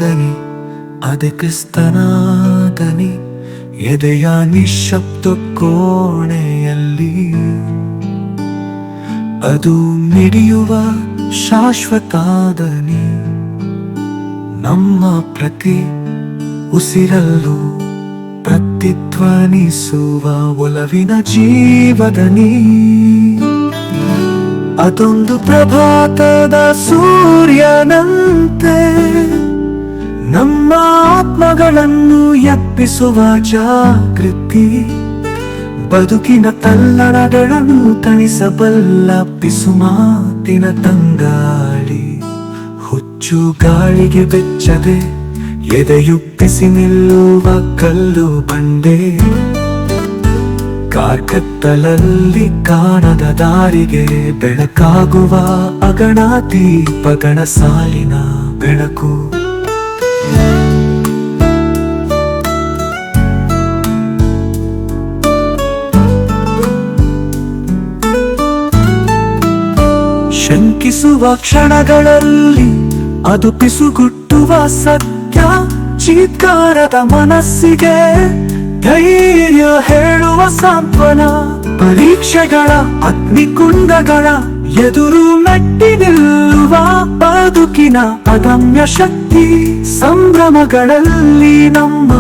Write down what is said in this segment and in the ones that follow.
ದನಿ, ಅದೇ ಕ್ರಿಸ್ತನ ದನಿ, ಎದೆಯ ನಿಶ್ಶಬ್ದ ಕೋಣೆಯಲ್ಲಿ ಅದು ಮಿಡಿಯುವ ಶಾಶ್ವತ ದನಿ. ನಮ್ಮ ಪ್ರತಿ ಉಸಿರಲ್ಲೂ ಪ್ರತಿಧ್ವನಿಸುವ ಒಲವಿನ ಜೀವದನಿ. ಅದೊಂದು ಪ್ರಭಾತದ ಸೂರ್ಯನಂತೆ ನಮ್ಮ ಆತ್ಮಗಳನ್ನು ಎಬ್ಬಿಸುವ ಜಾಗೃತಿ. ಬದುಕಿನ ತಲ್ಲಣಗಳನ್ನು ತಣಿಸಬಲ್ಲ ಪಿಸುಮಾತಿನ ತಂಗಾಳಿ. ಹುಚ್ಚು ಗಾಳಿಗೆ ಬೆಚ್ಚದೆ ಎದೆಯುಪ್ಪಿಸಿ ನಿಲ್ಲುವ ಕಲ್ಲು ಬಂಡೆ. ಕಾರ್ಕತ್ತಲಲ್ಲಿ ಕಾಣದ ದಾರಿಗೆ ಬೆಳಕಾಗುವ ಅಗಣ ದೀಪಗಳ ಸಾಲಿನ ಬೆಳಕು. ಶಂಕಿಸುವ ಕ್ಷಣಗಳಲ್ಲಿ ಅದು ಪಿಸುಗುಟ್ಟುವ ಸತ್ಯ. ಚೀತ್ಕಾರದ ಮನಸ್ಸಿಗೆ ಧೈರ್ಯ ಹೇಳುವ ಸಾಂತ್ವನ. ಪರೀಕ್ಷೆಗಳ ಅಗ್ನಿಕುಂಡಗಳ ಎದುರು ಮೆಟ್ಟಿ ನಿಲ್ಲುವ ಬದುಕಿನ ಅದಮ್ಯ ಶಕ್ತಿ. ಸಂಭ್ರಮಗಳಲ್ಲಿ ನಮ್ಮ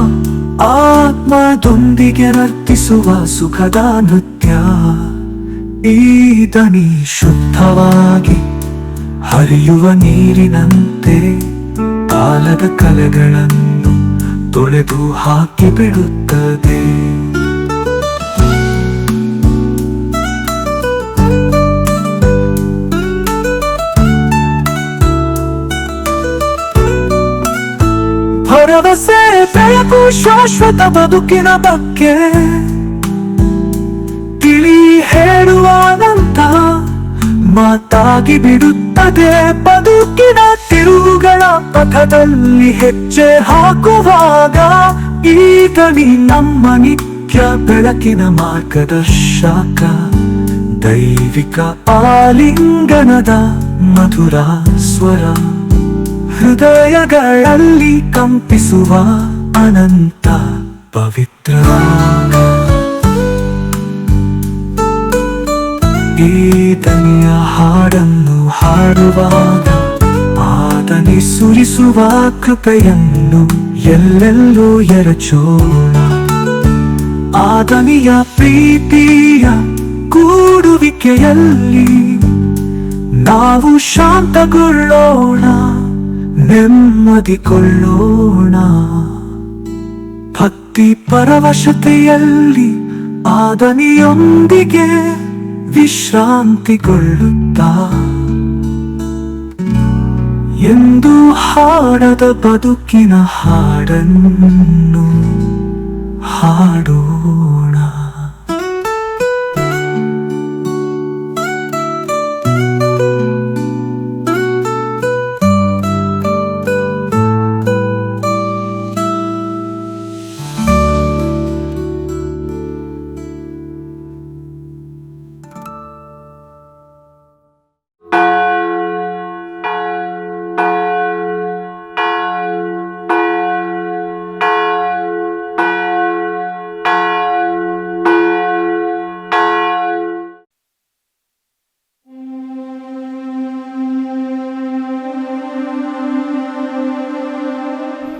ಆತ್ಮದೊಂದಿಗೆ ನರ್ತಿಸುವ ಸುಖದ ನೃತ್ಯ. ಈ ದನಿ ಶುದ್ಧವಾಗಿ ಹರಿಯುವ ನೀರಿನಂತೆ ಕಾಲದ ಕಲೆಗಳನ್ನು ತೊಳೆದು ಹಾಕಿ ಬಿಡುತ್ತದೆ. ಭರವಸೆ ಬೆಳಕು ಶಾಶ್ವತ ಬದುಕಿನ ಬಗ್ಗೆ ತಿಳಿ ಹೇಳುವಾದಂತ ಮಾತಾಗಿ ಬಿಡುತ್ತದೆ. ಬದುಕಿನ ತಿರುವುಗಳ ಪಥದಲ್ಲಿ ಹೆಜ್ಜೆ ಹಾಕುವಾಗ ಈ ದನಿ ನಮ್ಮ ನಿತ್ಯ ಬೆಳಕಿನ ಮಾರ್ಗದರ್ಶಕ. ದೈವಿಕ ಆಲಿಂಗನದ ಮಧುರ ಸ್ವರ, ಹೃದಯಗಳಲ್ಲಿ ಕಂಪಿಸುವ ಅನಂತ ಪವಿತ್ರ. ಈ ದನಿಯ ಹಾಡನ್ನು ಹಾಡುವಾಗ ಆದನಿ ಸುರಿಸುವ ಕೃಪೆಯನ್ನು ಎಲ್ಲೆಲ್ಲೂ ಎರಚೋಣ. ಆದನಿಯ ಪ್ರೀತಿಯ ಕೂಡುವಿಕೆಯಲ್ಲಿ ನಾವು ಶಾಂತಗೊಳ್ಳೋಣ, ನೆಮ್ಮದಿಗೊಳ್ಳೋಣ. ಭಕ್ತಿ ಪರವಶತೆಯಲ್ಲಿ ಆದನಿಯೊಂದಿಗೆ ವಿಶ್ರಾಂತಿಗೊಳ್ಳುತ್ತಾ ಎಂದು ಹಾಡದ ಬದುಕಿನ ಹಾಡನ್ನು ಹಾಡೋಣ.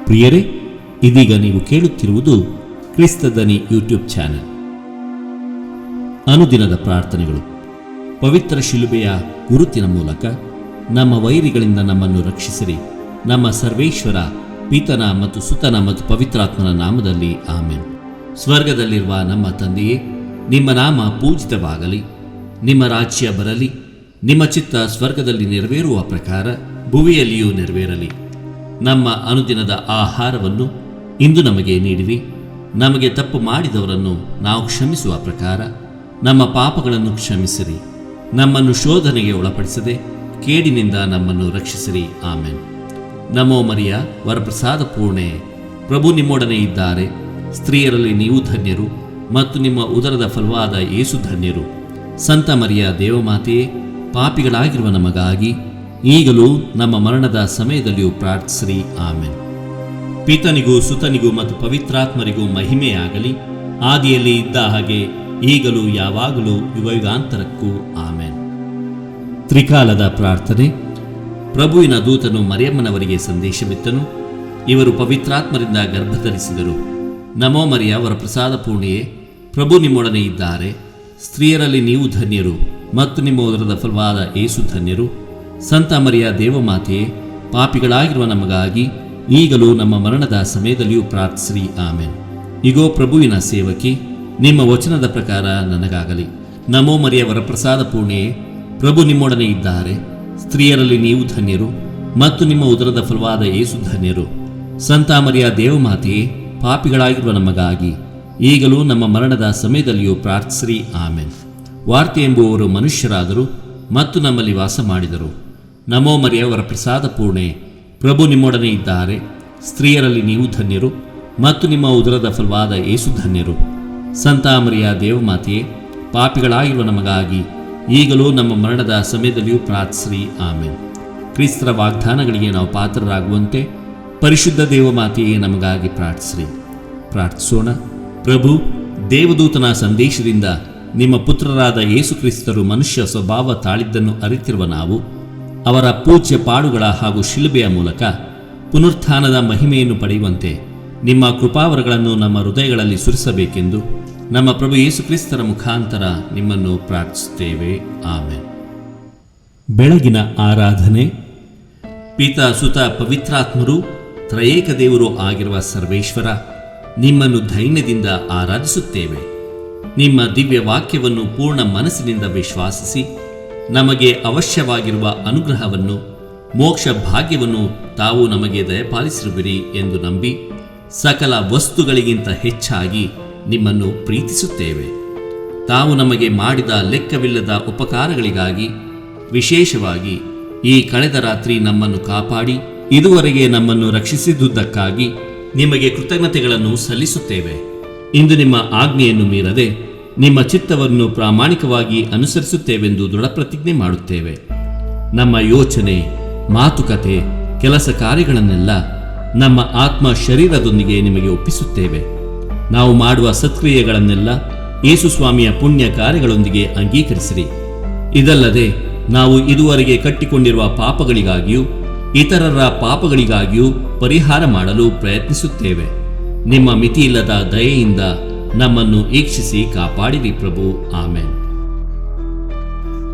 ಪ್ರಿಯರೇ, ಇದೀಗ ನೀವು ಕೇಳುತ್ತಿರುವುದು ಕ್ರಿಸ್ತ ದನಿ ಯೂಟ್ಯೂಬ್ ಚಾನೆಲ್. ಅನುದಿನದ ಪ್ರಾರ್ಥನೆಗಳು. ಪವಿತ್ರ ಶಿಲುಬೆಯ ಗುರುತಿನ ಮೂಲಕ ನಮ್ಮ ವೈರಿಗಳಿಂದ ನಮ್ಮನ್ನು ರಕ್ಷಿಸಿರಿ. ನಮ್ಮ ಸರ್ವೇಶ್ವರ ಪಿತನ ಮತ್ತು ಸುತನ ಮತ್ತು ಪವಿತ್ರಾತ್ಮನ ನಾಮದಲ್ಲಿ ಆಮೆನ್. ಸ್ವರ್ಗದಲ್ಲಿರುವ ನಮ್ಮ ತಂದೆಯೇ, ನಿಮ್ಮ ನಾಮ ಪೂಜಿತವಾಗಲಿ. ನಿಮ್ಮ ರಾಜ್ಯ ಬರಲಿ. ನಿಮ್ಮ ಚಿತ್ತ ಸ್ವರ್ಗದಲ್ಲಿ ನೆರವೇರುವ ಪ್ರಕಾರ ಭುವಿಯಲ್ಲಿಯೂ ನೆರವೇರಲಿ. ನಮ್ಮ ಅನುದಿನದ ಆಹಾರವನ್ನು ಇಂದು ನಮಗೆ ನೀಡಿರಿ. ನಮಗೆ ತಪ್ಪು ಮಾಡಿದವರನ್ನು ನಾವು ಕ್ಷಮಿಸುವ ಪ್ರಕಾರ ನಮ್ಮ ಪಾಪಗಳನ್ನು ಕ್ಷಮಿಸಿರಿ. ನಮ್ಮನ್ನು ಶೋಧನೆಗೆ ಒಳಪಡಿಸದೆ ಕೇಡಿನಿಂದ ನಮ್ಮನ್ನು ರಕ್ಷಿಸಿರಿ. ಆಮೆನ್. ನಮೋ ಮರಿಯ, ವರಪ್ರಸಾದ ಪೂರ್ಣೆ, ಪ್ರಭು ನಿಮ್ಮೊಡನೆ ಇದ್ದಾರೆ. ಸ್ತ್ರೀಯರಲ್ಲಿ ನೀವು ಧನ್ಯರು ಮತ್ತು ನಿಮ್ಮ ಉದರದ ಫಲವಾದ ಯೇಸು ಧನ್ಯರು. ಸಂತ ಮರಿಯ ದೇವಮಾತೆಯೇ, ಪಾಪಿಗಳಾಗಿರುವ ನಮಗಾಗಿ ಈಗಲೂ ನಮ್ಮ ಮರಣದ ಸಮಯದಲ್ಲಿಯೂ ಪ್ರಾರ್ಥಿಸಿರಿ. ಆಮೆನ್. ಪಿತನಿಗೂ ಸುತನಿಗೂ ಮತ್ತು ಪವಿತ್ರಾತ್ಮರಿಗೂ ಮಹಿಮೆಯಾಗಲಿ, ಆದಿಯಲ್ಲಿ ಇದ್ದ ಹಾಗೆ ಈಗಲೂ ಯಾವಾಗಲೂ ಯುಗಯುಗಾಂತರಕ್ಕೂ. ಆಮೆನ್. ತ್ರಿಕಾಲದ ಪ್ರಾರ್ಥನೆ. ಪ್ರಭುವಿನ ದೂತನು ಮರಿಯಮ್ಮನವರಿಗೆ ಸಂದೇಶವಿತ್ತನು. ಇವರು ಪವಿತ್ರಾತ್ಮರಿಂದ ಗರ್ಭಧರಿಸಿದರು. ನಮೋ ಮರಿಯ, ವರಪ್ರಸಾದ ಪೂರ್ಣಿಯೇ, ಪ್ರಭು ನಿಮ್ಮೊಡನೆ ಇದ್ದಾರೆ. ಸ್ತ್ರೀಯರಲ್ಲಿ ನೀವು ಧನ್ಯರು ಮತ್ತು ನಿಮ್ಮ ಉದರದ ಫಲವಾದ ಯೇಸು ಧನ್ಯರು. ಸಂತ ಮರಿಯ ದೇವಮಾತೆಯೇ, ಪಾಪಿಗಳಾಗಿರುವ ನಮಗಾಗಿ ಈಗಲೂ ನಮ್ಮ ಮರಣದ ಸಮಯದಲ್ಲಿಯೂ ಪ್ರಾರ್ಥಿಸಿರಿ. ಆಮೆನ್. ಇಗೋ ಪ್ರಭುವಿನ ಸೇವಕಿ, ನಿಮ್ಮ ವಚನದ ಪ್ರಕಾರ ನನಗಾಗಲಿ. ನಮೋ ಮರಿಯ, ವರಪ್ರಸಾದ ಪೂರ್ಣಿಯೇ, ಪ್ರಭು ನಿಮ್ಮೊಡನೆ ಇದ್ದಾರೆ. ಸ್ತ್ರೀಯರಲ್ಲಿ ನೀವು ಧನ್ಯರು ಮತ್ತು ನಿಮ್ಮ ಉದರದ ಫಲವಾದ ಯೇಸು ಧನ್ಯರು. ಸಂತ ಮರಿಯ ದೇವಮಾತೆಯೇ, ಪಾಪಿಗಳಾಗಿರುವ ನಮಗಾಗಿ ಈಗಲೂ ನಮ್ಮ ಮರಣದ ಸಮಯದಲ್ಲಿಯೂ ಪ್ರಾರ್ಥಿಸಿರಿ. ಆಮೆನ್. ವಾರ್ತೆ ಎಂಬುವವರು ಮನುಷ್ಯರಾದರು ಮತ್ತು ನಮ್ಮಲ್ಲಿ ವಾಸ ಮಾಡಿದರು. ನಮೋ ಮರಿಯ, ವರಪ್ರಸಾದ ಪೂರ್ಣೆ, ಪ್ರಭು ನಿಮ್ಮೊಡನೆ ಇದ್ದಾರೆ. ಸ್ತ್ರೀಯರಲ್ಲಿ ನೀವು ಧನ್ಯರು ಮತ್ತು ನಿಮ್ಮ ಉದರದ ಫಲವಾದ ಯೇಸು ಧನ್ಯರು. ಸಂತ ಮರಿಯ ದೇವಮಾತೆಯೇ, ಪಾಪಿಗಳಾಗಿರುವ ನಮಗಾಗಿ ಈಗಲೂ ನಮ್ಮ ಮರಣದ ಸಮಯದಲ್ಲಿಯೂ ಪ್ರಾರ್ಥಿಸಿರಿ. ಆಮೆನ್. ಕ್ರಿಸ್ತರ ವಾಗ್ದಾನಗಳಿಗೆ ನಾವು ಪಾತ್ರರಾಗುವಂತೆ ಪರಿಶುದ್ಧ ದೇವಮಾತೆಯೇ ನಮಗಾಗಿ ಪ್ರಾರ್ಥಿಸಿರಿ. ಪ್ರಾರ್ಥಿಸೋಣ. ಪ್ರಭು, ದೇವದೂತನ ಸಂದೇಶದಿಂದ ನಿಮ್ಮ ಪುತ್ರರಾದ ಯೇಸು ಕ್ರಿಸ್ತರು ಮನುಷ್ಯ ಸ್ವಭಾವ ತಾಳಿದ್ದನ್ನು ಅರಿತಿರುವ ನಾವು ಅವರ ಪೂಜ್ಯ ಪಾಡುಗಳ ಹಾಗೂ ಶಿಲುಬೆಯ ಮೂಲಕ ಪುನರುತ್ಥಾನದ ಮಹಿಮೆಯನ್ನು ಪಡೆಯುವಂತೆ ನಿಮ್ಮ ಕೃಪಾವರಗಳನ್ನು ನಮ್ಮ ಹೃದಯಗಳಲ್ಲಿ ಸುರಿಸಬೇಕೆಂದು ನಮ್ಮ ಪ್ರಭು ಯೇಸು ಕ್ರಿಸ್ತರ ಮುಖಾಂತರ ನಿಮ್ಮನ್ನು ಪ್ರಾರ್ಥಿಸುತ್ತೇವೆ. ಆಮೆನ್. ಬೆಳಗಿನ ಆರಾಧನೆ. ಪಿತ, ಸುತ, ಪವಿತ್ರಾತ್ಮರು ತ್ರಯೇಕ ದೇವರು ಆಗಿರುವ ಸರ್ವೇಶ್ವರ, ನಿಮ್ಮನ್ನು ಧೈರ್ಯದಿಂದ ಆರಾಧಿಸುತ್ತೇವೆ. ನಿಮ್ಮ ದಿವ್ಯ ವಾಕ್ಯವನ್ನು ಪೂರ್ಣ ಮನಸ್ಸಿನಿಂದ ವಿಶ್ವಾಸಿಸಿ ನಮಗೆ ಅವಶ್ಯವಾಗಿರುವ ಅನುಗ್ರಹವನ್ನು, ಮೋಕ್ಷ ಭಾಗ್ಯವನ್ನು ತಾವು ನಮಗೆ ದಯಪಾಲಿಸಿರುವಿರಿ ಎಂದು ನಂಬಿ ಸಕಲ ವಸ್ತುಗಳಿಗಿಂತ ಹೆಚ್ಚಾಗಿ ನಿಮ್ಮನ್ನು ಪ್ರೀತಿಸುತ್ತೇವೆ. ತಾವು ನಮಗೆ ಮಾಡಿದ ಲೆಕ್ಕವಿಲ್ಲದ ಉಪಕಾರಗಳಿಗಾಗಿ, ವಿಶೇಷವಾಗಿ ಈ ಕಳೆದ ರಾತ್ರಿ ನಮ್ಮನ್ನು ಕಾಪಾಡಿ ಇದುವರೆಗೆ ನಮ್ಮನ್ನು ರಕ್ಷಿಸಿದುದಕ್ಕಾಗಿ ನಿಮಗೆ ಕೃತಜ್ಞತೆಗಳನ್ನು ಸಲ್ಲಿಸುತ್ತೇವೆ. ಇಂದು ನಿಮ್ಮ ಆಜ್ಞೆಯನ್ನು ಮೀರದೆ ನಿಮ್ಮ ಚಿತ್ತವನ್ನು ಪ್ರಾಮಾಣಿಕವಾಗಿ ಅನುಸರಿಸುತ್ತೇವೆಂದು ದೃಢಪ್ರತಿಜ್ಞೆ ಮಾಡುತ್ತೇವೆ. ನಮ್ಮ ಯೋಚನೆ, ಮಾತುಕತೆ, ಕೆಲಸ ಕಾರ್ಯಗಳನ್ನೆಲ್ಲ ನಮ್ಮ ಆತ್ಮ ಶರೀರದೊಂದಿಗೆ ನಿಮಗೆ ಒಪ್ಪಿಸುತ್ತೇವೆ. ನಾವು ಮಾಡುವ ಸತ್ಕ್ರಿಯೆಗಳನ್ನೆಲ್ಲ ಯೇಸು ಸ್ವಾಮಿಯ ಪುಣ್ಯ ಕಾರ್ಯಗಳೊಂದಿಗೆ ಅಂಗೀಕರಿಸಿರಿ. ಇದಲ್ಲದೆ ನಾವು ಇದುವರೆಗೆ ಕಟ್ಟಿಕೊಂಡಿರುವ ಪಾಪಗಳಿಗಾಗಿಯೂ ಇತರರ ಪಾಪಗಳಿಗಾಗಿಯೂ ಪರಿಹಾರ ಮಾಡಲು ಪ್ರಯತ್ನಿಸುತ್ತೇವೆ. ನಿಮ್ಮ ಮಿತಿಯಿಲ್ಲದ ದಯೆಯಿಂದ ನಮ್ಮನ್ನು ಈಕ್ಷಿಸಿ ಕಾಪಾಡಿರಿ ಪ್ರಭು. ಆಮೆನ್.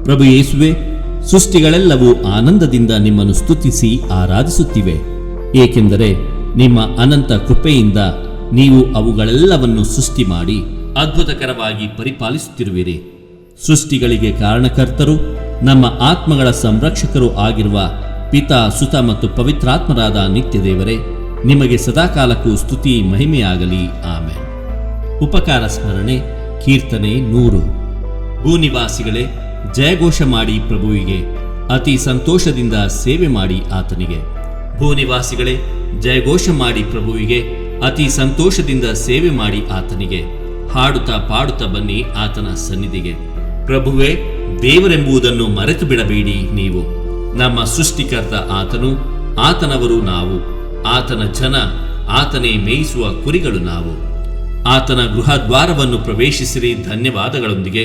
ಪ್ರಭು ಯೇಸುವೆ, ಸೃಷ್ಟಿಗಳೆಲ್ಲವೂ ಆನಂದದಿಂದ ನಿಮ್ಮನ್ನು ಸ್ತುತಿಸಿ ಆರಾಧಿಸುತ್ತಿವೆ, ಏಕೆಂದರೆ ನಿಮ್ಮ ಅನಂತ ಕೃಪೆಯಿಂದ ನೀವು ಅವುಗಳೆಲ್ಲವನ್ನು ಸೃಷ್ಟಿ ಮಾಡಿ ಅದ್ಭುತಕರವಾಗಿ ಪರಿಪಾಲಿಸುತ್ತಿರುವಿರಿ. ಸೃಷ್ಟಿಗಳಿಗೆ ಕಾರಣಕರ್ತರು, ನಮ್ಮ ಆತ್ಮಗಳ ಸಂರಕ್ಷಕರು ಆಗಿರುವ ಪಿತಾ, ಸುತ ಮತ್ತು ಪವಿತ್ರಾತ್ಮರಾದ ನಿತ್ಯ ದೇವರೇ, ನಿಮಗೆ ಸದಾಕಾಲಕ್ಕೂ ಸ್ತುತಿ ಮಹಿಮೆಯಾಗಲಿ. ಆಮೆನ್. ಉಪಕಾರ ಸ್ಮರಣೆ. ಕೀರ್ತನೆ 100. ಭೂನಿವಾಸಿಗಳೇ, ಜಯಘೋಷ ಮಾಡಿ ಪ್ರಭುವಿಗೆ, ಅತಿ ಸಂತೋಷದಿಂದ ಸೇವೆ ಮಾಡಿ ಆತನಿಗೆ. ಭೂನಿವಾಸಿಗಳೇ, ಜಯಘೋಷ ಮಾಡಿ ಪ್ರಭುವಿಗೆ, ಅತಿ ಸಂತೋಷದಿಂದ ಸೇವೆ ಮಾಡಿ ಆತನಿಗೆ. ಹಾಡುತ್ತಾ ಪಾಡುತ್ತಾ ಬನ್ನಿ ಆತನ ಸನ್ನಿಧಿಗೆ. ಪ್ರಭುವೇ, ದೇವರೆಂಬುದನ್ನು ಮರೆತು ಬಿಡಬೇಡಿ ನೀವು. ನಮ್ಮ ಸೃಷ್ಟಿಕರ್ತ ಆತನು, ಆತನವರು ನಾವು, ಆತನ ಜನ, ಆತನೇ ಮೇಯಿಸುವ ಕುರಿಗಳು ನಾವು. ಆತನ ಗೃಹದ್ವಾರವನ್ನು ಪ್ರವೇಶಿಸಿರಿ ಧನ್ಯವಾದಗಳೊಂದಿಗೆ,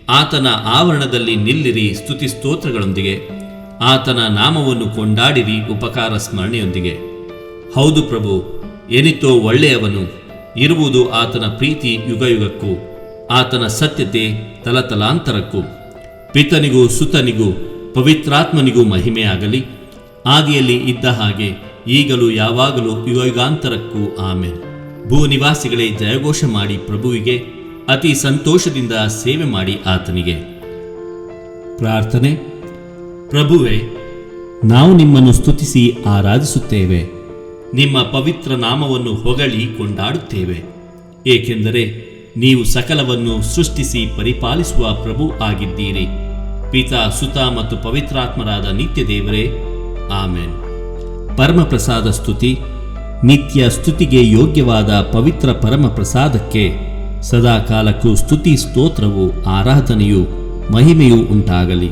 ಆತನ ಆವರಣದಲ್ಲಿ ನಿಲ್ಲಿರಿ ಸ್ತುತಿ ಸ್ತೋತ್ರಗಳೊಂದಿಗೆ, ಆತನ ನಾಮವನ್ನು ಕೊಂಡಾಡಿರಿ ಉಪಕಾರ ಸ್ಮರಣೆಯೊಂದಿಗೆ. ಹೌದು ಪ್ರಭು, ಎನಿತೋ ಒಳ್ಳೆಯವನು, ಇರುವುದು ಆತನ ಪ್ರೀತಿ ಯುಗಯುಗಕ್ಕೂ, ಆತನ ಸತ್ಯತೆ ತಲತಲಾಂತರಕ್ಕೂ. ಪಿತನಿಗೂ ಸುತನಿಗೂ ಪವಿತ್ರಾತ್ಮನಿಗೂ ಮಹಿಮೆಯಾಗಲಿ, ಆದಿಯಲ್ಲಿ ಇದ್ದ ಹಾಗೆ ಈಗಲೂ ಯಾವಾಗಲೂ ಯುಗಯುಗಾಂತರಕ್ಕೂ. ಆಮೆನ್. ಭೂನಿವಾಸಿಗಳೇ, ಜಯಘೋಷ ಮಾಡಿ ಪ್ರಭುವಿಗೆ, ಅತಿ ಸಂತೋಷದಿಂದ ಸೇವೆ ಮಾಡಿ ಆತನಿಗೆ. ಪ್ರಾರ್ಥನೆ. ಪ್ರಭುವೇ, ನಾವು ನಿಮ್ಮನ್ನು ಸ್ತುತಿಸಿ ಆರಾಧಿಸುತ್ತೇವೆ. ನಿಮ್ಮ ಪವಿತ್ರ ನಾಮವನ್ನು ಹೊಗಳಿ ಕೊಂಡಾಡುತ್ತೇವೆ, ಏಕೆಂದರೆ ನೀವು ಸಕಲವನ್ನು ಸೃಷ್ಟಿಸಿ ಪರಿಪಾಲಿಸುವ ಪ್ರಭು ಆಗಿದ್ದೀರಿ. ಪಿತಾ, ಸುತ ಮತ್ತು ಪವಿತ್ರಾತ್ಮರಾದ ನಿತ್ಯ ದೇವರೇ, ಆಮೆನ್. ಪರಮಪ್ರಸಾದ ಸ್ತುತಿ. ನಿತ್ಯ ಸ್ತುತಿಗೆ ಯೋಗ್ಯವಾದ ಪವಿತ್ರ ಪರಮಪ್ರಸಾದಕ್ಕೆ ಸದಾ ಕಾಲಕ್ಕೂ ಸ್ತುತಿ ಸ್ತೋತ್ರವು, ಆರಾಧನೆಯು, ಮಹಿಮೆಯೂ ಉಂಟಾಗಲಿ.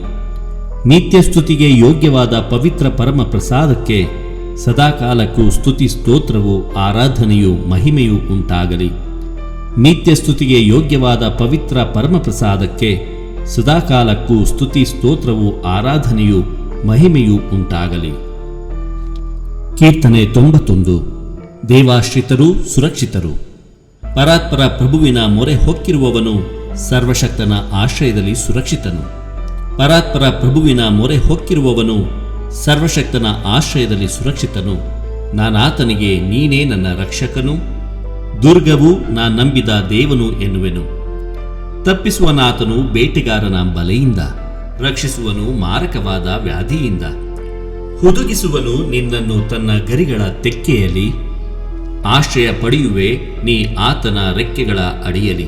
ನಿತ್ಯ ಸ್ತುತಿಗೆ ಯೋಗ್ಯವಾದ ಪವಿತ್ರ ಪರಮ ಪ್ರಸಾದಕ್ಕೆ ಸದಾಕಾಲಕ್ಕೂ ಸ್ತುತಿ ಸ್ತೋತ್ರವು ಆರಾಧನೆಯು ಮಹಿಮೆಯೂ ಉಂಟಾಗಲಿ. ನಿತ್ಯ ಸ್ತುತಿಗೆ ಯೋಗ್ಯವಾದ ಪವಿತ್ರ ಪರಮ ಪ್ರಸಾದಕ್ಕೆ ಸದಾಕಾಲಕ್ಕೂ ಸ್ತುತಿ ಸ್ತೋತ್ರವು ಆರಾಧನೆಯು ಮಹಿಮೆಯೂ ಉಂಟಾಗಲಿ. ಕೀರ್ತನೆ 91. ದೇವಾಶ್ರಿತರು ಸುರಕ್ಷಿತರು. ಪರಾತ್ಪರ ಪ್ರಭುವಿನ ಮೊರೆ ಹೊಕ್ಕಿರುವವನು ಸರ್ವಶಕ್ತನ ಆಶ್ರಯದಲ್ಲಿ ಸುರಕ್ಷಿತನು. ಪರಾತ್ಪರ ಪ್ರಭುವಿನ ಮೊರೆ ಹೊಕ್ಕಿರುವವನು ಸರ್ವಶಕ್ತನ ಆಶ್ರಯದಲ್ಲಿ ಸುರಕ್ಷಿತನು. ನಾನಾತನಿಗೆ ನೀನೇ ನನ್ನ ರಕ್ಷಕನು, ದುರ್ಗವು ನಾ ನಂಬಿದ ದೇವನು ಎನ್ನುವೆನು. ತಪ್ಪಿಸುವನಾತನು ಬೇಟೆಗಾರನ ಬಲೆಯಿಂದ, ರಕ್ಷಿಸುವನು ಮಾರಕವಾದ ವ್ಯಾಧಿಯಿಂದ. ಹುದುಗಿಸುವನು ನಿನ್ನನ್ನು ತನ್ನ ಗರಿಗಳ ತೆಕ್ಕೆಯಲ್ಲಿ, ಆಶ್ರಯ ಪಡೆಯುವೆ ನೀ ಆತನ ರೆಕ್ಕೆಗಳ ಅಡಿಯಲ್ಲಿ.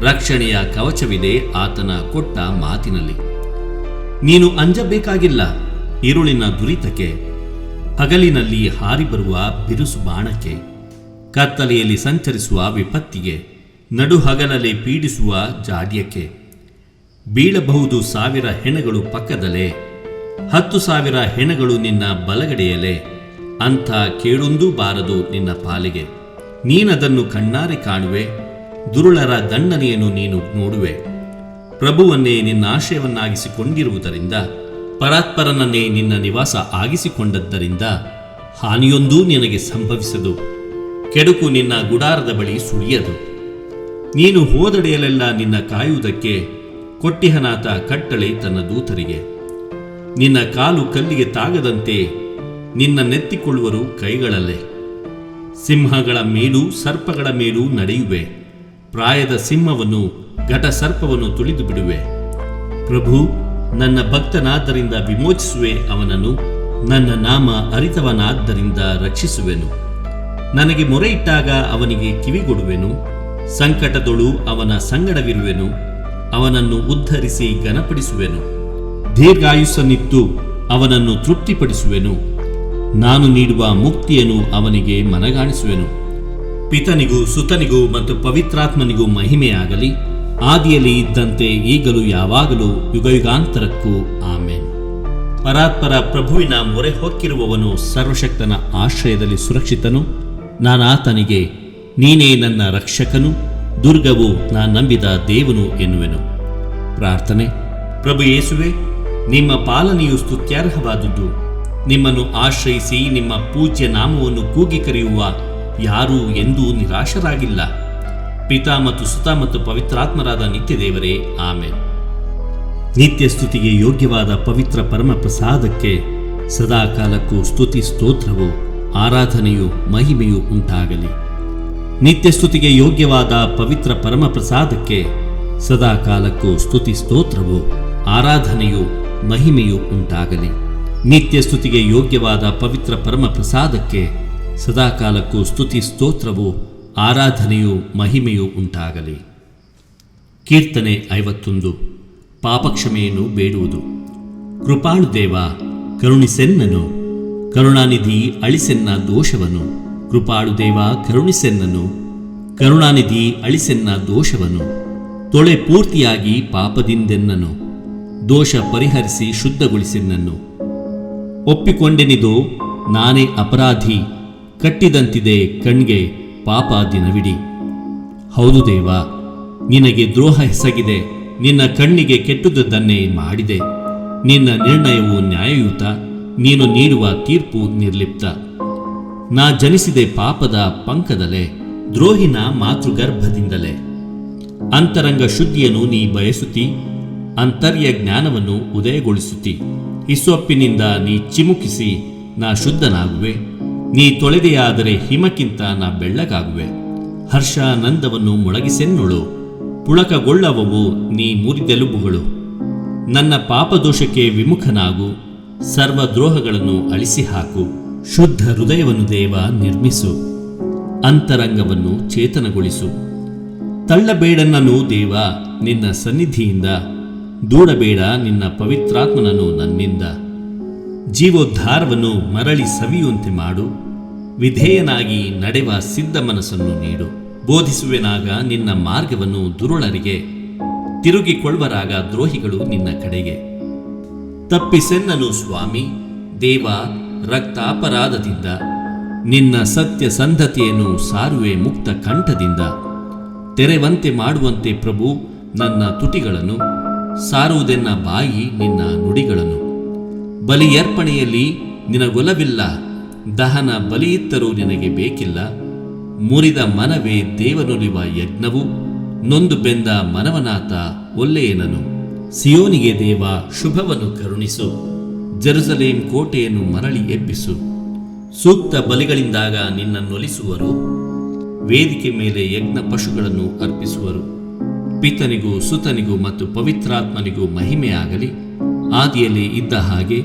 ರಕ್ಷಣೆಯ ಕವಚವಿದೆ ಆತನ ಕೊಟ್ಟ ಮಾತಿನಲ್ಲಿ. ನೀನು ಅಂಜಬೇಕಾಗಿಲ್ಲ ഇരുಳಿನ ದುರಿತಕ್ಕೆ, ಹಗಲಿನಲ್ಲಿ ಹಾರಿ ಬರುವ ಬಿರುಸು ಬಾಣಕ್ಕೆ, ಕತ್ತಲೆಯಲ್ಲಿ ಸಂಚರಿಸುವ ವಿಪತ್ತಿಗೆ, ನಡುಹಗಲಲ್ಲಿ ಪೀಡಿಸುವ ಜಾಡ್ಯಕ್ಕೆ. ಬೀಳಬಹುದು 1000 ಹೆಣಗಳು ಪಕ್ಕದಲ್ಲೇ, 10,000 ಹೆಣಗಳು ನಿನ್ನ ಬಲಗಡೆಯಲ್ಲೇ, ಅಂಥ ಕೇಳೊಂದೂ ಬಾರದು ನಿನ್ನ ಪಾಲಿಗೆ. ನೀನದನ್ನು ಕಣ್ಣಾರೆ ಕಾಣುವೆ, ದುರುಳರ ದಂಡನೆಯನ್ನು ನೀನು ನೋಡುವೆ. ಪ್ರಭುವನ್ನೇ ನಿನ್ನ ಆಶ್ರಯವನ್ನಾಗಿಸಿಕೊಂಡಿರುವುದರಿಂದ, ಪರಾತ್ಪರನನ್ನೇ ನಿನ್ನ ನಿವಾಸ ಆಗಿಸಿಕೊಂಡದ್ದರಿಂದ ಹಾನಿಯೊಂದೂ ನಿನಗೆ ಸಂಭವಿಸದು, ಕೆಡುಕು ನಿನ್ನ ಗುಡಾರದ ಬಳಿ ಸುಳಿಯದು. ನೀನು ಹೋದಡೆಯಲ್ಲೆಲ್ಲ ನಿನ್ನ ಕಾಯುವುದಕ್ಕೆ ಕೊಟ್ಟಿಹನಾತ ಕಟ್ಟಳೆ ತನ್ನ ದೂತರಿಗೆ. ನಿನ್ನ ಕಾಲು ಕಲ್ಲಿಗೆ ತಾಗದಂತೆ ನಿನ್ನ ನೆತ್ತಿಕೊಳ್ಳುವರು ಕೈಗಳಲ್ಲೇ. ಸಿಂಹಗಳ ಮೇಲೂ ಸರ್ಪಗಳ ಮೇಲೂ ನಡೆಯುವೆ, ಪ್ರಾಯದ ಸಿಂಹವನ್ನು ಘಟ ಸರ್ಪವನ್ನು ತುಳಿದು ಬಿಡುವೆ. ಪ್ರಭು ನನ್ನ ಭಕ್ತನಾದ್ದರಿಂದ ವಿಮೋಚಿಸುವೆ ಅವನನ್ನು, ನನ್ನ ನಾಮ ಅರಿತವನಾದ್ದರಿಂದ ರಕ್ಷಿಸುವೆನು. ನನಗೆ ಮೊರೆ ಇಟ್ಟಾಗ ಅವನಿಗೆ ಕಿವಿಗೊಡುವೆನು, ಸಂಕಟದೊಳು ಅವನ ಸಂಗಡವಿರುವೆನು, ಅವನನ್ನು ಉದ್ಧರಿಸಿ ಘನಪಡಿಸುವೆನು. ದೀರ್ಘಾಯುಸ್ಸನ್ನಿತ್ತು ಅವನನ್ನು ತೃಪ್ತಿಪಡಿಸುವೆನು, ನಾನು ನೀಡುವ ಮುಕ್ತಿಯನ್ನು ಅವನಿಗೆ ಮನಗಾಣಿಸುವೆನು. ಪಿತನಿಗೂ ಸುತನಿಗೂ ಮತ್ತು ಪವಿತ್ರಾತ್ಮನಿಗೂ ಮಹಿಮೆಯಾಗಲಿ, ಆದಿಯಲ್ಲಿ ಇದ್ದಂತೆ ಈಗಲೂ ಯಾವಾಗಲೂ ಯುಗಯುಗಾಂತರಕ್ಕೂ ಆಮೇನ್. ಪರಾತ್ಪರ ಪ್ರಭುವಿನ ಮೊರೆ ಹೊಕ್ಕಿರುವವನು ಸರ್ವಶಕ್ತನ ಆಶ್ರಯದಲ್ಲಿ ಸುರಕ್ಷಿತನು. ನಾನಾತನಿಗೆ ನೀನೇ ನನ್ನ ರಕ್ಷಕನು, ದುರ್ಗವು ನಾ ನಂಬಿದ ದೇವನು ಎನ್ನುವೆನು. ಪ್ರಾರ್ಥನೆ. ಪ್ರಭು ಯೇಸುವೆ, ನಿಮ್ಮ ಪಾಲನೆಯು ಸ್ತುತ್ಯಾರ್ಹವಾದುದು. ನಿಮ್ಮನ್ನು ಆಶ್ರಯಿಸಿ ನಿಮ್ಮ ಪೂಜ್ಯ ನಾಮವನ್ನು ಕೂಗಿ ಕರೆಯುವ ಯಾರೂ ಎಂದೂ ನಿರಾಶರಾಗಿಲ್ಲ. ಪಿತಾ ಮತ್ತು ಸುತ ಮತ್ತು ಪವಿತ್ರಾತ್ಮರಾದ ನಿತ್ಯ ದೇವರೇ, ಆಮೇನ್. ನಿತ್ಯ ಸ್ತುತಿಗೆ ಯೋಗ್ಯವಾದ ಪವಿತ್ರ ಪರಮ ಪ್ರಸಾದಕ್ಕೆ ಸದಾಕಾಲಕ್ಕೂ ಸ್ತುತಿ ಸ್ತೋತ್ರವು ಆರಾಧನೆಯು ಮಹಿಮೆಯು ಉಂಟಾಗಲಿ. ನಿತ್ಯ ಸ್ತುತಿಗೆ ಯೋಗ್ಯವಾದ ಪವಿತ್ರ ಪರಮ ಪ್ರಸಾದಕ್ಕೆ ಸದಾಕಾಲಕ್ಕೂ ಸ್ತುತಿ ಸ್ತೋತ್ರವು ಆರಾಧನೆಯು ಮಹಿಮೆಯು ಉಂಟಾಗಲಿ. ನಿತ್ಯ ಸ್ತುತಿಗೆ ಯೋಗ್ಯವಾದ ಪವಿತ್ರ ಪರಮ ಪ್ರಸಾದಕ್ಕೆ ಸದಾಕಾಲಕ್ಕೂ ಸ್ತುತಿ ಸ್ತೋತ್ರವು ಆರಾಧನೆಯು ಮಹಿಮೆಯು ಉಂಟಾಗಲಿ. ಕೀರ್ತನೆ 51. ಪಾಪಕ್ಷಮೆಯನ್ನು ಬೇಡುವುದು. ಕೃಪಾಳು ದೇವ ಕರುಣಿಸೆನ್ನನು, ಕರುಣಾನಿಧಿ ಅಳಿಸೆನ್ನ ದೋಷವನು. ಕೃಪಾಳು ದೇವ ಕರುಣಿಸೆನ್ನನು, ಕರುಣಾನಿಧಿ ಅಳಿಸೆನ್ನ ದೋಷವನು. ತೊಳೆ ಪೂರ್ತಿಯಾಗಿ ಪಾಪದಿಂದೆನ್ನನು, ದೋಷ ಪರಿಹರಿಸಿ ಶುದ್ಧಗೊಳಿಸೆನ್ನನ್ನು. ಒಪ್ಪಿಕೊಂಡೆನಿದೋ ನಾನೇ ಅಪರಾಧಿ, ಕಟ್ಟಿದಂತಿದೆ ಕಣ್ಗೆ ಪಾಪ ದಿನವಿಡಿ. ಹೌದು ದೇವ, ನಿನಗೆ ದ್ರೋಹ ಎಸಗಿದೆ, ನಿನ್ನ ಕಣ್ಣಿಗೆ ಕೆಟ್ಟುದನ್ನೇ ಮಾಡಿದೆ. ನಿನ್ನ ನಿರ್ಣಯವು ನ್ಯಾಯಯುತ, ನೀನು ನೀಡುವ ತೀರ್ಪು ನಿರ್ಲಿಪ್ತ. ನಾ ಜನಿಸಿದೆ ಪಾಪದ ಪಂಕದಲ್ಲೇ, ದ್ರೋಹಿನ ಮಾತೃಗರ್ಭದಿಂದಲೇ. ಅಂತರಂಗ ಶುದ್ಧಿಯನ್ನು ನೀ ಬಯಸುತ್ತಿ, ಅಂತರ್ಯ ಜ್ಞಾನವನ್ನು ಉದಯಗೊಳಿಸುತ್ತಿ. ಹಿಸ್ಸೊಪ್ಪಿನಿಂದ ನೀ ಚಿಮುಕಿಸಿ ನಾ ಶುದ್ಧನಾಗುವೆ. ನೀ ತೊಳೆದೆಯಾದರೆ ಹಿಮಕ್ಕಿಂತ ನಾ ಬೆಳ್ಳಗಾಗುವೆ. ಹರ್ಷಾನಂದವನ್ನು ಮೊಳಗಿಸೆನ್ನೊಳು, ಪುಳಕಗೊಳ್ಳವವು ನೀ ಮುರಿದೆಲುಬುಗಳು. ನನ್ನ ಪಾಪದೋಷಕ್ಕೆ ವಿಮುಖನಾಗು, ಸರ್ವದ್ರೋಹಗಳನ್ನು ಅಳಿಸಿ ಹಾಕು. ಶುದ್ಧ ಹೃದಯವನ್ನು ದೇವ ನಿರ್ಮಿಸು, ಅಂತರಂಗವನ್ನು ಚೇತನಗೊಳಿಸು. ತಳ್ಳಬೇಡನನ್ನು ದೇವ ನಿನ್ನ ಸನ್ನಿಧಿಯಿಂದ, ದೂಡಬೇಡ ನಿನ್ನ ಪವಿತ್ರಾತ್ಮನನ್ನು ನನ್ನಿಂದ. ಜೀವೋದ್ಧಾರವನ್ನು ಮರಳಿ ಸವಿಯುವಂತೆ ಮಾಡು, ವಿಧೇಯನಾಗಿ ನಡೆವ ಸಿದ್ಧ ಮನಸ್ಸನ್ನು ನೀಡು. ಬೋಧಿಸುವೆನಾಗ ನಿನ್ನ ಮಾರ್ಗವನ್ನು ದುರುಳರಿಗೆ, ತಿರುಗಿಕೊಳ್ಳುವರಾಗ ದ್ರೋಹಿಗಳು ನಿನ್ನ ಕಡೆಗೆ. ತಪ್ಪಿಸೆನ್ನನು ಸ್ವಾಮಿ ದೇವ ರಕ್ತಾಪರಾಧದಿಂದ. ನಿನ್ನ ಸತ್ಯ ಸಂಧತೆಯನ್ನು ಸಾರುವೆ ಮುಕ್ತ ಕಂಠದಿಂದ. ತೆರೆವಂತೆ ಮಾಡುವಂತೆ ಪ್ರಭು ನನ್ನ ತುಟಿಗಳನ್ನು, ಸಾರುವುದೆನ್ನ ಬಾಯಿ ನಿನ್ನ ನುಡಿಗಳನ್ನು. ಬಲಿಯರ್ಪಣೆಯಲ್ಲಿ ನಿನಗೊಲವಿಲ್ಲ, ದಹನ ಬಲಿಯಿತ್ತರೂ ನಿನಗೆ ಬೇಕಿಲ್ಲ. ಮುರಿದ ಮನವೇ ದೇವನುಲಿವ ಯಜ್ಞವು, ನೊಂದು ಬೆಂದ ಮನವನಾಥ ಒಲ್ಲೆಯನನು. ಸಿಯೋನಿಗೆ ದೇವ ಶುಭವನ್ನು ಕರುಣಿಸು, ಜೆರುಸಲೇಮ್ ಕೋಟೆಯನ್ನು ಮರಳಿ ಎಬ್ಬಿಸು. ಸೂಕ್ತ ಬಲಿಗಳಿಂದಾಗ ನಿನ್ನನ್ನೊಲಿಸುವರು, ವೇದಿಕೆ ಮೇಲೆ ಯಜ್ಞ ಪಶುಗಳನ್ನು ಅರ್ಪಿಸುವರು. ಪಿತನಿಗೂ ಸುತನಿಗೂ ಮತ್ತು ಪವಿತ್ರಾತ್ಮನಿಗೂ ಮಹಿಮೆಯಾಗಲಿ, ಆದಿಯಲ್ಲಿ ಇದ್ದ ಹಾಗೆ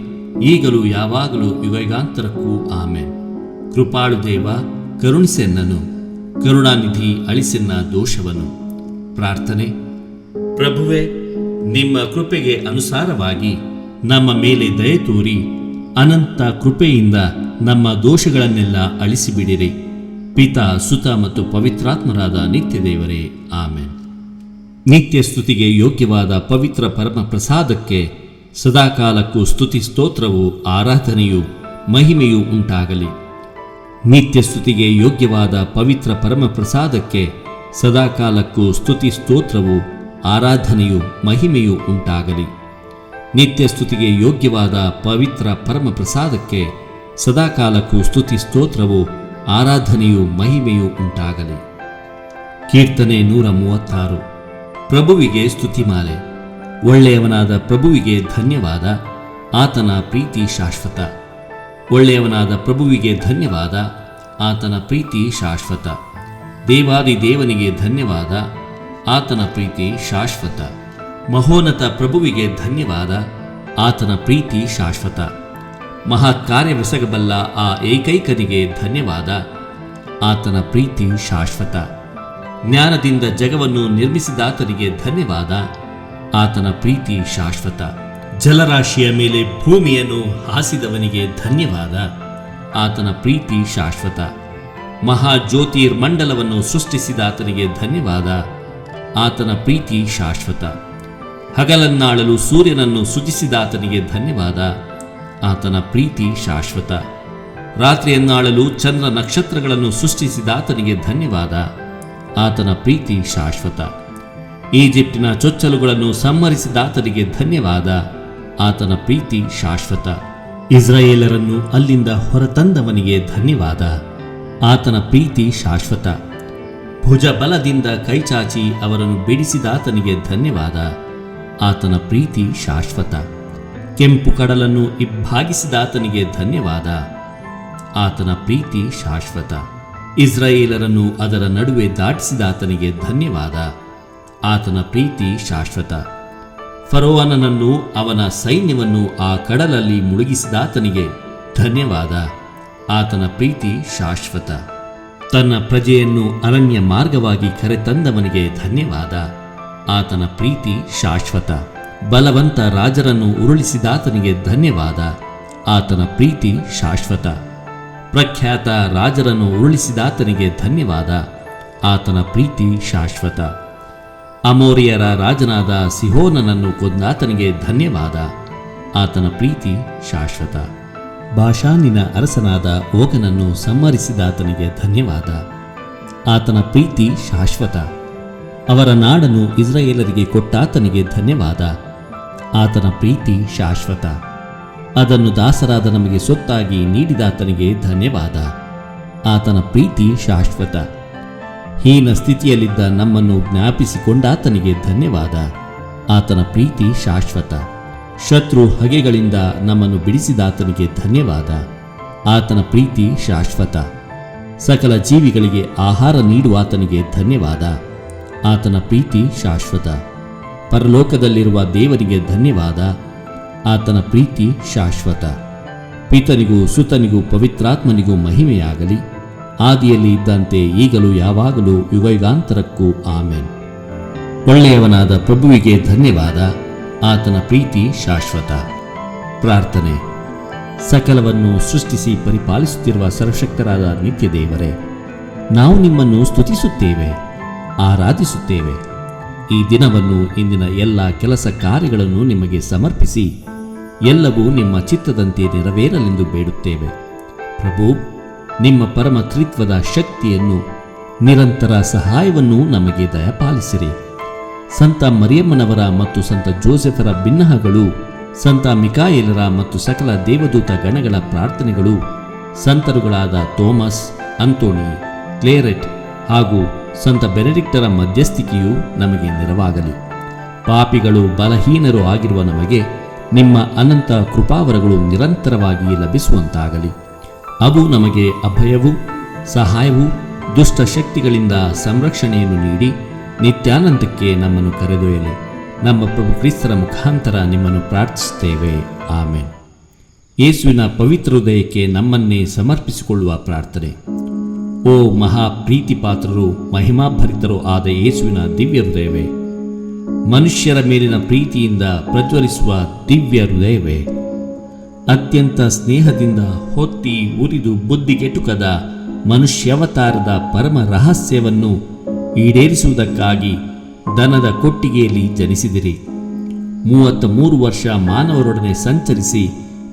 ಈಗಲೂ ಯಾವಾಗಲೂ ಯುಗಯುಗಾಂತರಕ್ಕೂ ಆಮೆನ್. ಕೃಪಾಳು ದೇವ ಕರುಣಿಸೆನ್ನನು, ಕರುಣಾನಿಧಿ ಅಳಿಸೆನ್ನ ದೋಷವನ್ನು. ಪ್ರಾರ್ಥನೆ. ಪ್ರಭುವೇ, ನಿಮ್ಮ ಕೃಪೆಗೆ ಅನುಸಾರವಾಗಿ ನಮ್ಮ ಮೇಲೆ ದಯೆ ತೋರಿ ಅನಂತ ಕೃಪೆಯಿಂದ ನಮ್ಮ ದೋಷಗಳನ್ನೆಲ್ಲ ಅಳಿಸಿಬಿಡಿರಿ. ಪಿತಾ, ಸುತ ಮತ್ತು ಪವಿತ್ರಾತ್ಮರಾದ ನಿತ್ಯ ದೇವರೇ, ಆಮೆನ್. ನಿತ್ಯ ಸ್ತುತಿಗೆ ಯೋಗ್ಯವಾದ ಪವಿತ್ರ ಪರಮ ಪ್ರಸಾದಕ್ಕೆ ಸದಾಕಾಲಕ್ಕೂ ಸ್ತುತಿ ಸ್ತೋತ್ರವು, ಆರಾಧನೆಯು, ಮಹಿಮೆಯೂ ಉಂಟಾಗಲಿ. ನಿತ್ಯ ಸ್ತುತಿಗೆ ಯೋಗ್ಯವಾದ ಪವಿತ್ರ ಪರಮ ಪ್ರಸಾದಕ್ಕೆ ಸದಾಕಾಲಕ್ಕೂ ಸ್ತುತಿ ಸ್ತೋತ್ರವು, ಆರಾಧನೆಯು, ಮಹಿಮೆಯೂ ಉಂಟಾಗಲಿ. ನಿತ್ಯ ಸ್ತುತಿಗೆ ಯೋಗ್ಯವಾದ ಪವಿತ್ರ ಪರಮ ಪ್ರಸಾದಕ್ಕೆ ಸದಾಕಾಲಕ್ಕೂ ಸ್ತುತಿ ಸ್ತೋತ್ರವು, ಆರಾಧನೆಯು, ಮಹಿಮೆಯೂ ಉಂಟಾಗಲಿ. ಕೀರ್ತನೆ 136. ಪ್ರಭುವಿಗೆ ಸ್ತುತಿಮಾಲೆ. ಒಳ್ಳೆಯವನಾದ ಪ್ರಭುವಿಗೆ ಧನ್ಯವಾದ, ಆತನ ಪ್ರೀತಿ ಶಾಶ್ವತ. ಒಳ್ಳೆಯವನಾದ ಪ್ರಭುವಿಗೆ ಧನ್ಯವಾದ, ಆತನ ಪ್ರೀತಿ ಶಾಶ್ವತ. ದೇವಾದಿ ದೇವನಿಗೆ ಧನ್ಯವಾದ, ಆತನ ಪ್ರೀತಿ ಶಾಶ್ವತ. ಮಹೋನ್ನತ ಪ್ರಭುವಿಗೆ ಧನ್ಯವಾದ, ಆತನ ಪ್ರೀತಿ ಶಾಶ್ವತ. ಮಹಾಕಾರ್ಯವೆಸಗಬಲ್ಲ ಆ ಏಕೈಕನಿಗೆ ಧನ್ಯವಾದ, ಆತನ ಪ್ರೀತಿ ಶಾಶ್ವತ. ಜ್ಞಾನದಿಂದ ಜಗವನ್ನು ನಿರ್ಮಿಸಿದಾತನಿಗೆ ಧನ್ಯವಾದ, ಆತನ ಪ್ರೀತಿ ಶಾಶ್ವತ. ಜಲರಾಶಿಯ ಮೇಲೆ ಭೂಮಿಯನ್ನು ಹಾಸಿದವನಿಗೆ ಧನ್ಯವಾದ, ಆತನ ಪ್ರೀತಿ ಶಾಶ್ವತ. ಮಹಾಜ್ಯೋತಿರ್ಮಂಡಲವನ್ನು ಸೃಷ್ಟಿಸಿದಾತನಿಗೆ ಧನ್ಯವಾದ, ಆತನ ಪ್ರೀತಿ ಶಾಶ್ವತ. ಹಗಲನ್ನಾಳಲು ಸೂರ್ಯನನ್ನು ಸೃಜಿಸಿದಾತನಿಗೆ ಧನ್ಯವಾದ, ಆತನ ಪ್ರೀತಿ ಶಾಶ್ವತ. ರಾತ್ರಿಯನ್ನಾಳಲು ಚಂದ್ರ ನಕ್ಷತ್ರಗಳನ್ನು ಸೃಷ್ಟಿಸಿದಾತನಿಗೆ ಧನ್ಯವಾದ, ಆತನ ಪ್ರೀತಿ ಶಾಶ್ವತ. ಈಜಿಪ್ಟಿನ ಚೊಚ್ಚಲುಗಳನ್ನು ಸಂಹರಿಸಿದಾತನಿಗೆ ಧನ್ಯವಾದ, ಆತನ ಪ್ರೀತಿ ಶಾಶ್ವತ. ಇಸ್ರಾಯೇಲರನ್ನು ಅಲ್ಲಿಂದ ಹೊರತಂದವನಿಗೆ ಧನ್ಯವಾದ, ಆತನ ಪ್ರೀತಿ ಶಾಶ್ವತ. ಭುಜಬಲದಿಂದ ಕೈಚಾಚಿ ಅವರನ್ನು ಬಿಡಿಸಿದಾತನಿಗೆ ಧನ್ಯವಾದ, ಆತನ ಪ್ರೀತಿ ಶಾಶ್ವತ. ಕೆಂಪು ಕಡಲನ್ನು ಇಬ್ಬಾಗಿಸಿದಾತನಿಗೆ ಧನ್ಯವಾದ, ಆತನ ಪ್ರೀತಿ ಶಾಶ್ವತ. ಇಸ್ರಾಯೇಲರನ್ನು ಅದರ ನಡುವೆ ದಾಟಿಸಿದಾತನಿಗೆ ಧನ್ಯವಾದ, ಆತನ ಪ್ರೀತಿ ಶಾಶ್ವತ. ಫರೋವನನನ್ನು ಅವನ ಸೈನ್ಯವನ್ನು ಆ ಕಡಲಲ್ಲಿ ಮುಳುಗಿಸಿದಾತನಿಗೆ ಧನ್ಯವಾದ, ಆತನ ಪ್ರೀತಿ ಶಾಶ್ವತ. ತನ್ನ ಪ್ರಜೆಯನ್ನು ಅರಣ್ಯ ಮಾರ್ಗವಾಗಿ ಕರೆತಂದವನಿಗೆ ಧನ್ಯವಾದ, ಆತನ ಪ್ರೀತಿ ಶಾಶ್ವತ. ಬಲವಂತ ರಾಜರನ್ನು ಉರುಳಿಸಿದಾತನಿಗೆ ಧನ್ಯವಾದ, ಆತನ ಪ್ರೀತಿ ಶಾಶ್ವತ. ಪ್ರಖ್ಯಾತ ರಾಜರನ್ನು ಉರುಳಿಸಿದಾತನಿಗೆ ಧನ್ಯವಾದ, ಆತನ ಪ್ರೀತಿ ಶಾಶ್ವತ. ಅಮೋರಿಯರ ರಾಜನಾದ ಸಿಹೋನನನ್ನು ಕೊಂದಾತನಿಗೆ ಧನ್ಯವಾದ, ಆತನ ಪ್ರೀತಿ ಶಾಶ್ವತ. ಬಾಷಾನಿನ ಅರಸನಾದ ಓಗನನ್ನು ಸಂಹರಿಸಿದಾತನಿಗೆ ಧನ್ಯವಾದ, ಆತನ ಪ್ರೀತಿ ಶಾಶ್ವತ. ಅವರ ನಾಡನ್ನು ಇಸ್ರಾಯೇಲರಿಗೆ ಕೊಟ್ಟಾತನಿಗೆ ಧನ್ಯವಾದ, ಆತನ ಪ್ರೀತಿ ಶಾಶ್ವತ. ಅದನ್ನು ದಾಸರಾದ ನಮಗೆ ಸೊತ್ತಾಗಿ ನೀಡಿದಾತನಿಗೆ ಧನ್ಯವಾದ, ಆತನ ಪ್ರೀತಿ ಶಾಶ್ವತ. ಹೀನ ಸ್ಥಿತಿಯಲ್ಲಿದ್ದ ನಮ್ಮನ್ನು ಜ್ಞಾಪಿಸಿಕೊಂಡಾತನಿಗೆ ಧನ್ಯವಾದ, ಆತನ ಪ್ರೀತಿ ಶಾಶ್ವತ. ಶತ್ರು ಹಗೆಗಳಿಂದ ನಮ್ಮನ್ನು ಬಿಡಿಸಿದಾತನಿಗೆ ಧನ್ಯವಾದ, ಆತನ ಪ್ರೀತಿ ಶಾಶ್ವತ. ಸಕಲ ಜೀವಿಗಳಿಗೆ ಆಹಾರ ನೀಡುವಾತನಿಗೆ ಧನ್ಯವಾದ, ಆತನ ಪ್ರೀತಿ ಶಾಶ್ವತ. ಪರಲೋಕದಲ್ಲಿರುವ ದೇವರಿಗೆ ಧನ್ಯವಾದ, ಆತನ ಪ್ರೀತಿ ಶಾಶ್ವತ. ಪಿತನಿಗೂ ಸುತನಿಗೂ ಪವಿತ್ರಾತ್ಮನಿಗೂ ಮಹಿಮೆಯಾಗಲಿ, ಆದಿಯಲ್ಲಿ ಇದ್ದಂತೆ ಈಗಲೂ ಯಾವಾಗಲೂ ಯುಗಯುಗಾಂತರಕ್ಕೂ ಆಮೆನ್. ಒಳ್ಳೆಯವನಾದ ಪ್ರಭುವಿಗೆ ಧನ್ಯವಾದ, ಆತನ ಪ್ರೀತಿ ಶಾಶ್ವತ. ಪ್ರಾರ್ಥನೆ. ಸಕಲವನ್ನು ಸೃಷ್ಟಿಸಿ ಪರಿಪಾಲಿಸುತ್ತಿರುವ ಸರ್ವಶಕ್ತರಾದ ನಿತ್ಯ ದೇವರೇ, ನಾವು ನಿಮ್ಮನ್ನು ಸ್ತುತಿಸುತ್ತೇವೆ, ಆರಾಧಿಸುತ್ತೇವೆ. ಈ ದಿನವನ್ನು, ಇಂದಿನ ಎಲ್ಲ ಕೆಲಸ ಕಾರ್ಯಗಳನ್ನು ನಿಮಗೆ ಸಮರ್ಪಿಸಿ ಎಲ್ಲವೂ ನಿಮ್ಮ ಚಿತ್ತದಂತೆ ನೆರವೇರಲೆಂದು ಬೇಡುತ್ತೇವೆ. ಪ್ರಭು, ನಿಮ್ಮ ಪರಮ ತ್ರಿತ್ವದ ಶಕ್ತಿಯನ್ನು, ನಿರಂತರ ಸಹಾಯವನ್ನು ನಮಗೆ ದಯಪಾಲಿಸಿರಿ. ಸಂತ ಮರಿಯಮ್ಮನವರ ಮತ್ತು ಸಂತ ಜೋಸೆಫರ ಬಿನ್ನಹಗಳು, ಸಂತ ಮಿಕಾಯೇಲರ ಮತ್ತು ಸಕಲ ದೇವದೂತ ಗಣಗಳ ಪ್ರಾರ್ಥನೆಗಳು, ಸಂತರುಗಳಾದ ಥೋಮಸ್, ಅಂತೋಣಿ, ಕ್ಲೇರೆಟ್ ಹಾಗೂ ಸಂತ ಬೆನೆಡಿಕ್ಟರ ಮಧ್ಯಸ್ಥಿಕೆಯು ನಮಗೆ ನೆರವಾಗಲಿ. ಪಾಪಿಗಳು, ಬಲಹೀನರು ಆಗಿರುವ ನಮಗೆ ನಿಮ್ಮ ಅನಂತ ಕೃಪಾವರಗಳು ನಿರಂತರವಾಗಿ ಲಭಿಸುವಂತಾಗಲಿ. ಅವು ನಮಗೆ ಅಭಯವೂ ಸಹಾಯವೂ ದುಷ್ಟ ಶಕ್ತಿಗಳಿಂದ ಸಂರಕ್ಷಣೆಯನ್ನು ನೀಡಿ ನಿತ್ಯಾನಂದಕ್ಕೆ ನಮ್ಮನ್ನು ಕರೆದೊಯ್ಯಲಿ. ನಮ್ಮ ಪ್ರಭು ಕ್ರಿಸ್ತರ ಮುಖಾಂತರ ನಿಮ್ಮನ್ನು ಪ್ರಾರ್ಥಿಸುತ್ತೇವೆ. ಆಮೆನ್. ಯೇಸುವಿನ ಪವಿತ್ರ ಹೃದಯಕ್ಕೆ ನಮ್ಮನ್ನೇ ಸಮರ್ಪಿಸಿಕೊಳ್ಳುವ ಪ್ರಾರ್ಥನೆ. ಓ ಮಹಾ ಪ್ರೀತಿಪಾತ್ರರು, ಮಹಿಮಾಭರಿತರೂ ಆದ ಯೇಸುವಿನ ದಿವ್ಯ ಹೃದಯವೇ, ಮನುಷ್ಯರ ಮೇಲಿನ ಪ್ರೀತಿಯಿಂದ ಪ್ರಜ್ವಲಿಸುವ ದಿವ್ಯ ಹೃದಯವೇ, ಅತ್ಯಂತ ಸ್ನೇಹದಿಂದ ಹೊತ್ತಿ ಉರಿದು ಬುದ್ಧಿಗೆಟುಕದ ಮನುಷ್ಯಾವತಾರದ ಪರಮ ರಹಸ್ಯವನ್ನು ಈಡೇರಿಸುವುದಕ್ಕಾಗಿ ದನದ ಕೊಟ್ಟಿಗೆಯಲ್ಲಿ ಜನಿಸಿದಿರಿ. 33 ವರ್ಷ ಮಾನವರೊಡನೆ ಸಂಚರಿಸಿ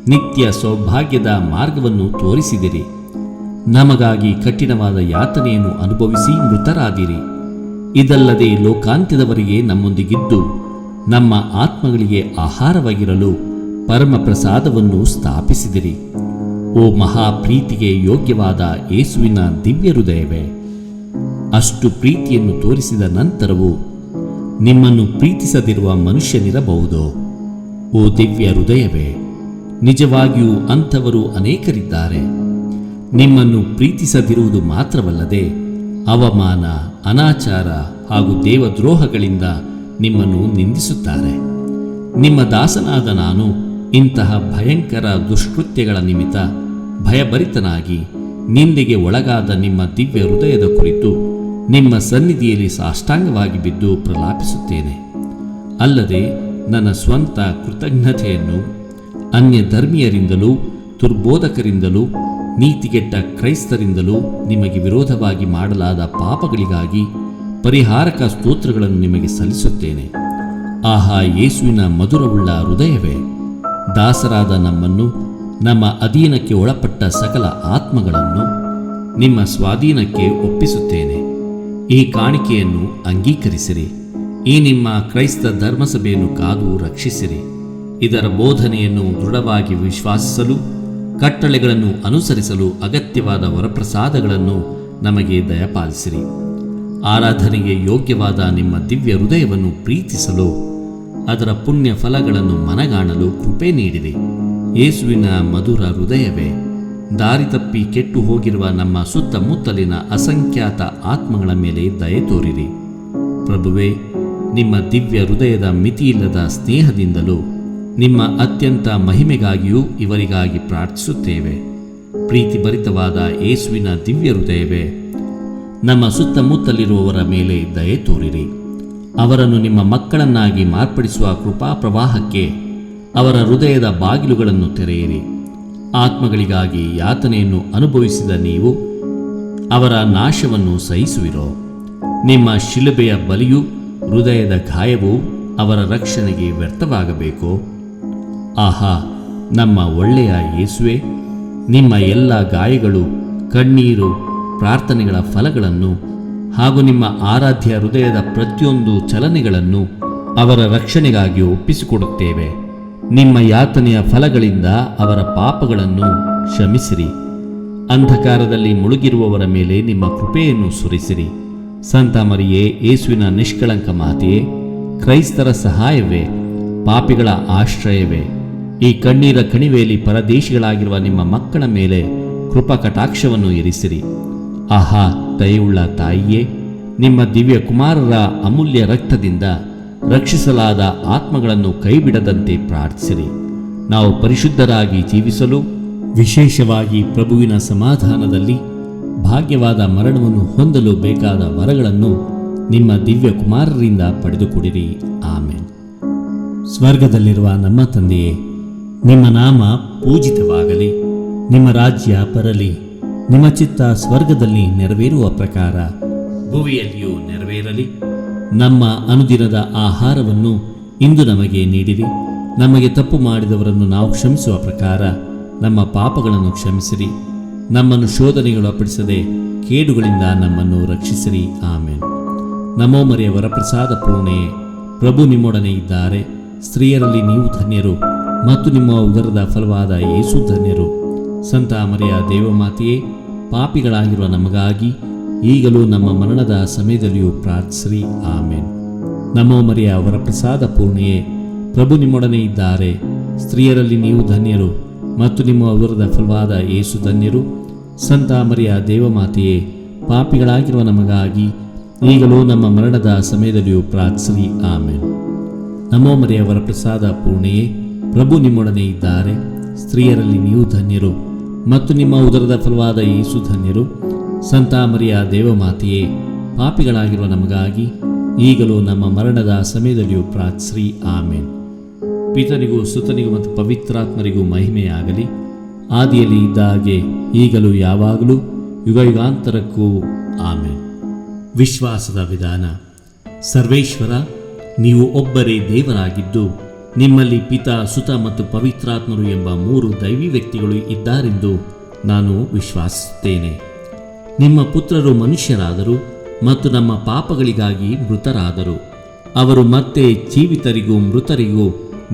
ನಿತ್ಯ ಸೌಭಾಗ್ಯದ ಮಾರ್ಗವನ್ನು ತೋರಿಸಿದಿರಿ. ನಮಗಾಗಿ ಕಠಿಣವಾದ ಯಾತನೆಯನ್ನು ಅನುಭವಿಸಿ ಮೃತರಾದಿರಿ. ಇದಲ್ಲದೆ ಲೋಕಾಂತ್ಯದವರೆಗೆ ನಮ್ಮೊಂದಿಗಿದ್ದು ನಮ್ಮ ಆತ್ಮಗಳಿಗೆ ಆಹಾರವಾಗಿರಲು ಪರಮ ಪ್ರಸಾದವನ್ನು ಸ್ಥಾಪಿಸಿದಿರಿ. ಓ ಮಹಾಪ್ರೀತಿಗೆ ಯೋಗ್ಯವಾದ ಯೇಸುವಿನ ದಿವ್ಯ ಹೃದಯವೇ, ಅಷ್ಟು ಪ್ರೀತಿಯನ್ನು ತೋರಿಸಿದ ನಂತರವೂ ನಿಮ್ಮನ್ನು ಪ್ರೀತಿಸದಿರುವ ಮನುಷ್ಯನಿರಬಹುದೋ? ಓ ದಿವ್ಯ ಹೃದಯವೇ, ನಿಜವಾಗಿಯೂ ಅಂಥವರು ಅನೇಕರಿದ್ದಾರೆ. ನಿಮ್ಮನ್ನು ಪ್ರೀತಿಸದಿರುವುದು ಮಾತ್ರವಲ್ಲದೆ ಅವಮಾನ, ಅನಾಚಾರ ಹಾಗೂ ದೇವದ್ರೋಹಗಳಿಂದ ನಿಮ್ಮನ್ನು ನಿಂದಿಸುತ್ತಾರೆ. ನಿಮ್ಮ ದಾಸನಾದ ನಾನು ಇಂತಹ ಭಯಂಕರ ದುಷ್ಕೃತ್ಯಗಳ ನಿಮಿತ್ತ ಭಯಭರಿತನಾಗಿ ನಿಂದೆಗೆ ಒಳಗಾದ ನಿಮ್ಮ ದಿವ್ಯ ಹೃದಯದ ಕುರಿತು ನಿಮ್ಮ ಸನ್ನಿಧಿಯಲ್ಲಿ ಸಾಷ್ಟಾಂಗವಾಗಿ ಬಿದ್ದು ಪ್ರಲಾಪಿಸುತ್ತೇನೆ. ಅಲ್ಲದೆ ನನ್ನ ಸ್ವಂತ ಕೃತಜ್ಞತೆಯನ್ನು ಅನ್ಯ ಧರ್ಮೀಯರಿಂದಲೂ ದುರ್ಬೋಧಕರಿಂದಲೂ ನೀತಿಗೆಟ್ಟ ಕ್ರೈಸ್ತರಿಂದಲೂ ನಿಮಗೆ ವಿರೋಧವಾಗಿ ಮಾಡಲಾದ ಪಾಪಗಳಿಗಾಗಿ ಪರಿಹಾರಕ ಸ್ತೋತ್ರಗಳನ್ನು ನಿಮಗೆ ಸಲ್ಲಿಸುತ್ತೇನೆ. ಆಹಾ, ಯೇಸುವಿನ ಮಧುರವುಳ್ಳ ಹೃದಯವೇ, ದಾಸರಾದ ನಮ್ಮನ್ನು, ನಮ್ಮ ಅಧೀನಕ್ಕೆ ಒಳಪಟ್ಟ ಸಕಲ ಆತ್ಮಗಳನ್ನು ನಿಮ್ಮ ಸ್ವಾಧೀನಕ್ಕೆ ಒಪ್ಪಿಸುತ್ತೇನೆ. ಈ ಕಾಣಿಕೆಯನ್ನು ಅಂಗೀಕರಿಸಿರಿ. ಈ ನಿಮ್ಮ ಕ್ರೈಸ್ತ ಧರ್ಮಸಭೆಯನ್ನು ಕಾದು ರಕ್ಷಿಸಿರಿ. ಇದರ ಬೋಧನೆಯನ್ನು ದೃಢವಾಗಿ ವಿಶ್ವಾಸಿಸಲು, ಕಟ್ಟಳೆಗಳನ್ನು ಅನುಸರಿಸಲು ಅಗತ್ಯವಾದ ವರಪ್ರಸಾದಗಳನ್ನು ನಮಗೆ ದಯಪಾಲಿಸಿರಿ. ಆರಾಧನೆಗೆ ಯೋಗ್ಯವಾದ ನಿಮ್ಮ ದಿವ್ಯ ಹೃದಯವನ್ನು ಪ್ರೀತಿಸಲು, ಅದರ ಪುಣ್ಯ ಫಲಗಳನ್ನು ಮನಗಾಣಲು ಕೃಪೆ ನೀಡಿರಿ. ಯೇಸುವಿನ ಮಧುರ ಹೃದಯವೇ, ದಾರಿ ತಪ್ಪಿ ಕೆಟ್ಟು ಹೋಗಿರುವ ನಮ್ಮ ಸುತ್ತಮುತ್ತಲಿನ ಅಸಂಖ್ಯಾತ ಆತ್ಮಗಳ ಮೇಲೆ ದಯೆ ತೋರಿರಿ. ಪ್ರಭುವೇ, ನಿಮ್ಮ ದಿವ್ಯ ಹೃದಯದ ಮಿತಿಯಿಲ್ಲದ ಸ್ನೇಹದಿಂದಲೂ ನಿಮ್ಮ ಅತ್ಯಂತ ಮಹಿಮೆಗಾಗಿಯೂ ಇವರಿಗಾಗಿ ಪ್ರಾರ್ಥಿಸುತ್ತೇವೆ. ಪ್ರೀತಿಭರಿತವಾದ ಯೇಸುವಿನ ದಿವ್ಯ ಹೃದಯವೇ, ನಮ್ಮ ಸುತ್ತಮುತ್ತಲಿರುವವರ ಮೇಲೆ ದಯೆ ತೋರಿರಿ. ಅವರನ್ನು ನಿಮ್ಮ ಮಕ್ಕಳನ್ನಾಗಿ ಮಾರ್ಪಡಿಸುವ ಕೃಪಾ ಪ್ರವಾಹಕ್ಕೆ ಅವರ ಹೃದಯದ ಬಾಗಿಲುಗಳನ್ನು ತೆರೆಯಿರಿ. ಆತ್ಮಗಳಿಗಾಗಿ ಯಾತನೆಯನ್ನು ಅನುಭವಿಸಿದ ನೀವು ಅವರ ನಾಶವನ್ನು ಸಹಿಸುವಿರೋ? ನಿಮ್ಮ ಶಿಲುಬೆಯ ಬಲಿಯೂ ಹೃದಯದ ಗಾಯವೂ ಅವರ ರಕ್ಷಣೆಗೆ ವ್ಯರ್ಥವಾಗಬೇಕೋ? ಆಹಾ, ನಮ್ಮ ಒಳ್ಳೆಯ ಯೇಸುವೆ, ನಿಮ್ಮ ಎಲ್ಲ ಗಾಯಗಳು, ಕಣ್ಣೀರು, ಪ್ರಾರ್ಥನೆಗಳ ಫಲಗಳನ್ನು ಹಾಗೂ ನಿಮ್ಮ ಆರಾಧ್ಯ ಹೃದಯದ ಪ್ರತಿಯೊಂದು ಚಲನೆಗಳನ್ನು ಅವರ ರಕ್ಷಣೆಗಾಗಿ ಒಪ್ಪಿಸಿಕೊಡುತ್ತೇವೆ. ನಿಮ್ಮ ಯಾತನೆಯ ಫಲಗಳಿಂದ ಅವರ ಪಾಪಗಳನ್ನು ಕ್ಷಮಿಸಿರಿ. ಅಂಧಕಾರದಲ್ಲಿ ಮುಳುಗಿರುವವರ ಮೇಲೆ ನಿಮ್ಮ ಕೃಪೆಯನ್ನು ಸುರಿಸಿರಿ. ಸಂತ ಮರಿಯೇ, ಯೇಸುವಿನ ನಿಷ್ಕಳಂಕ ಮಾತೆಯೇ, ಕ್ರೈಸ್ತರ ಸಹಾಯವೇ, ಪಾಪಿಗಳ ಆಶ್ರಯವೇ, ಈ ಕಣ್ಣೀರ ಕಣಿವೆಯಲ್ಲಿ ಪರದೇಶಿಗಳಾಗಿರುವ ನಿಮ್ಮ ಮಕ್ಕಳ ಮೇಲೆ ಕೃಪಾ ಕಟಾಕ್ಷವನ್ನು ಇರಿಸಿರಿ. ಆಹಾ, ದಯೆಯುಳ್ಳ ತಾಯಿಯೇ, ನಿಮ್ಮ ದಿವ್ಯ ಕುಮಾರರ ಅಮೂಲ್ಯ ರಕ್ತದಿಂದ ರಕ್ಷಿಸಲಾದ ಆತ್ಮಗಳನ್ನು ಕೈಬಿಡದಂತೆ ಪ್ರಾರ್ಥಿಸಿರಿ. ನಾವು ಪರಿಶುದ್ಧರಾಗಿ ಜೀವಿಸಲು, ವಿಶೇಷವಾಗಿ ಪ್ರಭುವಿನ ಸಮಾಧಾನದಲ್ಲಿ ಭಾಗ್ಯವಾದ ಮರಣವನ್ನು ಹೊಂದಲು ಬೇಕಾದ ವರಗಳನ್ನು ನಿಮ್ಮ ದಿವ್ಯ ಕುಮಾರರಿಂದ ಪಡೆದುಕೊಡಿರಿ. ಆಮೆನ್. ಸ್ವರ್ಗದಲ್ಲಿರುವ ನಮ್ಮ ತಂದೆಯೇ, ನಿಮ್ಮ ನಾಮ ಪೂಜಿತವಾಗಲಿ. ನಿಮ್ಮ ರಾಜ್ಯ ಬರಲಿ. ನಿಮ್ಮ ಚಿತ್ತ ಸ್ವರ್ಗದಲ್ಲಿ ನೆರವೇರುವ ಪ್ರಕಾರ ಭುವಿಯಲ್ಲಿಯೂ ನೆರವೇರಲಿ. ನಮ್ಮ ಅನುದಿನದ ಆಹಾರವನ್ನು ಇಂದು ನಮಗೆ ನೀಡಿರಿ. ನಮಗೆ ತಪ್ಪು ಮಾಡಿದವರನ್ನು ನಾವು ಕ್ಷಮಿಸುವ ಪ್ರಕಾರ ನಮ್ಮ ಪಾಪಗಳನ್ನು ಕ್ಷಮಿಸಿರಿ. ನಮ್ಮನ್ನು ಶೋಧನೆಗಳು ಅಪ್ಪಡಿಸದೆ ಕೇಡುಗಳಿಂದ ನಮ್ಮನ್ನು ರಕ್ಷಿಸಿರಿ. ಆಮೇನ್. ನಮೋ ಮರಿಯ ವರಪ್ರಸಾದ ಪೂರ್ಣೆ, ಪ್ರಭು ನಿಮ್ಮೊಡನೆ ಇದ್ದಾರೆ. ಸ್ತ್ರೀಯರಲ್ಲಿ ನೀವು ಧನ್ಯರು ಮತ್ತು ನಿಮ್ಮ ಉದರದ ಫಲವಾದ ಯೇಸು ಧನ್ಯರು. ಸಂತ ಮರಿಯ ದೇವಮಾತೆಯೇ, ಪಾಪಿಗಳಾಗಿರುವ ನಮಗಾಗಿ ಈಗಲೂ ನಮ್ಮ ಮರಣದ ಸಮಯದಲ್ಲಿಯೂ ಪ್ರಾರ್ಥಿಸಿರಿ. ಆಮೇನ್. ನಮೋ ಮರಿಯ ವರಪ್ರಸಾದ ಪೂರ್ಣೆಯೇ, ಪ್ರಭು ನಿಮ್ಮೊಡನೆ ಇದ್ದಾರೆ. ಸ್ತ್ರೀಯರಲ್ಲಿ ನೀವು ಧನ್ಯರು ಮತ್ತು ನಿಮ್ಮ ಉದರದ ಫಲವಾದ ಯೇಸು ಧನ್ಯರು. ಸಂತ ಮರಿಯ ದೇವಮಾತೆಯೇ, ಪಾಪಿಗಳಾಗಿರುವ ನಮಗಾಗಿ ಈಗಲೂ ನಮ್ಮ ಮರಣದ ಸಮಯದಲ್ಲಿಯೂ ಪ್ರಾರ್ಥಿಸಿರಿ. ಆಮೇನ್. ನಮೋ ಮರಿಯ ವರಪ್ರಸಾದ ಪೂರ್ಣೆಯೇ, ಪ್ರಭು ನಿಮ್ಮೊಡನೆ ಇದ್ದಾರೆ. ಸ್ತ್ರೀಯರಲ್ಲಿ ನೀವು ಧನ್ಯರು ಮತ್ತು ನಿಮ್ಮ ಉದರದ ಫಲವಾದ ಯೇಸು ಧನ್ಯರು. ಸಂತ ಮರಿಯ ದೇವಮಾತೆಯೇ, ಪಾಪಿಗಳಾಗಿರುವ ನಮಗಾಗಿ ಈಗಲೂ ನಮ್ಮ ಮರಣದ ಸಮಯದಲ್ಲಿಯೂ ಪ್ರಾರ್ಥಿಸಿರಿ. ಆಮೇನ್. ಪಿತನಿಗೂ ಸುತನಿಗೂ ಮತ್ತು ಪವಿತ್ರಾತ್ಮರಿಗೂ ಮಹಿಮೆಯಾಗಲಿ, ಆದಿಯಲ್ಲಿ ಇದ್ದ ಹಾಗೆ ಈಗಲೂ ಯಾವಾಗಲೂ ಯುಗಯುಗಾಂತರಕ್ಕೂ. ಆಮೇನ್. ವಿಶ್ವಾಸದ ವಿಧಾನ. ಸರ್ವೇಶ್ವರ, ನೀವು ಒಬ್ಬರೇ ದೇವರಾಗಿದ್ದು ನಿಮ್ಮಲ್ಲಿ ಪಿತ, ಸುತ ಮತ್ತು ಪವಿತ್ರಾತ್ಮರು ಎಂಬ 3 ದೈವಿ ವ್ಯಕ್ತಿಗಳು ಇದ್ದಾರೆಂದು ನಾನು ವಿಶ್ವಾಸಿಸುತ್ತೇನೆ. ನಿಮ್ಮ ಪುತ್ರರು ಮನುಷ್ಯರಾದರು ಮತ್ತು ನಮ್ಮ ಪಾಪಗಳಿಗಾಗಿ ಮೃತರಾದರು. ಅವರು ಮತ್ತೆ ಜೀವಿತರಿಗೂ ಮೃತರಿಗೂ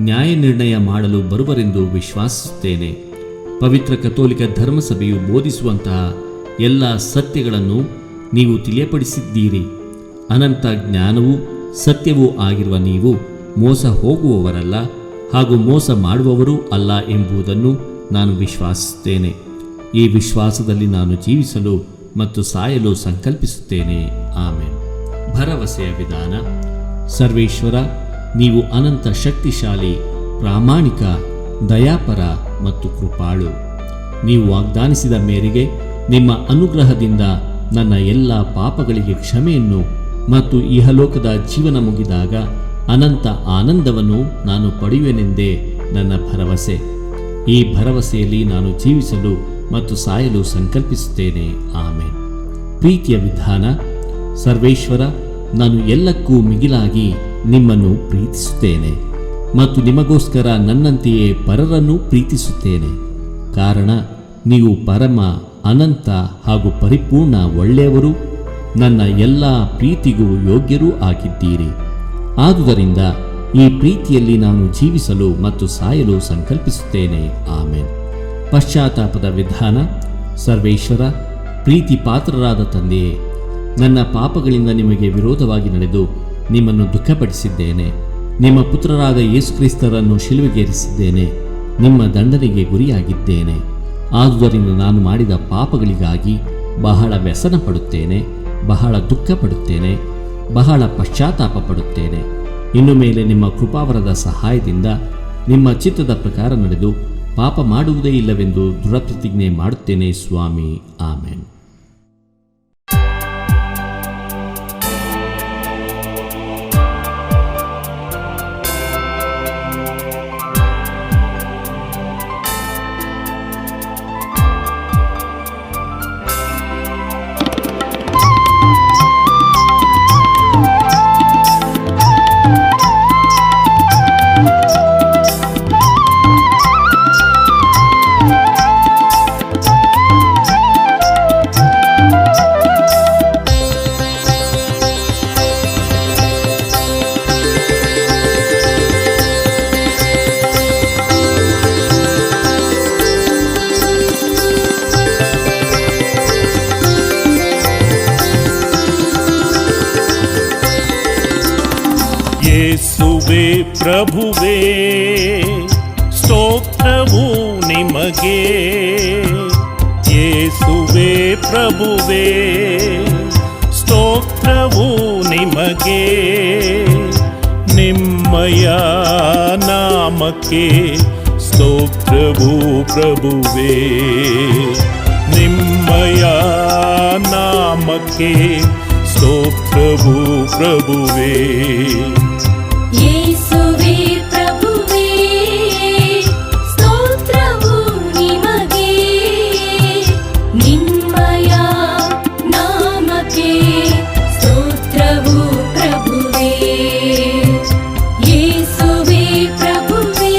ನ್ಯಾಯ ನಿರ್ಣಯ ಮಾಡಲು ಬರುವರೆಂದು ವಿಶ್ವಾಸಿಸುತ್ತೇನೆ. ಪವಿತ್ರ ಕಥೋಲಿಕ ಧರ್ಮಸಭೆಯು ಬೋಧಿಸುವಂತಹ ಎಲ್ಲ ಸತ್ಯಗಳನ್ನು ನೀವು ತಿಳಿಯಪಡಿಸಿದ್ದೀರಿ. ಅನಂತ ಜ್ಞಾನವೂ ಸತ್ಯವೂ ಆಗಿರುವ ನೀವು ಮೋಸ ಹೋಗುವವರಲ್ಲ ಹಾಗೂ ಮೋಸ ಮಾಡುವವರೂ ಅಲ್ಲ ಎಂಬುದನ್ನು ನಾನು ವಿಶ್ವಾಸಿಸುತ್ತೇನೆ. ಈ ವಿಶ್ವಾಸದಲ್ಲಿ ನಾನು ಜೀವಿಸಲು ಮತ್ತು ಸಾಯಲು ಸಂಕಲ್ಪಿಸುತ್ತೇನೆ. ಆಮೇನ್. ಭರವಸೆಯ ವಿಧಾನ. ಸರ್ವೇಶ್ವರ, ನೀವು ಅನಂತ ಶಕ್ತಿಶಾಲಿ, ಪ್ರಾಮಾಣಿಕ, ದಯಾಪರ ಮತ್ತು ಕೃಪಾಳು. ನೀವು ವಾಗ್ದಾನಿಸಿದ ಮೇರೆಗೆ ನಿಮ್ಮ ಅನುಗ್ರಹದಿಂದ ನನ್ನ ಎಲ್ಲ ಪಾಪಗಳಿಗೆ ಕ್ಷಮೆಯನ್ನು ಮತ್ತು ಇಹಲೋಕದ ಜೀವನ ಮುಗಿದಾಗ ಅನಂತ ಆನಂದವನ್ನು ನಾನು ಪಡೆಯುವೆನೆಂದೇ ನನ್ನ ಭರವಸೆ. ಈ ಭರವಸೆಯಲ್ಲಿ ನಾನು ಜೀವಿಸಲು ಮತ್ತು ಸಾಯಲು ಸಂಕಲ್ಪಿಸುತ್ತೇನೆ. ಆಮೇನ್. ಪ್ರೀತಿಯ ವಿಧಾನ. ಸರ್ವೇಶ್ವರ, ನಾನು ಎಲ್ಲಕ್ಕೂ ಮಿಗಿಲಾಗಿ ನಿಮ್ಮನ್ನು ಪ್ರೀತಿಸುತ್ತೇನೆ ಮತ್ತು ನಿಮಗೋಸ್ಕರ ನನ್ನಂತೆಯೇ ಪರರನ್ನು ಪ್ರೀತಿಸುತ್ತೇನೆ. ಕಾರಣ ನೀವು ಪರಮ, ಅನಂತ ಹಾಗೂ ಪರಿಪೂರ್ಣ ಒಳ್ಳೆಯವರು, ನನ್ನ ಎಲ್ಲ ಪ್ರೀತಿಗೂ ಯೋಗ್ಯರೂ ಆಗಿದ್ದೀರಿ. ಆದುದರಿಂದ ಈ ಪ್ರೀತಿಯಲ್ಲಿ ನಾನು ಜೀವಿಸಲು ಮತ್ತು ಸಾಯಲು ಸಂಕಲ್ಪಿಸುತ್ತೇನೆ. ಆಮೇನ್. ಪಶ್ಚಾತ್ತಾಪದ ವಿಧಾನ. ಸರ್ವೇಶ್ವರ, ಪ್ರೀತಿ ಪಾತ್ರರಾದ ತಂದೆಯೇ, ನನ್ನ ಪಾಪಗಳಿಂದ ನಿಮಗೆ ವಿರೋಧವಾಗಿ ನಡೆದು ನಿಮ್ಮನ್ನು ದುಃಖಪಡಿಸಿದ್ದೇನೆ. ನಿಮ್ಮ ಪುತ್ರರಾದ ಯೇಸುಕ್ರಿಸ್ತರನ್ನು ಶಿಲುಬೆಗೇರಿಸಿದ್ದೇನೆ. ನಿಮ್ಮ ದಂಡನೆಗೆ ಗುರಿಯಾಗಿದ್ದೇನೆ. ಆದುದರಿಂದ ನಾನು ಮಾಡಿದ ಪಾಪಗಳಿಗಾಗಿ ಬಹಳ ವ್ಯಸನ ಪಡುತ್ತೇನೆ, ಬಹಳ ದುಃಖ ಪಡುತ್ತೇನೆ, ಬಹಳ ಪಶ್ಚಾತ್ತಾಪ ಪಡುತ್ತೇನೆ. ಇನ್ನು ಮೇಲೆ ನಿಮ್ಮ ಕೃಪಾವರದ ಸಹಾಯದಿಂದ ನಿಮ್ಮ ಚಿತ್ತದ ಪ್ರಕಾರ ನಡೆದು ಪಾಪ ಮಾಡುವುದೇ ಇಲ್ಲವೆಂದು ದೃಢಪ್ರತಿಜ್ಞೆ ಮಾಡುತ್ತೇನೆ ಸ್ವಾಮಿ. ಆಮೇನ್. ಯೇಸುವೇ ಪ್ರಭುವೇ, ಸ್ತೋತ್ರವು ನಿಮಗೆ. ಯೇಸುವೇ ಪ್ರಭುವೇ, ಸ್ತೋತ್ರವು ನಿಮಗೆ. ನಿಮ್ಮಯ ನಾಮಕ್ಕೆ ಸ್ತೋತ್ರವು ಪ್ರಭುವೇ. ನಿಮ್ಮಯ ನಾಮಕ್ಕೆ ಸ್ತೋತ್ರವು ಪ್ರಭುವೇ. ಯೇಸುವೇ ಪ್ರಭುವೇ, ಸ್ತೋತ್ರವು ನಿಮಗೆ. ನಿಮ್ಮಯ ನಾಮಕ್ಕೆ ಸ್ತೋತ್ರವು ಪ್ರಭುವೇ. ಯೇಸುವೇ ಪ್ರಭುವೇ,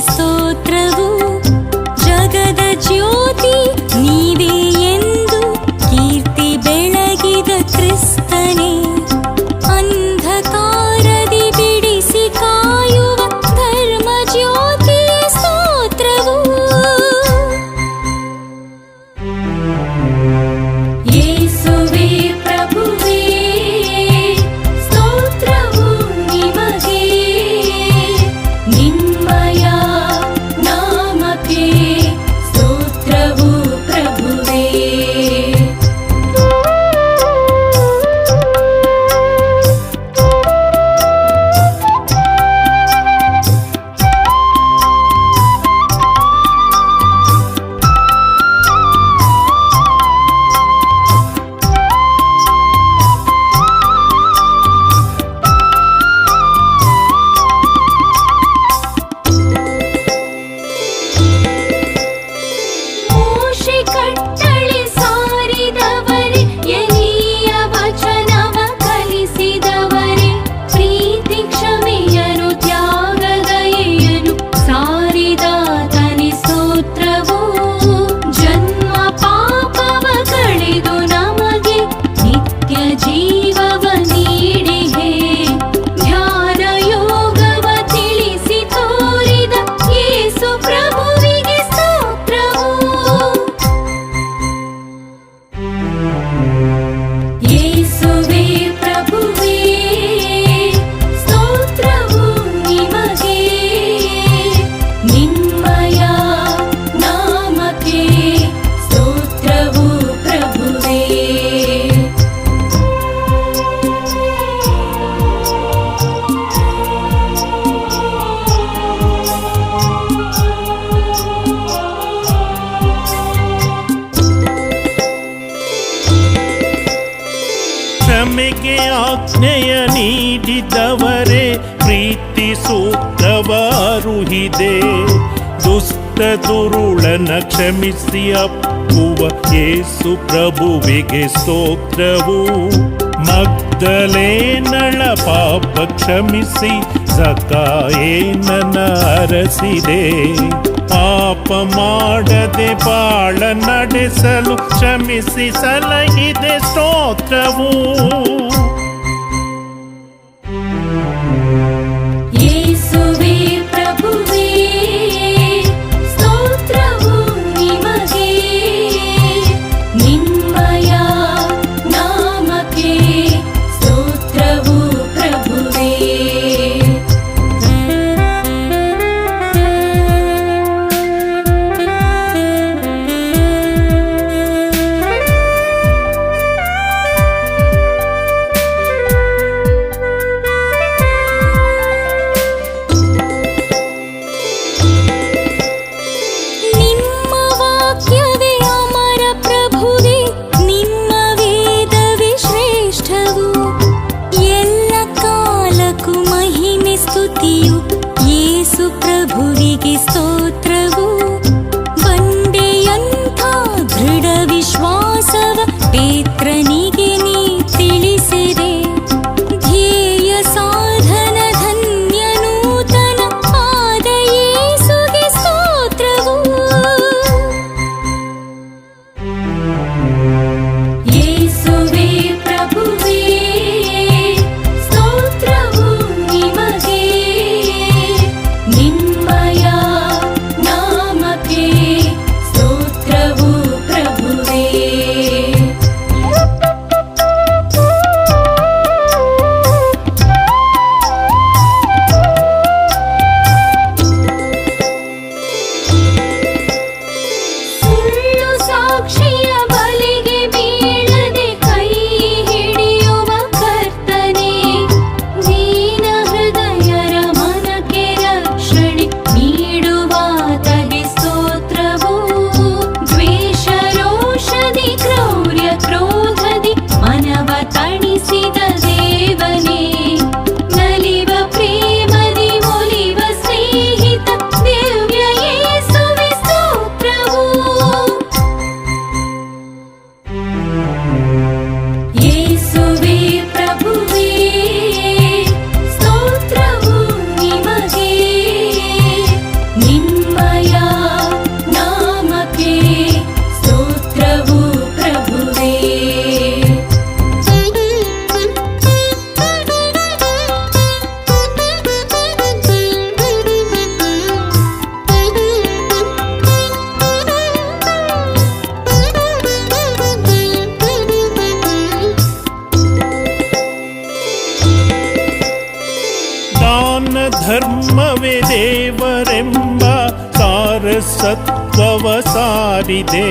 ಸ್ತೋತ್ರವು. ಜಗದ ಜ್ಯೋತಿ ನೀವೇ ಎಂದು ಕೀರ್ತಿ ಬೆಳಗಿದ ಕ್ರಿಸ್ತನೇ, ಅಂಧಕಾರದಿ ಬಿಡಿಸಿ ಕಾಯುವ ಧರ್ಮ ಜ್ಯೋತಿಯ ಸ್ತೋತ್ರವು. ಯೇಸುವೇ ಪ್ರಭುವೇ ಸ್ತೋತ್ರವು ನಿಮಗೆ, ನಿಮ್ಮಯ ನಾಮಕ್ಕೆ ಸ್ತೋತ್ರವು ಪ್ರಭುವೇ. ಮೋಶೆ ಕಟ್ಟಳೆ ಸಾರಿದವರೇ, ಎಲೀಯ ವಚನವ ಕಲಿಸಿದವರೇ, ಪ್ರೀತಿ ಕ್ಷಮೆಯನು ತ್ಯಾಗದಯೆಯನು ಸಾರಿದಾತನೇ ಸ್ತೋತ್ರವು. ಜನ್ಮ ಪಾಪವ ಕಳೆದು ನಮಗೆ ನಿತ್ಯ ಜೀವವ ನೀಡಿಹೇ, ಧ್ಯಾನ ಯೋಗವ ತಿಳಿಸಿ ತೋರಿದ ಯೇಸು ಪ್ರಭುವಿಗೆ ಸ್ತೋತ್ರವು. ಯೇಸುವೇ ಪ್ರಭುವೇ ಸ್ತೋತ್ರವು ನಿಮಗೆ, ನಿಮ್ಮಯ ನಾಮಕ್ಕೆ ಸ್ತೋತ್ರವು ಪ್ರಭುವೇ. ಕ್ಷಮೆಗೆ ಆಜ್ಞೆಯ ನೀಡಿದವರೇ, ಪ್ರೀತಿ ಸೂತ್ರವ ಅರುಹಿದೆ. ದುಷ್ಟ ದುರುಳನ ಕ್ಷಮಿಸಿ ಅಪ್ಪುವ ಯೇಸು ಪ್ರಭುವಿಗೆ ಸ್ತೋತ್ರವು. ಮಗ್ದಲೇನಳ ಪಾಪ ಕ್ಷಮಿಸಿ ಜಕಾಯೇನನ ಅರಸಿದೆ. ಪಾಪ ಮಾಡದೆ ಬಾಳ ನಡೆಸಲು ಕ್ಷಮಿಸಿ ಸಲಹಿದೆ ಸ್ತೋತ್ರವು. ಯೇಸುವೇ ಪ್ರಭುವೇ ಸ್ತೋತ್ರವು ನಿಮಗೆ, ನಿಮ್ಮಯ ನಾಮಕ್ಕೆ ಸ್ತೋತ್ರವು ಪ್ರಭುವೇ. ನಿಮ್ಮ ವಾಕ್ಯವೇ ಅಮರ ಪ್ರಭುವೇ, ನಿಮ್ಮ ವೇದವೇ ಶ್ರೇಷ್ಠವು. ಎಲ್ಲ ಕಾಲಕ್ಕೂ ಮಹಿಮೆ ಸ್ತುತಿಯು ಯೇಸು ಪ್ರಭುವಿಗೆ ಸ್ತೋತ್ರವು. ಬಂಡೆಯಂಥ ದೃಢ ವಿಶ್ವಾಸವ ಪೇತ್ರನಿಗೆ ನೀ ತಿಳಿಸಿದೆ. ಧ್ಯೇಯ ಸಾಧನ ಧನ್ಯ ನೂತನ ಆದ ಯೇಸುಗೆ ಸ್ತೋತ್ರವು. ಯೇಸುವೇ ಪ್ರಭುವೇ ಸ್ತೋತ್ರವು ನಿಮಗೆ, ನಿಮ್ಮಯ ನಾಮವೇ ದೇವರೆಂಬ ಸಾರಸತ್ವವ ಸಾರಿದೆ.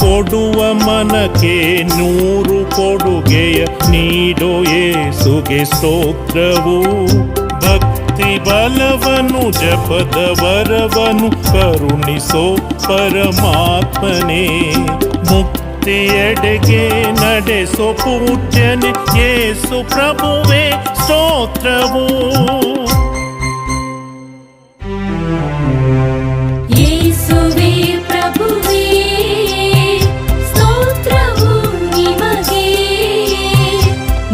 ಕೊಡುವ ಮನಕ್ಕೆ 100 ಕೊಡುಗೆಯ ನೀಡೋ ಯೇಸುಗೆ ಸ್ತೋತ್ರವು. ಭಕ್ತಿ ಬಲವನು ಜಪದ ವರವನು ಕರುಣಿಸೋ ಪರಮಾತ್ಮನೇ. ಮುಕ್ತಿಯೆಡೆಗೆ ನಡೆಸೋ ಪೂಜ್ಯನೆ ಯೇಸು ಪ್ರಭುವೇ ಸ್ತೋತ್ರವು. ಯೇಸುವೇ ಪ್ರಭುವೇ ಸ್ತೋತ್ರವು ನಿಮಗೆ.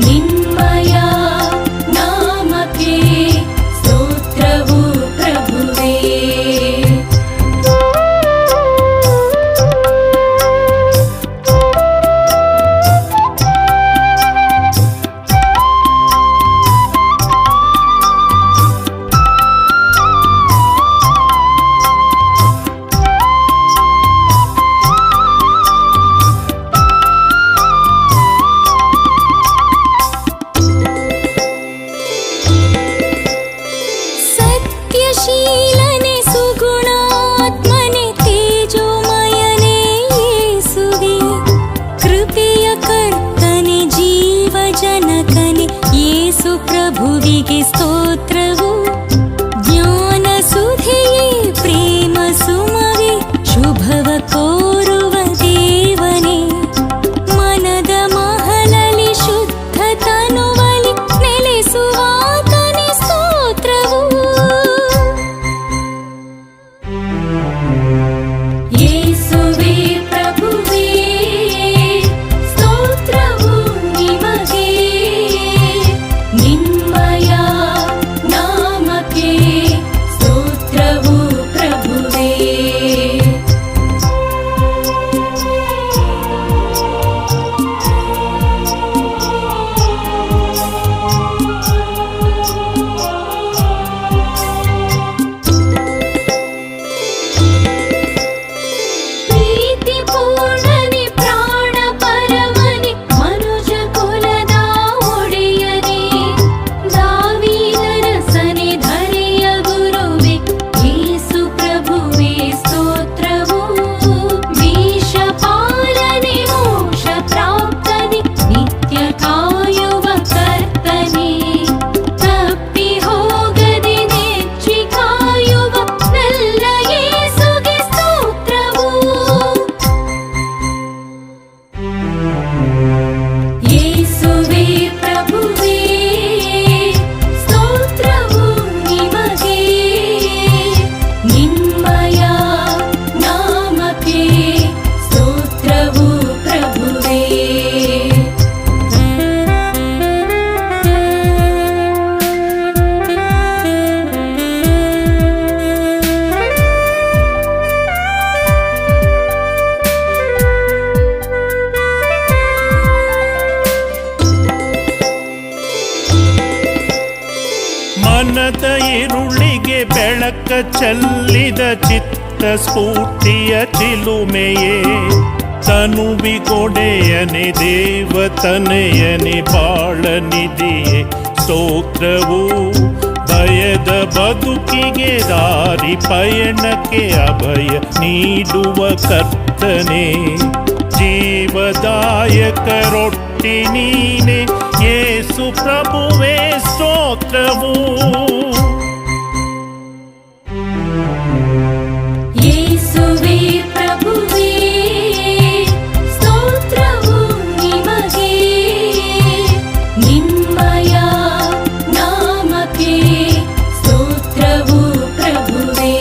ನಿಮ್ಮಯ ನಾಮಕ್ಕೆ ಸ್ತೋತ್ರವು ಪ್ರಭುವೇ. ಸತ್ಯಶೀಲನೆ ಸುಗುಣಾತ್ಮನೆ ತೇಜೋಮಯನೇ ಯೇಸುವೆ. ಕೃಪೆಯ ಕರ್ತನೆ ಜೀವ ಜನಕನೆ ಯೇಸು ಪ್ರಭುವಿಗೆ ಸ್ತೋತ್ರವು. ಜ್ಞಾನ ಸುಧೆಯೇ ಪ್ರೇಮ ಸುಮವೇ ಶುಭವ ಕೋರುವ ದೇವನೇ. ಮನದ ಮಹಲಲಿ ಶುದ್ಧ ತನುವಲಿ ನೆಲೆಸುವಾತನೇ ಸ್ತೋತ್ರವು. ಯೇಸುವೇ ಪ್ರಭುವೇ ಸ್ತೋತ್ರವು ನಿಮಗೆ. ನಿಮ್ಮಯ ನಾಮಕ್ಕೆ ಸ್ತೋತ್ರವು ಪ್ರಭುವೇ. ಪ್ರೀತಿ ಪೂರ್ಣನೆ ಪ್ರಾಣ ಪರಮನೆ ಮನುಜ ಕುಲದ ಒಡೆಯನೇ. ದಾವೀದನ ಸನೆ ಧರೆಯ ಗುರುವೆ ಯೇಸು ಪ್ರಭುವೇ ಸ್ತೋತ್ರವು. ವಿಷ ಪಾಲನೆ ಮೋಕ್ಷ ಪ್ರಾಪ್ತನೆ ನಿತ್ಯ ಕಾಯುವ ಕರ್ತನೆ. ತಪ್ಪಿ ಹೋಗದೆ ನೆಚ್ಚಿ ಕಾಯುವ ನನ್ನ ಯೇಸುಗೆ ಸ್ತೋತ್ರವು. ಯೇಸುವೇ ಪ್ರಭುವೇ ಸ್ತೋತ್ರವು ನಿಮಗೆ. ನಿಮ್ಮಯ ನಾಮಕ್ಕೆ ಸ್ತೋತ್ರವು ಪ್ರಭುವೇ. ಮನದ ಇರುಳಿಗೆ ಬೆಳಕ ಚೆಲ್ಲಿದ ಚಿತ್ತ ಸ್ಫೂರ್ತಿಯ ಚಿಲುಮೆಯೇ. ತನುವಿಗೊಡೆಯನೆ ದೇವತನಯನೆ ಬಾಳನಿಧಿಯೇ ಸ್ತೋತ್ರವು. ಭಯದ ಬದುಕಿಗೆ ದಾರಿ ಪಯಣಕ್ಕೆ ಅಭಯ ನೀಡುವ ಕರ್ತನೆ. ಜೀವದಾಯಕ ರೊಟ್ಟಿ ನೀನೆ ಯೇಸು ಪ್ರಭುವೇ ಸ್ತೋತ್ರವು. ಯೇಸುವೇ ಪ್ರಭುವೇ ಸ್ತೋತ್ರವು ನಿಮಗೆ. ನಿಮ್ಮಯ ನಾಮಕ್ಕೆ ಸ್ತೋತ್ರವು ಪ್ರಭುವೇ.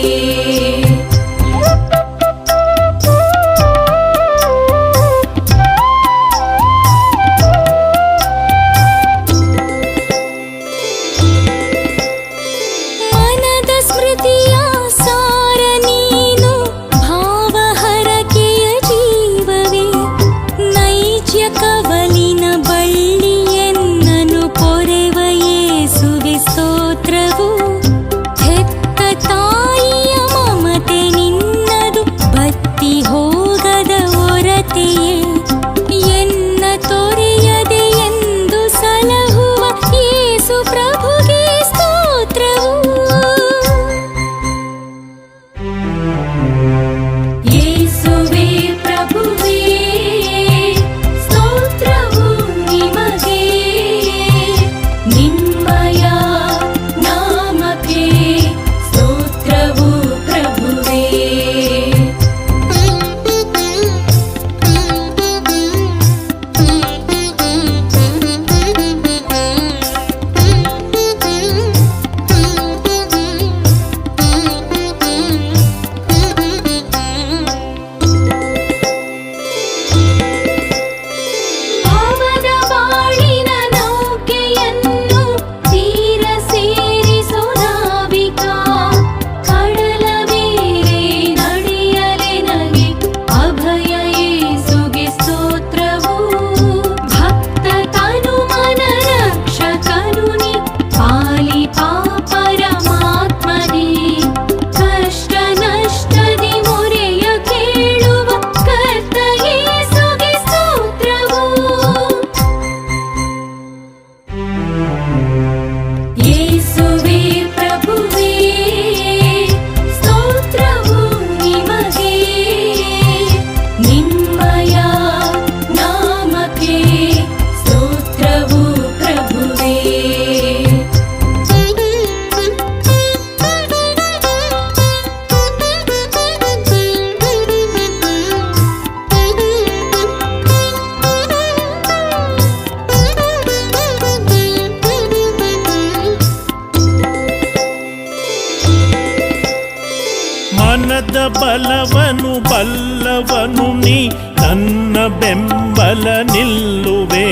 ಮನದ ಬಲವನು ಬಲ್ಲವನು ನೀ ನನ್ನ ಬೆಂಬಲ ನಿಲ್ಲುವೆ.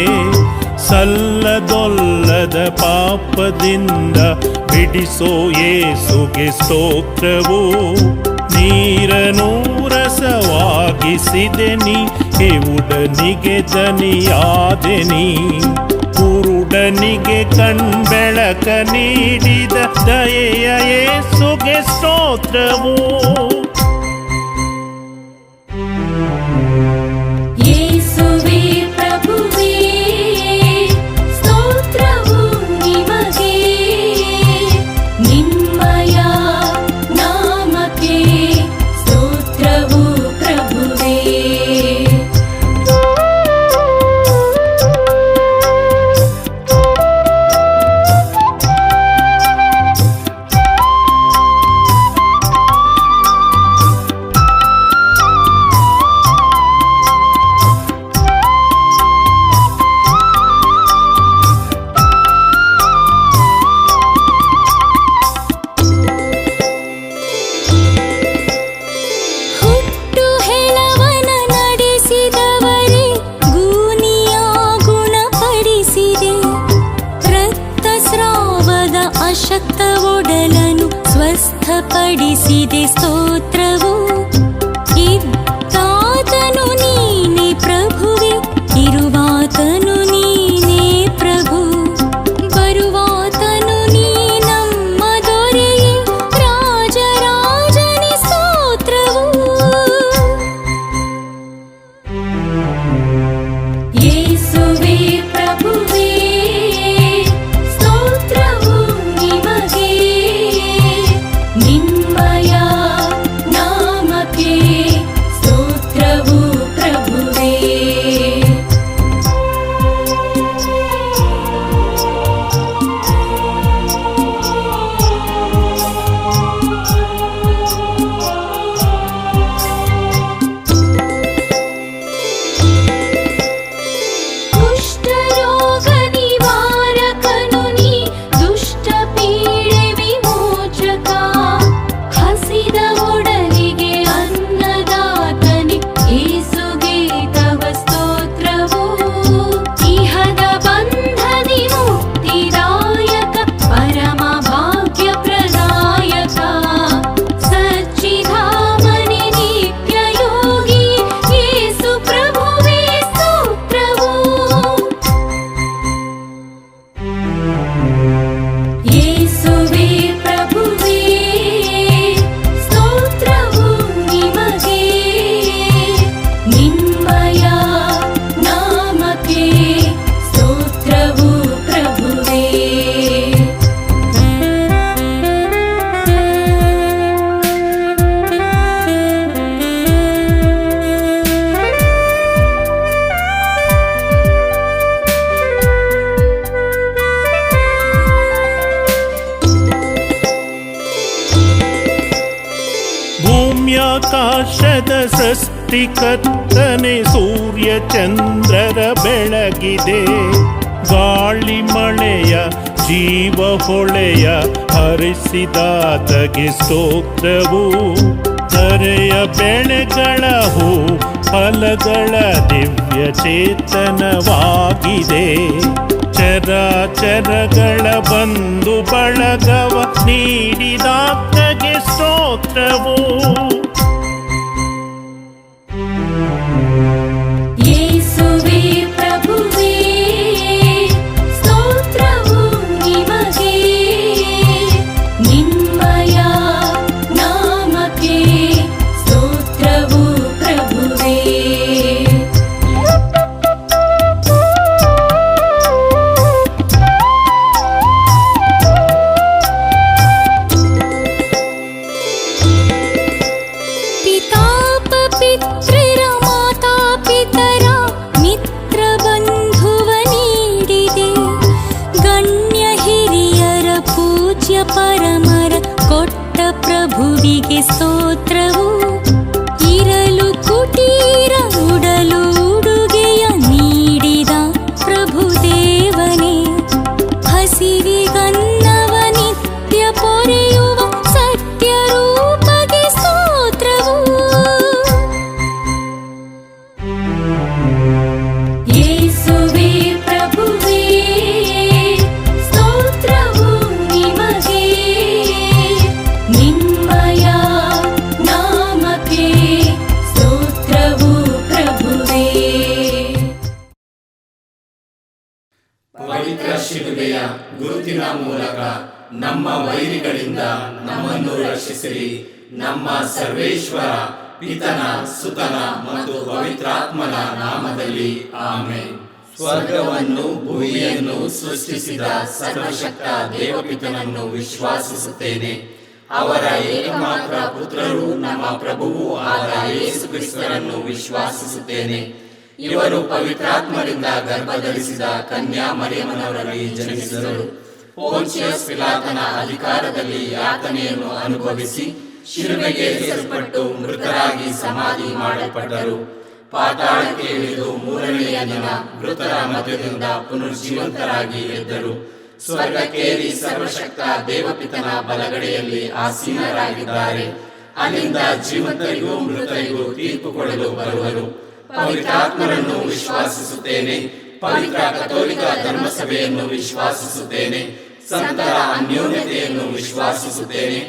ಸಲ್ಲದೊಲ್ಲದ ಪಾಪದಿಂದ ಬಿಡಿಸೋ ಯೇಸುಗೆ ಸ್ತೋತ್ರವು. ನೀರನು ರಸವಾಗಿಸಿದೆ ನೀ, ಕಿವುಡನಿಗೆ ದನಿಯಾದೆ ನೀ. ಕುರುಡನಿಗೆ ಕಣ್ಬೆಳಕ ನೀಡಿದ ದಯೆಯ ಯೇಸುಗೆ ಸ್ತೋತ್ರವು. ಯೇಸುವೇ ಪ್ರಭುವೇ ಸ್ತೋತ್ರವು ನಿಮಗೆ, ನಿಮ್ಮಯ ನಾಮಕ್ಕೆ ಸ್ತೋತ್ರವು ಪ್ರಭುವೇ. ಹುಟ್ಟು ಹೆಳವನ ನಡೆಸಿದವರೇ ಗೂನಿಯ ಗುಣಪಡಿಸಿದೆ. ರಕ್ತಸ್ರಾವದ ಅಶಕ್ತ ಒಡಲನು ಸ್ವಸ್ಥಪಡಿಸಿದೆ ಸ್ತೋತ್ರವು. ಇದ್ದಾತನು ನೀನೇ ಪ್ರಭುವೆ, ಇರುವಾತನು ನೀನೇ ಪ್ರಭು. ಬರುವಾತನು ನೀ ನಮ್ಮ ದೊರೆಯೇ, ರಾಜರಾಜನೇ ಸ್ತೋತ್ರವು. ಯೇಸುವೇ ಪ್ರಭುವೇ ಸ್ತೋತ್ರವು ನಿಮಗೆ, ನಿಮ್ಮಯ ನಾಮಕ್ಕೆ ಸ್ತೋತ್ರವು ಪ್ರಭುವೇ. ಕುಷ್ಠರೋಗ ನಿವಾರಕನು ನೀ, ದುಷ್ಟ ಪೀಡೆ ವಿಮೋಚಕ. ಹಸಿದ ಒಡಲಿಗೆ ಅನ್ನದಾತನೆ, ಯೇಸುಗೆ ತವ ಸ್ತೋತ್ರವು. ಇಹದ ಬಂಧದಿ ಮುಕ್ತಿದಾಯಕ, ಪರಮ ಭಾಗ್ಯ ಪ್ರದಾಯಕ. ಸಚ್ಚಿಧಾಮನೆ ನಿತ್ಯ ಯೋಗಿ, ಯೇಸು ಪ್ರಭುವೇ ಸ್ತೋತ್ರವು. ಯೇಸುವೇ ಪ್ರಭುವೇ ಸ್ತೋತ್ರವು ನಿಮಗೆ, ನಿಮ್ಮಯ ನಾಮಕ್ಕೆ ಸ್ತೋತ್ರವು ಪ್ರಭುವೇ. ಭೂಮ್ಯಾಕಾಶದ ಸೃಷ್ಟಿಕರ್ತನೆ, ಸೂರ್ಯ ಚಂದ್ರರ ಬೆಳಗಿದೆ. ಗಾಳಿ ಮಳೆಯ ಜೀವ ಹೊಳೆಯ ಹರಿಸಿದಾತಗೆ ಸ್ತೋತ್ರವು. ಧರೆಯ ಬೆಳೆಗಳ ಹೂ ಫಲಗಳ ದಿವ್ಯ ಚೇತನವಾಗಿದೆ. ಚರಾಚರಗಳ ಬಂಧು ಬಳಗವ ನೀಡಿದಾತಗೆ ಸ್ತೋತ್ರವು. ಯೇಸುವೇ ಪ್ರಭುವೇ ಸ್ತೋತ್ರವು ನಿಮಗೆ, ನಿಮ್ಮಯ ನಾಮಕ್ಕೆ ಸ್ತೋತ್ರವು ಪ್ರಭುವೇ. ಪಿತೃರ ಮಾತಾ ಪಿತರ ಮಿತ್ರ ಬಂಧುವ ನೀಡಿದೆ. ಗಣ್ಯ ಹಿರಿಯರ ಪೂಜ್ಯ ಪರಮರ ಕೊಟ್ಟ ಪ್ರಭುವಿಗೆ ಸ್ತೋತ್ರವು. ಇರಲು ಕುಟೀರ ಉಡಲು ಉಡುಗೆಯ ನೀಡಿದ ಪ್ರಭು ದೇವನೇ. ಹಸಿವಿಗನ್ನವ ನಿತ್ಯ ಪೊರೆಯುವ ಸತ್ಯ ರೂಪಗೆ ಸ್ತೋತ್ರ. ನಮ್ಮ ವೈರಿಗಳಿಂದ ನಮ್ಮನ್ನು ರಕ್ಷಿಸಿರಿ. ನಮ್ಮ ಸರ್ವೇಶ್ವರ ಪಿತನ ಸುತನ ಮತ್ತು ಪವಿತ್ರಾತ್ಮನ ನಾಮದಲ್ಲಿ ಆಮೆನ್. ಸ್ವರ್ಗವನ್ನು ಭೂಮಿಯನ್ನು ಸೃಷ್ಟಿಸಿದ ಸರ್ವಶಕ್ತ ದೇವಪಿತನನ್ನು ವಿಶ್ವಾಸಿಸುತ್ತೇನೆ. ಅವರ ಏಕಮಾತ್ರ ಪುತ್ರರು ನಮ್ಮ ಪ್ರಭುವೂ ಆದ ಯೇಸು ಕ್ರಿಸ್ತರನ್ನು ವಿಶ್ವಾಸಿಸುತ್ತೇನೆ. ಇವರು ಪವಿತ್ರಾತ್ಮರಿಂದ ಗರ್ಭಧರಿಸಿದ ಕನ್ಯಾ ಮರಿಯಮ್ಮನವರಲ್ಲಿ ಜನಿಸಿದರು. ಪೋನ್ಚಿಯಸ್ ಪಿಲಾತನ ಅಧಿಕಾರದಲ್ಲಿ ಯಾತನೆಯನ್ನು ಅನುಭವಿಸಿ ಶಿಲುಬೆಗೆ ಏರಿಸಲ್ಪಟ್ಟು ಮೃತರಾಗಿ ಸಮಾಧಿ ಮಾಡಲ್ಪಟ್ಟರು. ಪಾತಾಳಕ್ಕೆ ಇಳಿದು ಮೂರನೆಯ ದಿನ ಮೃತರ ಮಧ್ಯದಿಂದ ಪುನರ್ಜೀವಂತರಾಗಿ ಎದ್ದರು. ಸ್ವರ್ಗಕ್ಕೇರಿ ಸರ್ವಶಕ್ತ ದೇವಪಿತನ ಬಲಗಡೆಯಲ್ಲಿ ಆಸೀನರಾಗಿದ್ದಾರೆ. ಅಲ್ಲಿಂದ ಜೀವಂತರಿಗೂ ಮೃತರಿಗೂ ತೀರ್ಪು ಕೊಡಲು ಬರುವರು. ಪವಿತ್ರಾತ್ಮರನ್ನು ವಿಶ್ವಾಸಿಸುತ್ತೇನೆ. ಪವಿತ್ರ ಕಥೋಲಿಕ ಧರ್ಮಸಭೆಯನ್ನು ವಿಶ್ವಾಸಿಸುತ್ತೇನೆ. ಸಂತರ ಅನ್ಯೋನ್ಯತೆಯನ್ನು ವಿಶ್ವಾಸಿಸುತ್ತೇನೆ.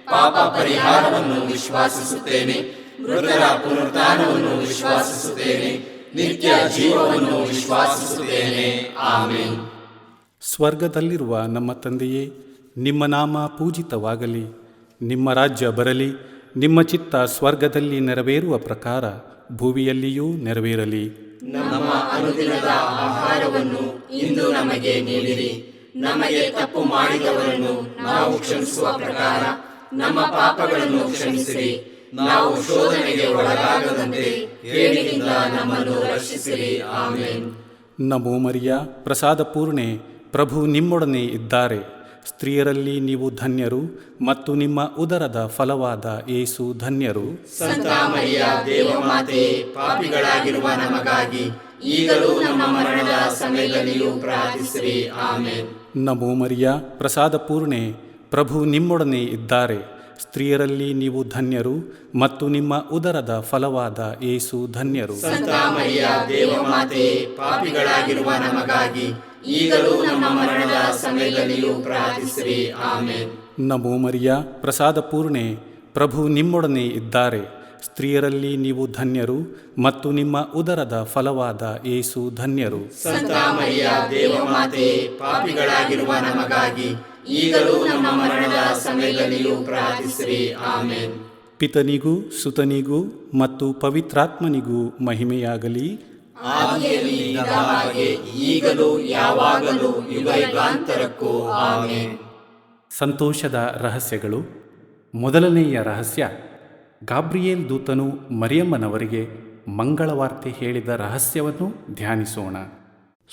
ಪಾಪ ಪರಿಹಾರವನ್ನು ವಿಶ್ವಾಸಿಸುತ್ತೇನೆ. ಮೃತರ ಪುನರುತ್ಥಾನವನ್ನು ವಿಶ್ವಾಸಿಸುತ್ತೇನೆ. ನಿತ್ಯ ಜೀವವನ್ನು ವಿಶ್ವಾಸಿಸುತ್ತೇನೆ. ಆಮೆನ್. ಸ್ವರ್ಗದಲ್ಲಿರುವ ನಮ್ಮ ತಂದೆಯೇ, ನಿಮ್ಮ ನಾಮ ಪೂಜಿತವಾಗಲಿ. ನಿಮ್ಮ ರಾಜ್ಯ ಬರಲಿ. ನಿಮ್ಮ ಚಿತ್ತ ಸ್ವರ್ಗದಲ್ಲಿ ನೆರವೇರುವ ಪ್ರಕಾರ ಭೂಮಿಯಲ್ಲಿಯೂ ನೆರವೇರಲಿ. ನಮ್ಮ ಅನುದಿನದ ಆಹಾರವನ್ನು ಇಂದು ನಮಗೆ ನೀಡಿರಿ. ನಮಗೆ ತಪ್ಪು ಮಾಡಿದವರನ್ನು ನಾವು ಕ್ಷಮಿಸುವ ಪ್ರಕಾರ ನಮ್ಮ ಪಾಪಗಳನ್ನು ಕ್ಷಮಿಸಿರಿ. ನಾವು ಶೋಧನೆಗೆ ಒಳಗಾಗದಂತೆ ಕೇಡಿನಿಂದ ನಮ್ಮನ್ನು ರಕ್ಷಿಸಿರಿ. ಆಮೆನ್. ನಮೋ ಮರಿಯ, ಪ್ರಸಾದ ಪೂರ್ಣೆ, ಪ್ರಭು ನಿಮ್ಮೊಡನೆ ಇದ್ದಾರೆ. ಸ್ತ್ರೀಯರಲ್ಲಿ ನೀವು ಧನ್ಯರು ಮತ್ತು ನಿಮ್ಮ ಉದರದ ಫಲವಾದ ಯೇಸು ಧನ್ಯರು. ಸಂತ ಮರಿಯ ದೇವಮಾತೆಯೇ, ಪಾಪಿಗಳಾಗಿರುವ ನಮಗಾಗಿ ಈಗಲೂ ನಮ್ಮ ಮರಣದ ಸಮಯದಲ್ಲಿಯೂ ಪ್ರಾರ್ಥಿಸಿರಿ. ಆಮೆನ್. ನಮೋ ಮರಿಯ, ಪ್ರಸಾದ ಪೂರ್ಣೆ, ಪ್ರಭು ನಿಮ್ಮೊಡನೆ ಇದ್ದಾರೆ. ಸ್ತ್ರೀಯರಲ್ಲಿ ನೀವು ಧನ್ಯರು ಮತ್ತು ನಿಮ್ಮ ಉದರದ ಫಲವಾದ ಯೇಸು ಧನ್ಯರು. ಸಂತ ಮರಿಯ ದೇವಮಾತೆಯೇ, ಪಾಪಿಗಳಾಗಿರುವ ನಮಗಾಗಿ ಈಗಲೂ ನಮ್ಮ ಮರಣದ ಸಮಯದಲ್ಲಿಯೂ ಪ್ರಾರ್ಥಿಸಿರಿ. ಆಮೆನ್. ನಮೋ ಮರಿಯ, ಪ್ರಸಾದ ಪೂರ್ಣೆ, ಪ್ರಭು ನಿಮ್ಮೊಡನೆ ಇದ್ದಾರೆ. ಸ್ತ್ರೀಯರಲ್ಲಿ ನೀವು ಧನ್ಯರು ಮತ್ತು ನಿಮ್ಮ ಉದರದ ಫಲವಾದ ಯೇಸು ಧನ್ಯರು. ಸಂತ ಮರಿಯ ದೇವಮಾತೆಯೇ, ಪಾಪಿಗಳಾಗಿರುವ ನಮಗಾಗಿ ಈಗಲೂ ನಮ್ಮ ಮರಣದ ಸಮಯದಲ್ಲಿಯೂ ಪ್ರಾರ್ಥಿಸಿರಿ. ಆಮೆನ್. ಪಿತನಿಗೂ ಸುತನಿಗೂ ಮತ್ತು ಪವಿತ್ರಾತ್ಮನಿಗೂ ಮಹಿಮೆಯಾಗಲಿ. ಆದಿಯಲ್ಲಿ ಇದ್ದ ಹಾಗೆ ಈಗಲೂ ಯಾವಾಗಲೂ ಯುಗಯುಗಾಂತರಕ್ಕೂ ಆಮೆನ್. ಸಂತೋಷದ ರಹಸ್ಯಗಳು. ಮೊದಲನೆಯ ರಹಸ್ಯ, ಗಾಬ್ರಿಯೇಲ್ ದೂತನು ಮರಿಯಮ್ಮನವರಿಗೆ ಮಂಗಳವಾರ್ತೆ ಹೇಳಿದ ರಹಸ್ಯವನ್ನು ಧ್ಯಾನಿಸೋಣ.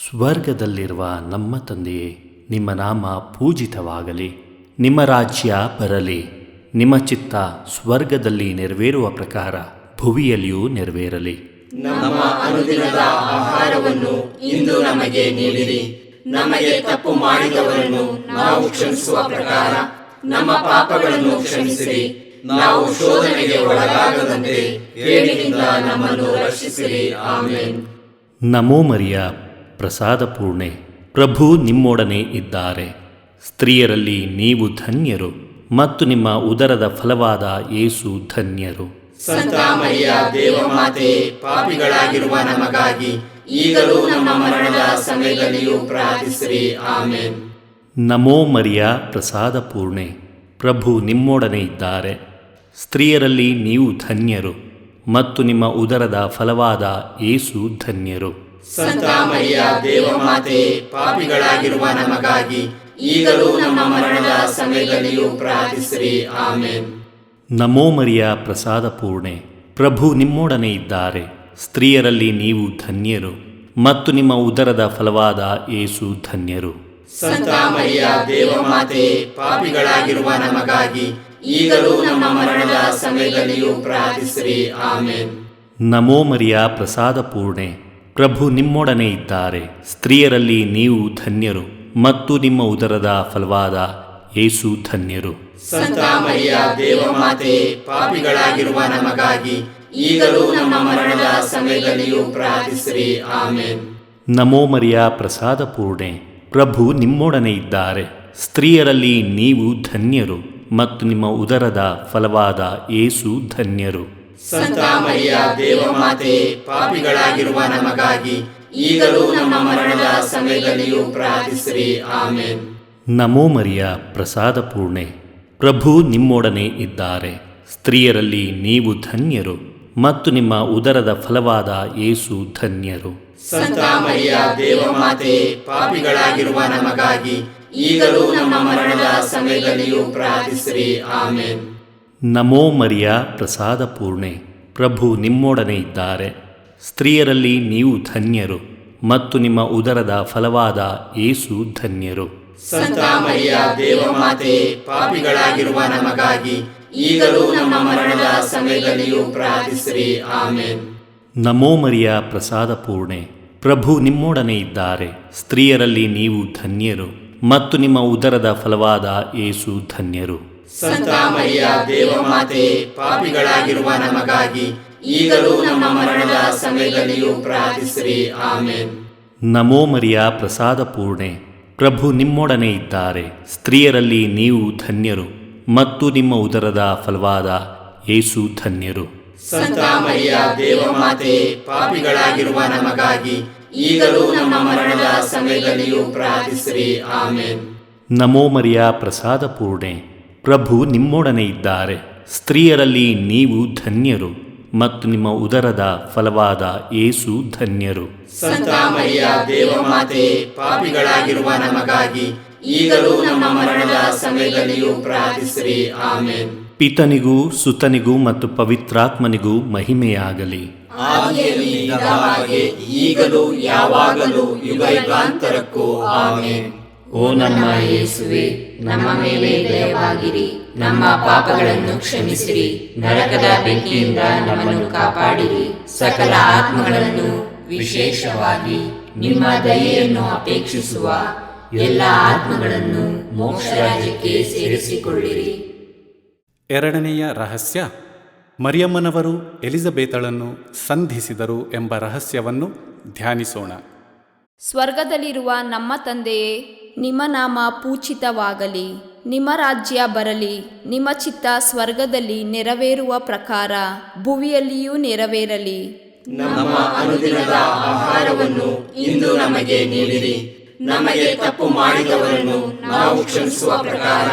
ಸ್ವರ್ಗದಲ್ಲಿರುವ ನಮ್ಮ ತಂದೆಯೇ, ನಿಮ್ಮ ನಾಮ ಪೂಜಿತವಾಗಲಿ. ನಿಮ್ಮ ರಾಜ್ಯ ಬರಲಿ. ನಿಮ್ಮ ಚಿತ್ತ ಸ್ವರ್ಗದಲ್ಲಿ ನೆರವೇರುವ ಪ್ರಕಾರ ಭುವಿಯಲ್ಲಿಯೂ ನೆರವೇರಲಿ. ನಮ್ಮ ಅನುದಿನದ ಆಹಾರವನ್ನು ಇಂದು ನಮಗೆ ನೀಡಿರಿ. ನಮಗೆ ತಪ್ಪು ಮಾಡಿದವರನ್ನು ನಾವು ಕ್ಷಮಿಸುವ ಪ್ರಕಾರ ನಮ್ಮ ಪಾಪಗಳನ್ನು ಕ್ಷಮಿಸಿರಿ. ನಾವು ಶೋಧನೆಗೆ ಒಳಗಾಗದಂತೆ ಕೇಡಿನಿಂದ ನಮ್ಮನ್ನು ರಕ್ಷಿಸಿರಿ. ಆಮೆನ್. ನಮೋ ಮರಿಯ, ಪ್ರಸಾದ ಪೂರ್ಣೆ, ಪ್ರಭು ನಿಮ್ಮೊಡನೆ ಇದ್ದಾರೆ. ಸ್ತ್ರೀಯರಲ್ಲಿ ನೀವು ಧನ್ಯರು ಮತ್ತು ನಿಮ್ಮ ಉದರದ ಫಲವಾದ ಯೇಸು ಧನ್ಯರು. ಸಂತ ಮರಿಯ ದೇವಮಾತೆಯೇ, ಪಾಪಿಗಳಾಗಿರುವ ನಮಗಾಗಿ ಈಗಲೂ ನಮ್ಮ ಮರಣದ ಸಮಯದಲ್ಲಿಯೂ ಪ್ರಾರ್ಥಿಸಿರಿ. ಆಮೆನ್. ನಮೋ ಮರಿಯ, ಪ್ರಸಾದ ಪೂರ್ಣೆ, ಪ್ರಭು ನಿಮ್ಮೊಡನೆ ಇದ್ದಾರೆ. ಸ್ತ್ರೀಯರಲ್ಲಿ ನೀವು ಧನ್ಯರು ಮತ್ತು ನಿಮ್ಮ ಉದರದ ಫಲವಾದ ಯೇಸು ಧನ್ಯರು. ಸಂತ ಮರಿಯ ದೇವಮಾತೆಯೇ, ಪಾಪಿಗಳಾಗಿರುವ ನಮಗಾಗಿ ಈಗಲೂ ನಮ್ಮ ಮರಣದ ಸಮಯದಲ್ಲಿಯೂ ಪ್ರಾರ್ಥಿಸಿರಿ. ಆಮೆನ್. ನಮೋ ಮರಿಯ, ಪ್ರಸಾದ ಪೂರ್ಣೆ, ಪ್ರಭು ನಿಮ್ಮೊಡನೆ ಇದ್ದಾರೆ. ಸ್ತ್ರೀಯರಲ್ಲಿ ನೀವು ಧನ್ಯರು ಮತ್ತು ನಿಮ್ಮ ಉದರದ ಫಲವಾದ ಯೇಸು ಧನ್ಯರು. ಸಂತ ಮರಿಯ ದೇವಮಾತೆಯೇ, ಪಾಪಿಗಳಾಗಿರುವ ನಮಗಾಗಿ ಈಗಲೂ ನಮ್ಮ ಮರಣದ ಸಮಯದಲ್ಲಿಯೂ ಪ್ರಾರ್ಥಿಸಿರಿ. ಆಮೆನ್. ನಮೋ ಮರಿಯ, ಪ್ರಸಾದ ಪೂರ್ಣೆ, ಪ್ರಭು ನಿಮ್ಮೊಡನೆ ಇದ್ದಾರೆ. ಸ್ತ್ರೀಯರಲ್ಲಿ ನೀವು ಧನ್ಯರು ಮತ್ತು ನಿಮ್ಮ ಉದರದ ಫಲವಾದ ಯೇಸು ಧನ್ಯರು. ಸಂತ ಮರಿಯ ದೇವಮಾತೆಯೇ, ಪಾಪಿಗಳಾಗಿರುವ ನಮಗಾಗಿ ಈಗಲೂ ನಮ್ಮ ಮರಣದ ಸಮಯದಲ್ಲಿಯೂ ಪ್ರಾರ್ಥಿಸಿರಿ. ಆಮೆನ್. ನಮೋ ಮರಿಯ, ಪ್ರಸಾದ ಪೂರ್ಣೆ, ಪ್ರಭು ನಿಮ್ಮೊಡನೆ ಇದ್ದಾರೆ. ಸ್ತ್ರೀಯರಲ್ಲಿ ನೀವು ಧನ್ಯರು ಮತ್ತು ನಿಮ್ಮ ಉದರದ ಫಲವಾದ ಯೇಸು ಧನ್ಯರು. ಸಂತ ಮರಿಯ ದೇವಮಾತೆಯೇ, ಪಾಪಿಗಳಾಗಿರುವ ನಮಗಾಗಿ ಈಗಲೂ ನಮ್ಮ ಮರಣದ ಸಮಯದಲ್ಲಿಯೂ ಪ್ರಾರ್ಥಿಸಿರಿ. ಆಮೆನ್. ನಮೋ ಮರಿಯ ಪ್ರಸಾದ ಪೂರ್ಣೆ, ಪ್ರಭು ನಿಮ್ಮೊಡನೆ ಇದ್ದಾರೆ. ಸ್ತ್ರೀಯರಲ್ಲಿ ನೀವು ಧನ್ಯರು ಮತ್ತು ನಿಮ್ಮ ಉದರದ ಫಲವಾದ ಯೇಸು ಧನ್ಯರು. ಸಂತ ಮರಿಯ ದೇವಮಾತೆ, ಪಾಪಿಗಳಾಗಿರುವ ನಮಗಾಗಿ ಈಗಲೂ ನಮ್ಮ ಮರಣದ ಸಮಯದಲ್ಲಿಯೂ ಪ್ರಾರ್ಥಿಸಿರಿ. ಆಮೇನ್. ನಮೋ ಮರಿಯ ಪ್ರಸಾದ ಪೂರ್ಣೆ, ಪ್ರಭು ನಿಮ್ಮೊಡನೆ ಇದ್ದಾರೆ. ಸ್ತ್ರೀಯರಲ್ಲಿ ನೀವು ಧನ್ಯರು ಮತ್ತು ನಿಮ್ಮ ಉದರದ ಫಲವಾದ ಯೇಸು ಧನ್ಯರು. ಸಂತ ಮರಿಯ ದೇವಮಾತೆ, ಪಾಪಿಗಳಾಗಿರುವ ನಮಗಾಗಿ ಈಗಲೂ ನಮ್ಮ ಮರಣದ ಸಮಯದಲ್ಲಿಯೂ ಪ್ರಾರ್ಥಿಸಿರಿ. ಆಮೇನ್. ನಮೋ ಮರಿಯ ಪ್ರಸಾದ ಪೂರ್ಣೆ, ಪ್ರಭು ನಿಮ್ಮೊಡನೆ ಇದ್ದಾರೆ. ಸ್ತ್ರೀಯರಲ್ಲಿ ನೀವು ಧನ್ಯರು ಮತ್ತು ನಿಮ್ಮ ಉದರದ ಫಲವಾದ ಯೇಸು ಧನ್ಯರು. ಸಂತ ಮರಿಯ ದೇವಮಾತೆ, ಪಾಪಿಗಳಾಗಿರುವ ನಮಗಾಗಿ ಈಗಲೂ ನಮ್ಮ ಮರಣದ ಸಮಯದಲ್ಲಿಯೂ ಪ್ರಾರ್ಥಿಸಿರಿ. ಆಮೇನ್. ನಮೋ ಮರಿಯ ಪ್ರಸಾದ ಪೂರ್ಣೆ, ಪ್ರಭು ನಿಮ್ಮೊಡನೆ ಇದ್ದಾರೆ. ಸ್ತ್ರೀಯರಲ್ಲಿ ನೀವು ಧನ್ಯರು ಮತ್ತು ನಿಮ್ಮ ಉದರದ ಫಲವಾದ ಯೇಸು ಧನ್ಯರು. ಸಂತ ಮರಿಯ ದೇವಮಾತೆ, ಪಾಪಿಗಳಾಗಿರುವ ನಮಗಾಗಿ ಈಗಲೂ ನಮ್ಮ ಮರಣದ ಸಮಯದಲ್ಲಿಯೂ ಪ್ರಾರ್ಥಿಸಿರಿ. ಆಮೇನ್. ನಮೋ ಮರಿಯ ಪ್ರಸಾದ ಪೂರ್ಣೆ, ಪ್ರಭು ನಿಮ್ಮೊಡನೆ ಇದ್ದಾರೆ. ಸ್ತ್ರೀಯರಲ್ಲಿ ನೀವು ಧನ್ಯರು ಮತ್ತು ನಿಮ್ಮ ಉದರದ ಫಲವಾದ ಯೇಸು ಧನ್ಯರು. ಸಂತ ಮರಿಯ ದೇವಮಾತೆ, ಪಾಪಿಗಳಾಗಿರುವ ನಮಗಾಗಿ ಈಗಲೂ ನಮ್ಮ ಮರಣದ ಸಮಯದಲ್ಲಿಯೂ ಪ್ರಾರ್ಥಿಸಿರಿ. ಆಮೇನ್. ಪಿತನಿಗೂ ಸುತನಿಗೂ ಮತ್ತು ಪವಿತ್ರಾತ್ಮನಿಗೂ ಮಹಿಮೆಯಾಗಲಿ. ಆದಿಯಲ್ಲಿ ಇದ್ದ ಹಾಗೆ ಈಗಲೂ ಯಾವಾಗಲೂ ಯುಗಾಂತರಕ್ಕೂ. ಆಮೇನ್. ಓ ನಮ್ಮ ಯೇಸುವೆ, ನಮ್ಮ ಮೇಲೆ ದಯವಾಗಿರಿ, ನಮ್ಮ ಪಾಪಗಳನ್ನು ಕ್ಷಮಿಸಿರಿ, ನರಕದ ಬೆಂಕಿಯಿಂದ ನಮ್ಮನ್ನು ಕಾಪಾಡಿರಿ, ಸಕಲ ಆತ್ಮಗಳನ್ನು ವಿಶೇಷವಾಗಿ ನಿಮ್ಮ ದಯೆಯನ್ನು ಅಪೇಕ್ಷಿಸುವ ಎಲ್ಲ ಆತ್ಮಗಳನ್ನು ಮೋಕ್ಷ ರಾಜ್ಯಕ್ಕೆ ಸೇರಿಸಿಕೊಳ್ಳಿರಿ. ಎರಡನೆಯ ರಹಸ್ಯ, ಮರಿಯಮ್ಮನವರು ಎಲಿಜಬೇತಳನ್ನು ಸಂಧಿಸಿದರು ಎಂಬ ರಹಸ್ಯವನ್ನು ಧ್ಯಾನಿಸೋಣ. ಸ್ವರ್ಗದಲ್ಲಿರುವ ನಮ್ಮ ತಂದೆಯೇ, ನಿಮ್ಮ ನಾಮ ಪೂಜಿತವಾಗಲಿ, ನಿಮ್ಮ ರಾಜ್ಯ ಬರಲಿ, ನಿಮ್ಮ ಚಿತ್ತ ಸ್ವರ್ಗದಲ್ಲಿ ನೆರವೇರುವ ಪ್ರಕಾರ ಭುವಿಯಲ್ಲಿಯೂ ನೆರವೇರಲಿ. ನಮ್ಮ ಅನುದಿನದ ಆಹಾರವನ್ನು ಇಂದು ನಮಗೆ ನೀಡಿರಿ. ನಮಗೆ ತಪ್ಪು ಮಾಡಿದವರನ್ನು ನಾವು ಕ್ಷಮಿಸುವ ಪ್ರಕಾರ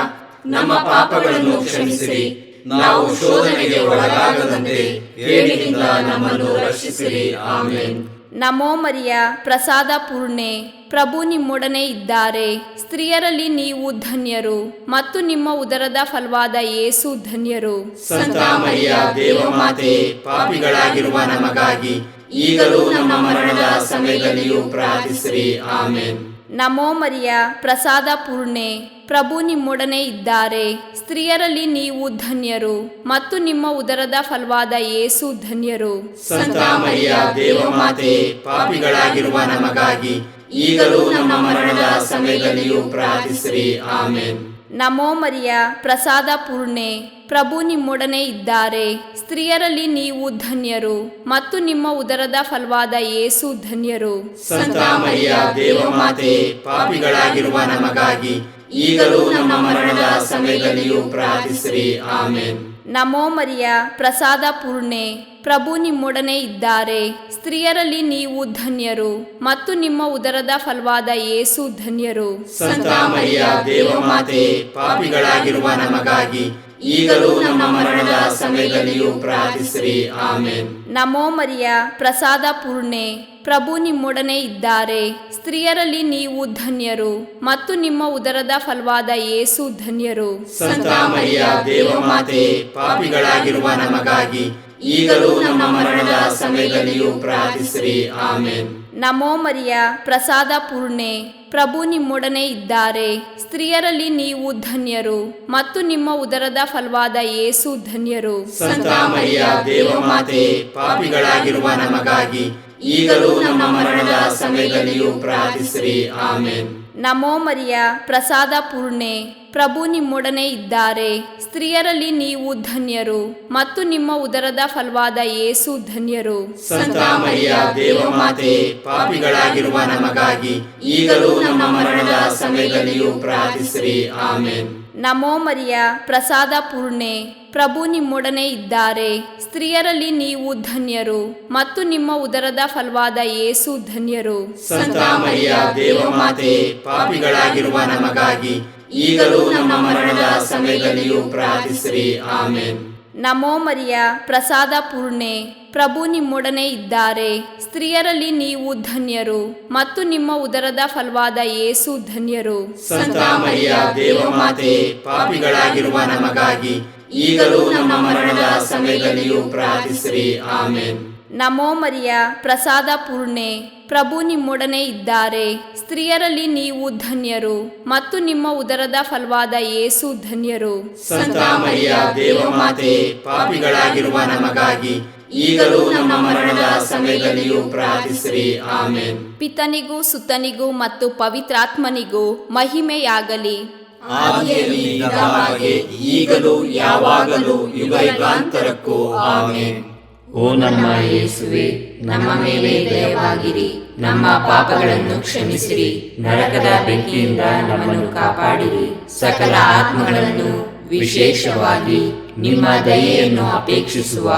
ನಮ್ಮ ಪಾಪಗಳನ್ನು ಕ್ಷಮಿಸಿರಿ. ನಾವು ಶೋಧನೆಗೆ ಒಳಗಾಗದಂತೆ ಕೇಡಿನಿಂದ ನಮ್ಮನ್ನು ರಕ್ಷಿಸಿರಿ. ಆಮೇನ್. ನಮೋ ಮರಿಯ ಪ್ರಸಾದ ಪೂರ್ಣೆ, ಪ್ರಭು ನಿಮ್ಮೊಡನೆ ಇದ್ದಾರೆ. ಸ್ತ್ರೀಯರಲ್ಲಿ ನೀವು ಧನ್ಯರು ಮತ್ತು ನಿಮ್ಮ ಉದರದ ಫಲವಾದ ಯೇಸು ಧನ್ಯರು. ಸಂತ ಮರಿಯ ದೇವಮಾತೆ, ಪಾಪಿಗಳಾಗಿರುವ ನಮಗಾಗಿ ಈಗಲೂ ನಮ್ಮ ಮರಣದ ಸಮಯದಲ್ಲಿಯೂ ಪ್ರಾರ್ಥಿಸಿರಿ. ಆಮೇನ್. ನಮೋ ಮರಿಯ ಪ್ರಸಾದ ಪೂರ್ಣೆ, ಪ್ರಭು ನಿಮ್ಮೊಡನೆ ಇದ್ದಾರೆ. ಸ್ತ್ರೀಯರಲ್ಲಿ ನೀವು ಧನ್ಯರು ಮತ್ತು ನಿಮ್ಮ ಉದರದ ಫಲವಾದ ಯೇಸು ಧನ್ಯರು. ಸಂತ ಮರಿಯ ದೇವಮಾತೆ, ಪಾಪಿಗಳಾಗಿರುವ ನಮಗಾಗಿ ಈಗಲೂ ನಮ್ಮ ಮರಣದ ಸಮಯದಲ್ಲಿಯೂ ಪ್ರಾರ್ಥಿಸಿರಿ. ಆಮೇನ್. ನಮೋ ಮರಿಯ ಪ್ರಸಾದ ಪೂರ್ಣೆ, ಪ್ರಭು ನಿಮ್ಮೊಡನೆ ಇದ್ದಾರೆ. ಸ್ತ್ರೀಯರಲ್ಲಿ ನೀವು ಧನ್ಯರು ಮತ್ತು ನಿಮ್ಮ ಉದರದ ಫಲವಾದ ಯೇಸು ಧನ್ಯರು. ಸಂತ ಮರಿಯ ದೇವಮಾತೆ, ಪಾಪಿಗಳಾಗಿರುವ ನಮಗಾಗಿ ಈಗಲೂ ನಮ್ಮ ಮರಣದ ಸಮಯದಲ್ಲಿಯೂ ಪ್ರಾರ್ಥಿಸಿರಿ. ಆಮೇನ್. ನಮೋ ಮರಿಯ ಪ್ರಸಾದ ಪೂರ್ಣೆ, ಪ್ರಭು ನಿಮ್ಮೊಡನೆ ಇದ್ದಾರೆ. ಸ್ತ್ರೀಯರಲ್ಲಿ ನೀವು ಧನ್ಯರು ಮತ್ತು ನಿಮ್ಮ ಉದರದ ಫಲವಾದ ಯೇಸು ಧನ್ಯರು. ಸಂತ ಮರಿಯ ದೇವಮಾತೆ, ಪಾಪಿಗಳಾಗಿರುವ ನಮಗಾಗಿ ಈಗಲೂ ನಮ್ಮ ಮರಣದ ಸಮಯದಲ್ಲಿಯೂ ಪ್ರಾರ್ಥಿಸಿರಿ. ಆಮೇನ್. ನಮೋ ಮರಿಯ ಪ್ರಸಾದ ಪೂರ್ಣೆ, ಪ್ರಭು ನಿಮ್ಮೊಡನೆ ಇದ್ದಾರೆ. ಸ್ತ್ರೀಯರಲ್ಲಿ ನೀವು ಧನ್ಯರು ಮತ್ತು ನಿಮ್ಮ ಉದರದ ಫಲವಾದ ಯೇಸು ಧನ್ಯರು. ಸಂತ ಮರಿಯ ದೇವಮಾತೆ, ಪಾಪಿಗಳಾಗಿರುವ ನಮಗಾಗಿ ಈಗಲೂ ನಮ್ಮ ಮರಣದ ಸಮಯದಲ್ಲಿಯೂ ಪ್ರಾರ್ಥಿಸಿರಿ. ಆಮೇನ್. ನಮೋ ಮರಿಯ ಪ್ರಸಾದ ಪೂರ್ಣೆ, ಪ್ರಭು ನಿಮ್ಮೊಡನೆ ಇದ್ದಾರೆ. ಸ್ತ್ರೀಯರಲ್ಲಿ ನೀವು ಧನ್ಯರು ಮತ್ತು ನಿಮ್ಮ ಉದರದ ಫಲವಾದ ಯೇಸು ಧನ್ಯರು. ಸಂತ ಮರಿಯ ದೇವಮಾತೆ, ಪಾಪಿಗಳಾಗಿರುವ ನಮಗಾಗಿ ಈಗಲೂ ನಮ್ಮ ಮರಣದ ಸಮಯದಲ್ಲಿಯೂ ಪ್ರಾರ್ಥಿಸಿರಿ. ಆಮೇನ್. ನಮೋ ಮರಿಯ ಪ್ರಸಾದ ಪೂರ್ಣೆ, ಪ್ರಭು ನಿಮ್ಮೊಡನೆ ಇದ್ದಾರೆ. ಸ್ತ್ರೀಯರಲ್ಲಿ ನೀವು ಧನ್ಯರು ಮತ್ತು ನಿಮ್ಮ ಉದರದ ಫಲವಾದ ಯೇಸು ಧನ್ಯರು. ಸಂತ ಮರಿಯ ದೇವಮಾತೆ, ಪಾಪಿಗಳಾಗಿರುವ ನಮಗಾಗಿ ಈಗಲೂ ನಮ್ಮ ಮರಣದ ಸಮಯದಲ್ಲಿಯೂ ಪ್ರಾರ್ಥಿಸಿರಿ. ಆಮೇನ್. ನಮೋ ಮರಿಯ ಪ್ರಸಾದ ಪೂರ್ಣೆ, ಪ್ರಭು ನಿಮ್ಮೊಡನೆ ಇದ್ದಾರೆ. ಸ್ತ್ರೀಯರಲ್ಲಿ ನೀವು ಧನ್ಯರು ಮತ್ತು ನಿಮ್ಮ ಉದರದ ಫಲವಾದ ಯೇಸು ಧನ್ಯರು. ಸಂತ ಮರಿಯ ದೇವಮಾತೆ, ಪಾಪಿಗಳಾಗಿರುವ ನಮಗಾಗಿ ಈಗಲೂ ನಮ್ಮ ಮರಣದ ಸಮಯದಲ್ಲಿಯೂ ಪ್ರಾರ್ಥಿಸಿರಿ. ಆಮೇನ್. ನಮೋ ಮರಿಯ ಪ್ರಸಾದ ಪೂರ್ಣೆ, ಪ್ರಭು ನಿಮ್ಮೊಡನೆ ಇದ್ದಾರೆ. ಸ್ತ್ರೀಯರಲ್ಲಿ ನೀವು ಧನ್ಯರು ಮತ್ತು ನಿಮ್ಮ ಉದರದ ಫಲವಾದ ಯೇಸು ಧನ್ಯರು. ಸಂತ ಮರಿಯ ದೇವಮಾತೆ, ಪಾಪಿಗಳಾಗಿರುವ ನಮಗಾಗಿ ಈಗಲೂ ನಮ್ಮ ಮರಣದ ಸಮಯದಲ್ಲಿಯೂ ಪ್ರಾರ್ಥಿಸಿರಿ. ಆಮೇನ್. ನಮೋ ಮರಿಯ ಪ್ರಸಾದ ಪೂರ್ಣೆ, ಪ್ರಭು ನಿಮ್ಮೊಡನೆ ಇದ್ದಾರೆ. ಸ್ತ್ರೀಯರಲ್ಲಿ ನೀವು ಧನ್ಯರು ಮತ್ತು ನಿಮ್ಮ ಉದರದ ಫಲವಾದ ಯೇಸು ಧನ್ಯರು. ಸಂತ ಮರಿಯ ದೇವಮಾತೆ, ಪಾಪಿಗಳಾಗಿರುವ ನಮಗಾಗಿ ಈಗಲೂ ನಮ್ಮ ಮರಣದ ಸಮಯದಲ್ಲಿಯೂ ಪ್ರಾರ್ಥಿಸಿರಿ. ಆಮೇನ್. ಪಿತನಿಗೂ ಸುತನಿಗೂ ಮತ್ತು ಪವಿತ್ರಾತ್ಮನಿಗೂ ಮಹಿಮೆಯಾಗಲಿ. ಆದಿಯಲ್ಲಿ ಇದ್ದ ಹಾಗೆ ಈಗಲೂ ಯಾವಾಗಲೂ ಯುಗಾಂತರಕ್ಕೂ. ಆಮೇನ್. ಓ ನಮ್ಮ ಯೇಸುವೆ, ನಮ್ಮ ಮೇಲೆ ದಯವಾಗಿರಿ, ನಮ್ಮ ಪಾಪಗಳನ್ನು ಕ್ಷಮಿಸಿರಿ, ನರಕದ ಬೆಂಕಿಯಿಂದ ನಮ್ಮನ್ನು ಕಾಪಾಡಿರಿ, ಸಕಲ ಆತ್ಮಗಳನ್ನು ವಿಶೇಷವಾಗಿ ನಿಮ್ಮ ದಯೆಯನ್ನು ಅಪೇಕ್ಷಿಸುವ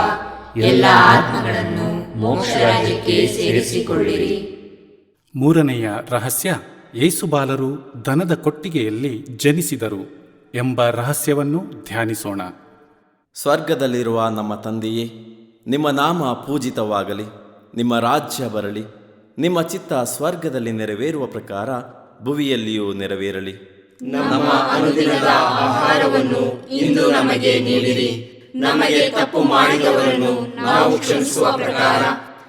ಎಲ್ಲ ಆತ್ಮಗಳನ್ನು ಮೋಕ್ಷ ರಾಜ್ಯಕ್ಕೆ ಸೇರಿಸಿಕೊಳ್ಳಿರಿ. ಮೂರನೆಯ ರಹಸ್ಯ, ಯೇಸುಬಾಲರು ದನದ ಕೊಟ್ಟಿಗೆಯಲ್ಲಿ ಜನಿಸಿದರು ಎಂಬ ರಹಸ್ಯವನ್ನು ಧ್ಯಾನಿಸೋಣ. ಸ್ವರ್ಗದಲ್ಲಿರುವ ನಮ್ಮ ತಂದೆಯೇ, ನಿಮ್ಮ ನಾಮ ಪೂಜಿತವಾಗಲಿ, ನಿಮ್ಮ ರಾಜ್ಯ ಬರಲಿ, ನಿಮ್ಮ ಚಿತ್ತ ಸ್ವರ್ಗದಲ್ಲಿ ನೆರವೇರುವ ಪ್ರಕಾರ ಭುವಿಯಲ್ಲಿಯೂ ನೆರವೇರಲಿ. ನಮ್ಮ ಅನುದಿನದ ಆಹಾರವನ್ನು ಇಂದು ನಮಗೆ ನೀಡಿರಿ. ನಮಗೆ ತಪ್ಪು ಮಾಡಿದವರನ್ನು ನಾವು ಕ್ಷಮಿಸುವ ಪ್ರಕಾರ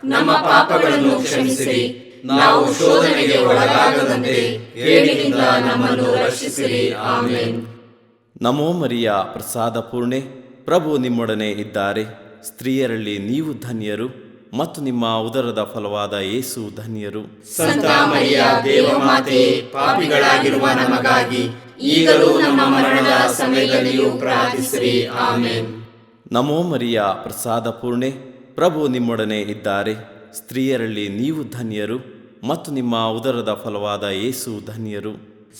ನಮ್ಮ ಪಾಪಗಳನ್ನು ಕ್ಷಮಿಸಿರಿ. ನಾವು ಶೋಧನೆಗೆ ಒಳಗಾಗದಂತೆ ಕೇಡಿನಿಂದ ನಮ್ಮನ್ನು ರಕ್ಷಿಸಿರಿ. ಆಮೇನ್. ನಮೋ ಮರಿಯ ಪ್ರಸಾದ ಪೂರ್ಣೆ, ಪ್ರಭು ನಿಮ್ಮೊಡನೆ ಇದ್ದಾರೆ. ಸ್ತ್ರೀಯರಲ್ಲಿ ನೀವು ಧನ್ಯರು ಮತ್ತು ನಿಮ್ಮ ಉದರದ ಫಲವಾದ ಯೇಸು ಧನ್ಯರು. ಸಂತ ಮರಿಯ ದೇವಮಾತೆ, ಪಾಪಿಗಳಾಗಿರುವ ನಮಗಾಗಿ ಈಗಲೂ ನಮ್ಮ ಮರಣದ ಸಮಯದಲ್ಲಿಯೂ ಪ್ರಾರ್ಥಿಸಿರಿ. ಆಮೇನ್. ನಮೋ ಮರಿಯ ಪ್ರಸಾದ ಪೂರ್ಣೆ, ಪ್ರಭು ನಿಮ್ಮೊಡನೆ ಇದ್ದಾರೆ. ಸ್ತ್ರೀಯರಲ್ಲಿ ನೀವು ಧನ್ಯರು ಮತ್ತು ನಿಮ್ಮ ಉದರದ ಫಲವಾದ ಯೇಸು ಧನ್ಯರು.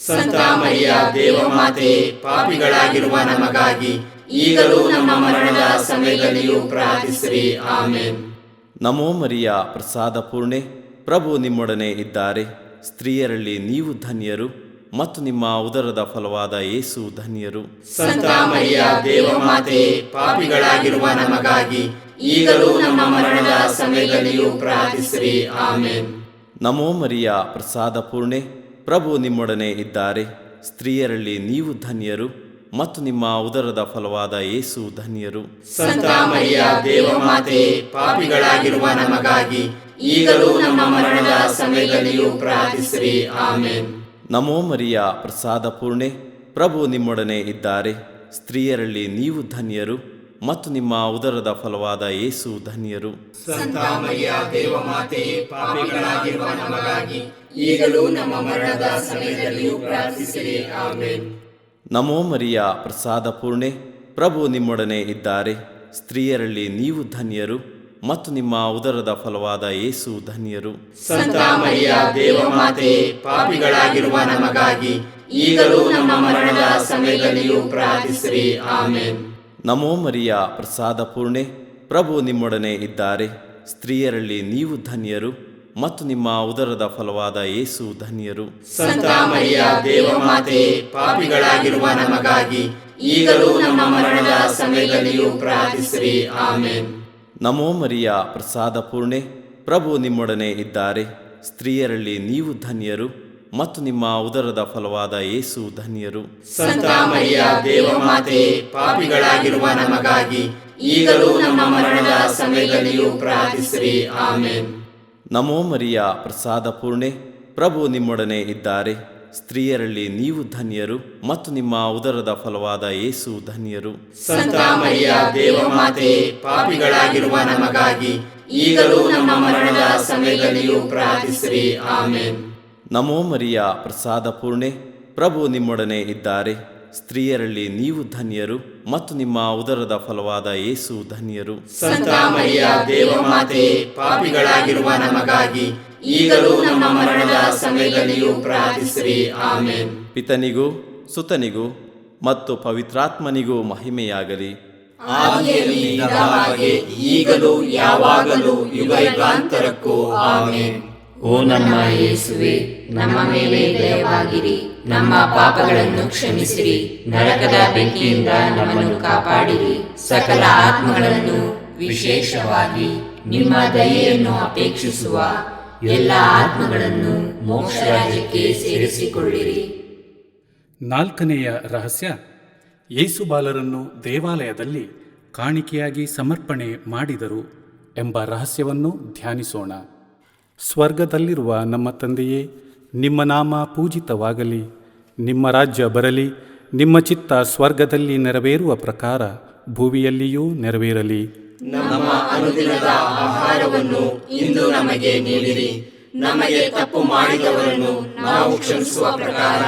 ಸಂತ ಮರಿಯ ದೇವಮಾತೆ, ಪಾಪಿಗಳಾಗಿರುವ ನಮಗಾಗಿ ಈಗಲೂ ನಮ್ಮ ಮರಣದ ಸಮಯದಲ್ಲಿಯೂ ಪ್ರಾರ್ಥಿಸಿರಿ. ಆಮೇನ್. ನಮೋ ಮರಿಯ ಪ್ರಸಾದ ಪೂರ್ಣೆ, ಪ್ರಭು ನಿಮ್ಮೊಡನೆ ಇದ್ದಾರೆ. ಸ್ತ್ರೀಯರಲ್ಲಿ ನೀವು ಧನ್ಯರು ಮತ್ತು ನಿಮ್ಮ ಉದರದ ಫಲವಾದ ಯೇಸು ಧನ್ಯರು. ಸಂತ ಮರಿಯ ದೇವಮಾತೆ, ಪಾಪಿಗಳಾಗಿರುವ ನಮಗಾಗಿ ಈಗಲೂ ನಮ್ಮ ಮರಣದ ಸಮಯದಲ್ಲಿಯೂ ಪ್ರಾರ್ಥಿಸಿರಿ. ಆಮೇನ್. ನಮೋ ಮರಿಯ ಪ್ರಸಾದ ಪೂರ್ಣೆ, ಪ್ರಭು ನಿಮ್ಮೊಡನೆ ಇದ್ದಾರೆ. ಸ್ತ್ರೀಯರಲ್ಲಿ ನೀವು ಧನ್ಯರು ಮತ್ತು ನಿಮ್ಮ ಉದರದ ಫಲವಾದ ಯೇಸು ಧನ್ಯರು. ಸಂತ ಮರಿಯ ದೇವಮಾತೆ, ಪಾಪಿಗಳಾಗಿರುವ ನಮಗಾಗಿ ಈಗಲೂ ನಮ್ಮ ಮರಣದ ಸಮಯದಲ್ಲಿಯೂ ಪ್ರಾರ್ಥಿಸಿರಿ. ಆಮೇನ್. ನಮೋ ಮರಿಯ ಪ್ರಸಾದ ಪೂರ್ಣೆ, ಪ್ರಭು ನಿಮ್ಮೊಡನೆ ಇದ್ದಾರೆ. ಸ್ತ್ರೀಯರಲ್ಲಿ ನೀವು ಧನ್ಯರು ಮತ್ತು ನಿಮ್ಮ ಉದರದ ಫಲವಾದ ಯೇಸು ಧನ್ಯರು. ಸಂತ ಮರಿಯ ದೇವಮಾತೆ, ಪಾಪಿಗಳಾಗಿರುವ ನಮಗಾಗಿ ಈಗಲೂ ನಮ್ಮ ಮರಣದ ಸಮಯದಲ್ಲಿಯೂ ಪ್ರಾರ್ಥಿಸಿರಿ. ಆಮೇನ್. ನಮೋ ಮರಿಯ ಪ್ರಸಾದ ಪೂರ್ಣೆ, ಪ್ರಭು ನಿಮ್ಮೊಡನೆ ಇದ್ದಾರೆ. ಸ್ತ್ರೀಯರಲ್ಲಿ ನೀವು ಧನ್ಯರು ಮತ್ತು ನಿಮ್ಮ ಉದರದ ಫಲವಾದ ಯೇಸು ಧನ್ಯರು. ಸಂತ ಮರಿಯ ದೇವಮಾತೆ, ಪಾಪಿಗಳಾಗಿರುವ ನಮಗಾಗಿ ಈಗಲೂ ನಮ್ಮ ಮರಣದ ಸಮಯದಲ್ಲಿಯೂ ಪ್ರಾರ್ಥಿಸಿರಿ. ಆಮೇನ್. ನಮೋ ಮರಿಯ ಪ್ರಸಾದ ಪೂರ್ಣೆ, ಪ್ರಭು ನಿಮ್ಮೊಡನೆ ಇದ್ದಾರೆ. ಸ್ತ್ರೀಯರಲ್ಲಿ ನೀವು ಧನ್ಯರು ಮತ್ತು ನಿಮ್ಮ ಉದರದ ಫಲವಾದ ಯೇಸು ಧನ್ಯರು. ಸಂತ ಮರಿಯ ದೇವಮಾತೆ, ಪಾಪಿಗಳಾಗಿರುವ ನಮಗಾಗಿ ಈಗಲೂ ನಮ್ಮ ಮರಣದ ಸಮಯದಲ್ಲಿಯೂ ಪ್ರಾರ್ಥಿಸಿರಿ. ಆಮೇನ್. ನಮೋ ಮರಿಯ ಪ್ರಸಾದ ಪೂರ್ಣೆ, ಪ್ರಭು ನಿಮ್ಮೊಡನೆ ಇದ್ದಾರೆ. ಸ್ತ್ರೀಯರಲ್ಲಿ ನೀವು ಧನ್ಯರು ಮತ್ತು ನಿಮ್ಮ ಉದರದ ಫಲವಾದ ಯೇಸು ಧನ್ಯರು. ಸಂತ ಮರಿಯ ದೇವಮಾತೆ, ಪಾಪಿಗಳಾಗಿರುವ ನಮಗಾಗಿ ಈಗಲೂ ನಮ್ಮ ಮರಣದ ಸಮಯದಲ್ಲಿಯೂ ಪ್ರಾರ್ಥಿಸಿರಿ. ಆಮೇನ್. ನಮೋ ಮರಿಯ ಪ್ರಸಾದ ಪೂರ್ಣೆ, ಪ್ರಭು ನಿಮ್ಮೊಡನೆ ಇದ್ದಾರೆ. ಸ್ತ್ರೀಯರಲ್ಲಿ ನೀವು ಧನ್ಯರು ಮತ್ತು ನಿಮ್ಮ ಉದರದ ಫಲವಾದ ಯೇಸು ಧನ್ಯರು. ಸಂತ ಮರಿಯ ದೇವಮಾತೆ, ಪಾಪಿಗಳಾಗಿರುವ ನಮಗಾಗಿ ಈಗಲೂ ನಮ್ಮ ಮರಣದ ಸಮಯದಲ್ಲಿಯೂ ಪ್ರಾರ್ಥಿಸಿರಿ. ಆಮೇನ್. ನಮೋ ಮರಿಯ ಪ್ರಸಾದ ಪೂರ್ಣೆ, ಪ್ರಭು ನಿಮ್ಮೊಡನೆ ಇದ್ದಾರೆ. ಸ್ತ್ರೀಯರಲ್ಲಿ ನೀವು ಧನ್ಯರು ಮತ್ತು ನಿಮ್ಮ ಉದರದ ಫಲವಾದ ಯೇಸು ಧನ್ಯರು. ಸಂತ ಮರಿಯ ದೇವಮಾತೆ, ಪಾಪಿಗಳಾಗಿರುವ ನಮಗಾಗಿ ಈಗಲೂ ನಮ್ಮ ಮರಣದ ಸಮಯದಲ್ಲಿಯೂ ಪ್ರಾರ್ಥಿಸಿರಿ. ಆಮೇನ್. ಪಿತನಿಗೂ ಸುತನಿಗೂ ಮತ್ತು ಪವಿತ್ರಾತ್ಮನಿಗೂ ಮಹಿಮೆಯಾಗಲಿ. ಆದಿಯಲ್ಲಿ ಇದ್ದ ಹಾಗೆ ಈಗಲೂ ಯಾವಾಗಲೂ ಯುಗಾಂತರಕ್ಕೂ ಆಮೆನ್. ಓ ನಮ್ಮ ಯೇಸುವೆ, ನಮ್ಮ ಮೇಲೆ ದಯವಾಗಿರಿ, ನಮ್ಮ ಪಾಪಗಳನ್ನು ಕ್ಷಮಿಸಿರಿ, ನರಕದ ಬೆಂಕಿಯಿಂದ ನಮ್ಮನ್ನು ಕಾಪಾಡಿರಿ, ಸಕಲ ಆತ್ಮಗಳನ್ನು ವಿಶೇಷವಾಗಿ ನಿಮ್ಮ ದಯೆಯನ್ನು ಅಪೇಕ್ಷಿಸುವ ಎಲ್ಲ ಆತ್ಮಗಳನ್ನು ಮೋಕ್ಷ ರಾಜ್ಯಕ್ಕೆ ಸೇರಿಸಿಕೊಳ್ಳಿರಿ. ನಾಲ್ಕನೆಯ ರಹಸ್ಯ, ಯೇಸು ಬಾಲರನ್ನು ದೇವಾಲಯದಲ್ಲಿ ಕಾಣಿಕೆಯಾಗಿ ಸಮರ್ಪಣೆ ಮಾಡಿದರು ಎಂಬ ರಹಸ್ಯವನ್ನು ಧ್ಯಾನಿಸೋಣ. ಸ್ವರ್ಗದಲ್ಲಿರುವ ನಮ್ಮ ತಂದೆಯೇ, ನಿಮ್ಮ ನಾಮ ಪೂಜಿತವಾಗಲಿ, ನಿಮ್ಮ ರಾಜ್ಯ ಬರಲಿ, ನಿಮ್ಮ ಚಿತ್ತ ಸ್ವರ್ಗದಲ್ಲಿ ನೆರವೇರುವ ಪ್ರಕಾರ ಭೂಮಿಯಲ್ಲಿಯೂ ನೆರವೇರಲಿ. ನಮ್ಮ ಅನುದಿನದ ಆಹಾರವನ್ನು ಇಂದು ನಮಗೆ ನೀಡಿರಿ. ನಮಗೆ ತಪ್ಪು ಮಾಡಿದವರನ್ನು ನಾವು ಕ್ಷಮಿಸುವ ಪ್ರಕಾರ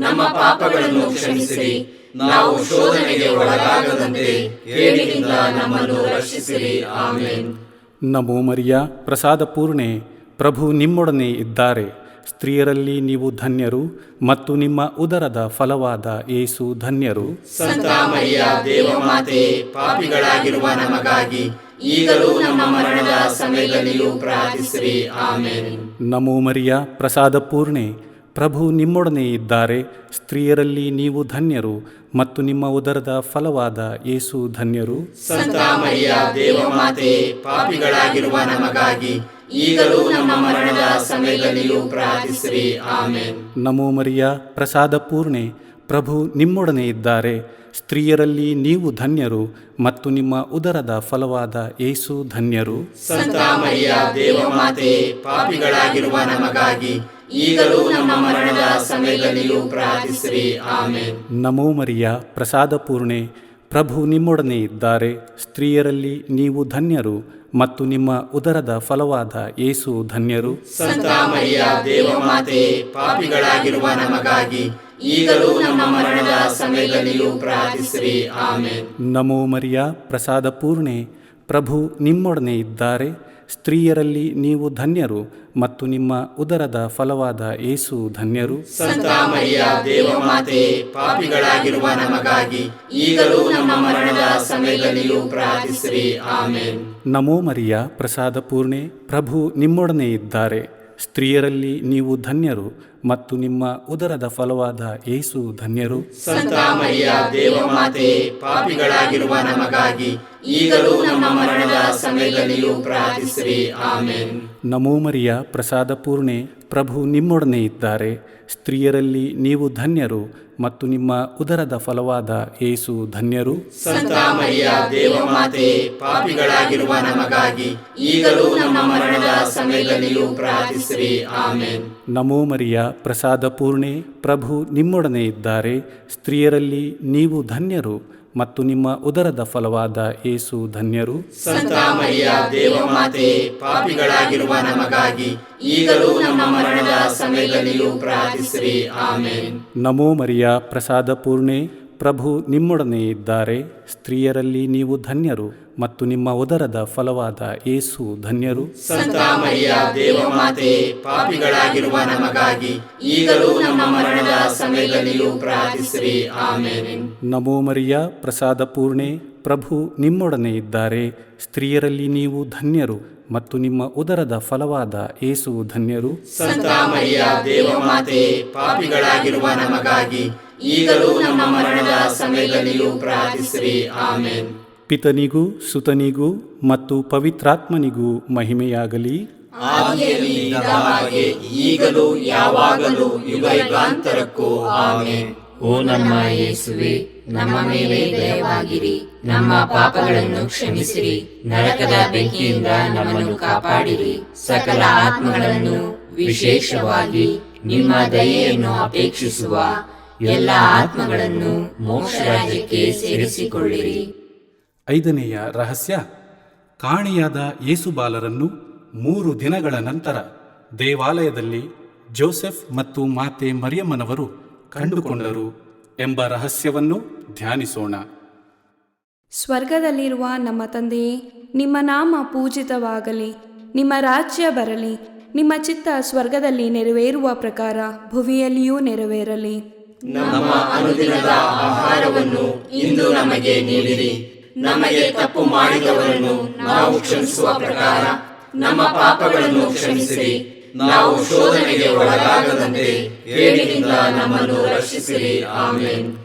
ನಮ್ಮ ಪಾಪಗಳನ್ನು ಕ್ಷಮಿಸಿರಿ. ನಾವು ಶೋಧನೆಗೆ ಒಳಗಾಗದಂತೆ ಕೇಡಿನಿಂದ ನಮ್ಮನ್ನು ರಕ್ಷಿಸಿರಿ. ಆಮೆನ್. ನಮೋ ಮರಿಯ, ಪ್ರಸಾದ ಪೂರ್ಣೆ, ಪ್ರಭು ನಿಮ್ಮೊಡನೆ ಇದ್ದಾರೆ. ಸ್ತ್ರೀಯರಲ್ಲಿ ನೀವು ಧನ್ಯರು ಮತ್ತು ನಿಮ್ಮ ಉದರದ ಫಲವಾದ ಯೇಸು ಧನ್ಯರು. ಸಂತ ಮರಿಯ ದೇವಮಾತೆ, ಪಾಪಿಗಳಾಗಿರುವ ನಮಗಾಗಿ ಈಗಲೂ ನಮ್ಮ ಮರಣದ ಸಮಯದಲ್ಲಿಯೂ ಪ್ರಾರ್ಥಿಸಿರಿ. ಆಮೆನ್. ನಮೋ ಮರಿಯ, ಪ್ರಸಾದ ಪೂರ್ಣೆ, ಪ್ರಭು ನಿಮ್ಮೊಡನೆ ಇದ್ದಾರೆ. ಸ್ತ್ರೀಯರಲ್ಲಿ ನೀವು ಧನ್ಯರು ಮತ್ತು ನಿಮ್ಮ ಉದರದ ಫಲವಾದ ಯೇಸು ಧನ್ಯರು. ಸಂತ ಮರಿಯ ದೇವಮಾತೆ, ಪಾಪಿಗಳಾಗಿರುವ ನಮಗಾಗಿ ಈಗಲೂ ನಮ್ಮ ಮರಣದ ಸಮಯದಲ್ಲಿಯೂ ಪ್ರಾರ್ಥಿಸಿರಿ. ಆಮೆನ್. ನಮೋ ಮರಿಯ, ಪ್ರಸಾದ ಪೂರ್ಣೆ, ಪ್ರಭು ನಿಮ್ಮೊಡನೆ ಇದ್ದಾರೆ. ಸ್ತ್ರೀಯರಲ್ಲಿ ನೀವು ಧನ್ಯರು ಮತ್ತು ನಿಮ್ಮ ಉದರದ ಫಲವಾದ ಯೇಸು ಧನ್ಯರು. ಸಂತ ಮರಿಯ ದೇವಮಾತೆ, ಪಾಪಿಗಳಾಗಿರುವ ನಮಗಾಗಿ ಈಗಲೂ ನಮ್ಮ ಮರಣದ ಸಮಯದಲ್ಲಿಯೂ ಪ್ರಾರ್ಥಿಸಿರಿ. ಆಮೆನ್. ನಮೋ ಮರಿಯ, ಪ್ರಸಾದ ಪೂರ್ಣೆ, ಪ್ರಭು ನಿಮ್ಮೊಡನೆ ಇದ್ದಾರೆ. ಸ್ತ್ರೀಯರಲ್ಲಿ ನೀವು ಧನ್ಯರು ಮತ್ತು ನಿಮ್ಮ ಉದರದ ಫಲವಾದ ಯೇಸು ಧನ್ಯರು. ಸಂತ ಮರಿಯ ದೇವಮಾತೆ, ಪಾಪಿಗಳಾಗಿರುವ ನಮಗಾಗಿ ಈಗಲೂ ನಮ್ಮ ಮರಣದ ಸಮಯದಲ್ಲಿಯೂ ಪ್ರಾರ್ಥಿಸಿರಿ. ಆಮೆನ್. ನಮೋ ಮರಿಯ, ಪ್ರಸಾದ ಪೂರ್ಣೆ, ಪ್ರಭು ನಿಮ್ಮೊಡನೆ ಇದ್ದಾರೆ. ಸ್ತ್ರೀಯರಲ್ಲಿ ನೀವು ಧನ್ಯರು ಮತ್ತು ನಿಮ್ಮ ಉದರದ ಫಲವಾದ ಯೇಸು ಧನ್ಯರು. ಸಂತ ಮರಿಯ ದೇವಮಾತೆ, ಪಾಪಿಗಳಾಗಿರುವ ನಮಗಾಗಿ ಈಗಲೂ ನಮ್ಮ ಮರಣದ ಸಮಯದಲ್ಲಿಯೂ ಪ್ರಾರ್ಥಿಸಿರಿ. ಆಮೆನ್. ನಮೋ ಮರಿಯ, ಪ್ರಸಾದ ಪೂರ್ಣೆ, ಪ್ರಭು ನಿಮ್ಮೊಡನೆ ಇದ್ದಾರೆ. ಸ್ತ್ರೀಯರಲ್ಲಿ ನೀವು ಧನ್ಯರು ಮತ್ತು ನಿಮ್ಮ ಉದರದ ಫಲವಾದ ಯೇಸು ಧನ್ಯರು. ಸಂತ ಮರಿಯ ದೇವಮಾತೆ, ಪಾಪಿಗಳಾಗಿರುವ ನಮಗಾಗಿ ಈಗಲೂ ನಮ್ಮ ಮರಣದ ಸಮಯದಲ್ಲಿಯೂ ಪ್ರಾರ್ಥಿಸಿರಿ. ಆಮೆನ್. ನಮೋ ಮರಿಯ, ಪ್ರಸಾದ ಪೂರ್ಣೆ, ಪ್ರಭು ನಿಮ್ಮೊಡನೆ ಇದ್ದಾರೆ. ಸ್ತ್ರೀಯರಲ್ಲಿ ನೀವು ಧನ್ಯರು ಮತ್ತು ನಿಮ್ಮ ಉದರದ ಫಲವಾದ ಯೇಸು ಧನ್ಯರು. ಸಂತ ಮರಿಯ ದೇವಮಾತೆ, ಪಾಪಿಗಳಾಗಿರುವ ನಮಗಾಗಿ ಈಗಲೂ ನಮ್ಮ ಮರಣದ ಸಮಯದಲ್ಲಿಯೂ ಪ್ರಾರ್ಥಿಸಿರಿ. ಆಮೆನ್. ನಮೋ ಮರಿಯ, ಪ್ರಸಾದ ಪೂರ್ಣೆ, ಪ್ರಭು ನಿಮ್ಮೊಡನೆ ಇದ್ದಾರೆ. ಸ್ತ್ರೀಯರಲ್ಲಿ ನೀವು ಧನ್ಯರು ಮತ್ತು ನಿಮ್ಮ ಉದರದ ಫಲವಾದ ಯೇಸು ಧನ್ಯರು. ಸಂತ ಮರಿಯ ದೇವಮಾತೆ, ಪಾಪಿಗಳಾಗಿರುವ ನಮಗಾಗಿ ಈಗಲೂ ನಮ್ಮ ಮರಣದ ಸಮಯದಲ್ಲಿಯೂ ಪ್ರಾರ್ಥಿಸಿರಿ. ಆಮೆನ್. ನಮೋ ಮರಿಯ, ಪ್ರಸಾದ ಪೂರ್ಣೆ, ಪ್ರಭು ನಿಮ್ಮೊಡನೆ ಇದ್ದಾರೆ. ಸ್ತ್ರೀಯರಲ್ಲಿ ನೀವು ಧನ್ಯರು ಮತ್ತು ನಿಮ್ಮ ಉದರದ ಫಲವಾದ ಯೇಸು ಧನ್ಯರು. ಸಂತ ಮರಿಯ ದೇವಮಾತೆ, ಪಾಪಿಗಳಾಗಿರುವ ನಮಗಾಗಿ ಈಗಲೂ ನಮ್ಮ ಮರಣದ ಸಮಯದಲ್ಲಿಯೂ ಪ್ರಾರ್ಥಿಸಿರಿ. ಆಮೆನ್. ನಮೋ ಮರಿಯ, ಪ್ರಸಾದ ಪೂರ್ಣೆ, ಪ್ರಭು ನಿಮ್ಮೊಡನೆ ಇದ್ದಾರೆ. ಸ್ತ್ರೀಯರಲ್ಲಿ ನೀವು ಧನ್ಯರು ಮತ್ತು ನಿಮ್ಮ ಉದರದ ಫಲವಾದ ಯೇಸು ಧನ್ಯರು. ಸಂತ ಮರಿಯ ದೇವಮಾತೆ, ಪಾಪಿಗಳಾಗಿರುವ ನಮಗಾಗಿ ಈಗಲೂ ನಮ್ಮ ಮರಣದ ಸಮಯದಲ್ಲಿಯೂ ಪ್ರಾರ್ಥಿಸಿರಿ. ಆಮೆನ್. ಪಿತನಿಗೂ ಸುತನಿಗೂ ಮತ್ತು ಪವಿತ್ರಾತ್ಮನಿಗೂ ಮಹಿಮೆಯಾಗಲಿ. ಆದಿಯಲ್ಲಿ ಇದ್ದ ಹಾಗೆ ಈಗಲೂ ಯಾವಾಗಲೂ ಯುಗಾಂತರಕ್ಕೂ ಆಮೆನ್. ಓ ನಮ್ಮ ಯೇಸುವೆ, ನಮ್ಮ ಮೇಲೆ ದಯವಾಗಿರಿ, ನಮ್ಮ ಪಾಪಗಳನ್ನು ಕ್ಷಮಿಸಿರಿ, ನರಕದ ಬೆಂಕಿಯಿಂದ ನಮ್ಮನ್ನು ಕಾಪಾಡಿರಿ, ಸಕಲ ಆತ್ಮಗಳನ್ನು ವಿಶೇಷವಾಗಿ ನಿಮ್ಮ ದಯೆಯನ್ನು ಅಪೇಕ್ಷಿಸುವ ಎಲ್ಲ ಆತ್ಮಗಳನ್ನು ಮೋಕ್ಷ ರಾಜ್ಯಕ್ಕೆ ಸೇರಿಸಿಕೊಳ್ಳಿರಿ. ಐದನೆಯ ರಹಸ್ಯ, ಕಾಣೆಯಾದ ಯೇಸು ಬಾಲರನ್ನು 3 ದಿನಗಳ ನಂತರ ದೇವಾಲಯದಲ್ಲಿ ಜೋಸೆಫ್ ಮತ್ತು ಮಾತೆ ಮರಿಯಮ್ಮನವರು ಕಂಡುಕೊಂಡರು ಎಂಬ ರಹಸ್ಯವನ್ನು ಧ್ಯಾನಿಸೋಣ. ಸ್ವರ್ಗದಲ್ಲಿರುವ ನಮ್ಮ ತಂದೆಯೇ, ನಿಮ್ಮ ನಾಮ ಪೂಜಿತವಾಗಲಿ, ನಿಮ್ಮ ರಾಜ್ಯ ಬರಲಿ, ನಿಮ್ಮ ಚಿತ್ತ ಸ್ವರ್ಗದಲ್ಲಿ ನೆರವೇರುವ ಪ್ರಕಾರ ಭುವಿಯಲ್ಲಿಯೂ ನೆರವೇರಲಿ. ನಮ್ಮ ಅನುದಿನದ ಆಹಾರವನ್ನು ಇಂದು ನಮಗೆ ನೀಡಿರಿ. ನಮಗೆ ತಪ್ಪು ಮಾಡಿದವರನ್ನು ನಾವು ಕ್ಷಮಿಸುವ ಪ್ರಕಾರ ನಮ್ಮ ಪಾಪಗಳನ್ನು ಕ್ಷಮಿಸಿರಿ. ನಾವು ಶೋಧನೆಗೆ ಒಳಗಾಗದಂತೆ ಕೇಡಿನಿಂದ ನಮ್ಮನ್ನು ರಕ್ಷಿಸಿರಿ. ಆಮೆನ್.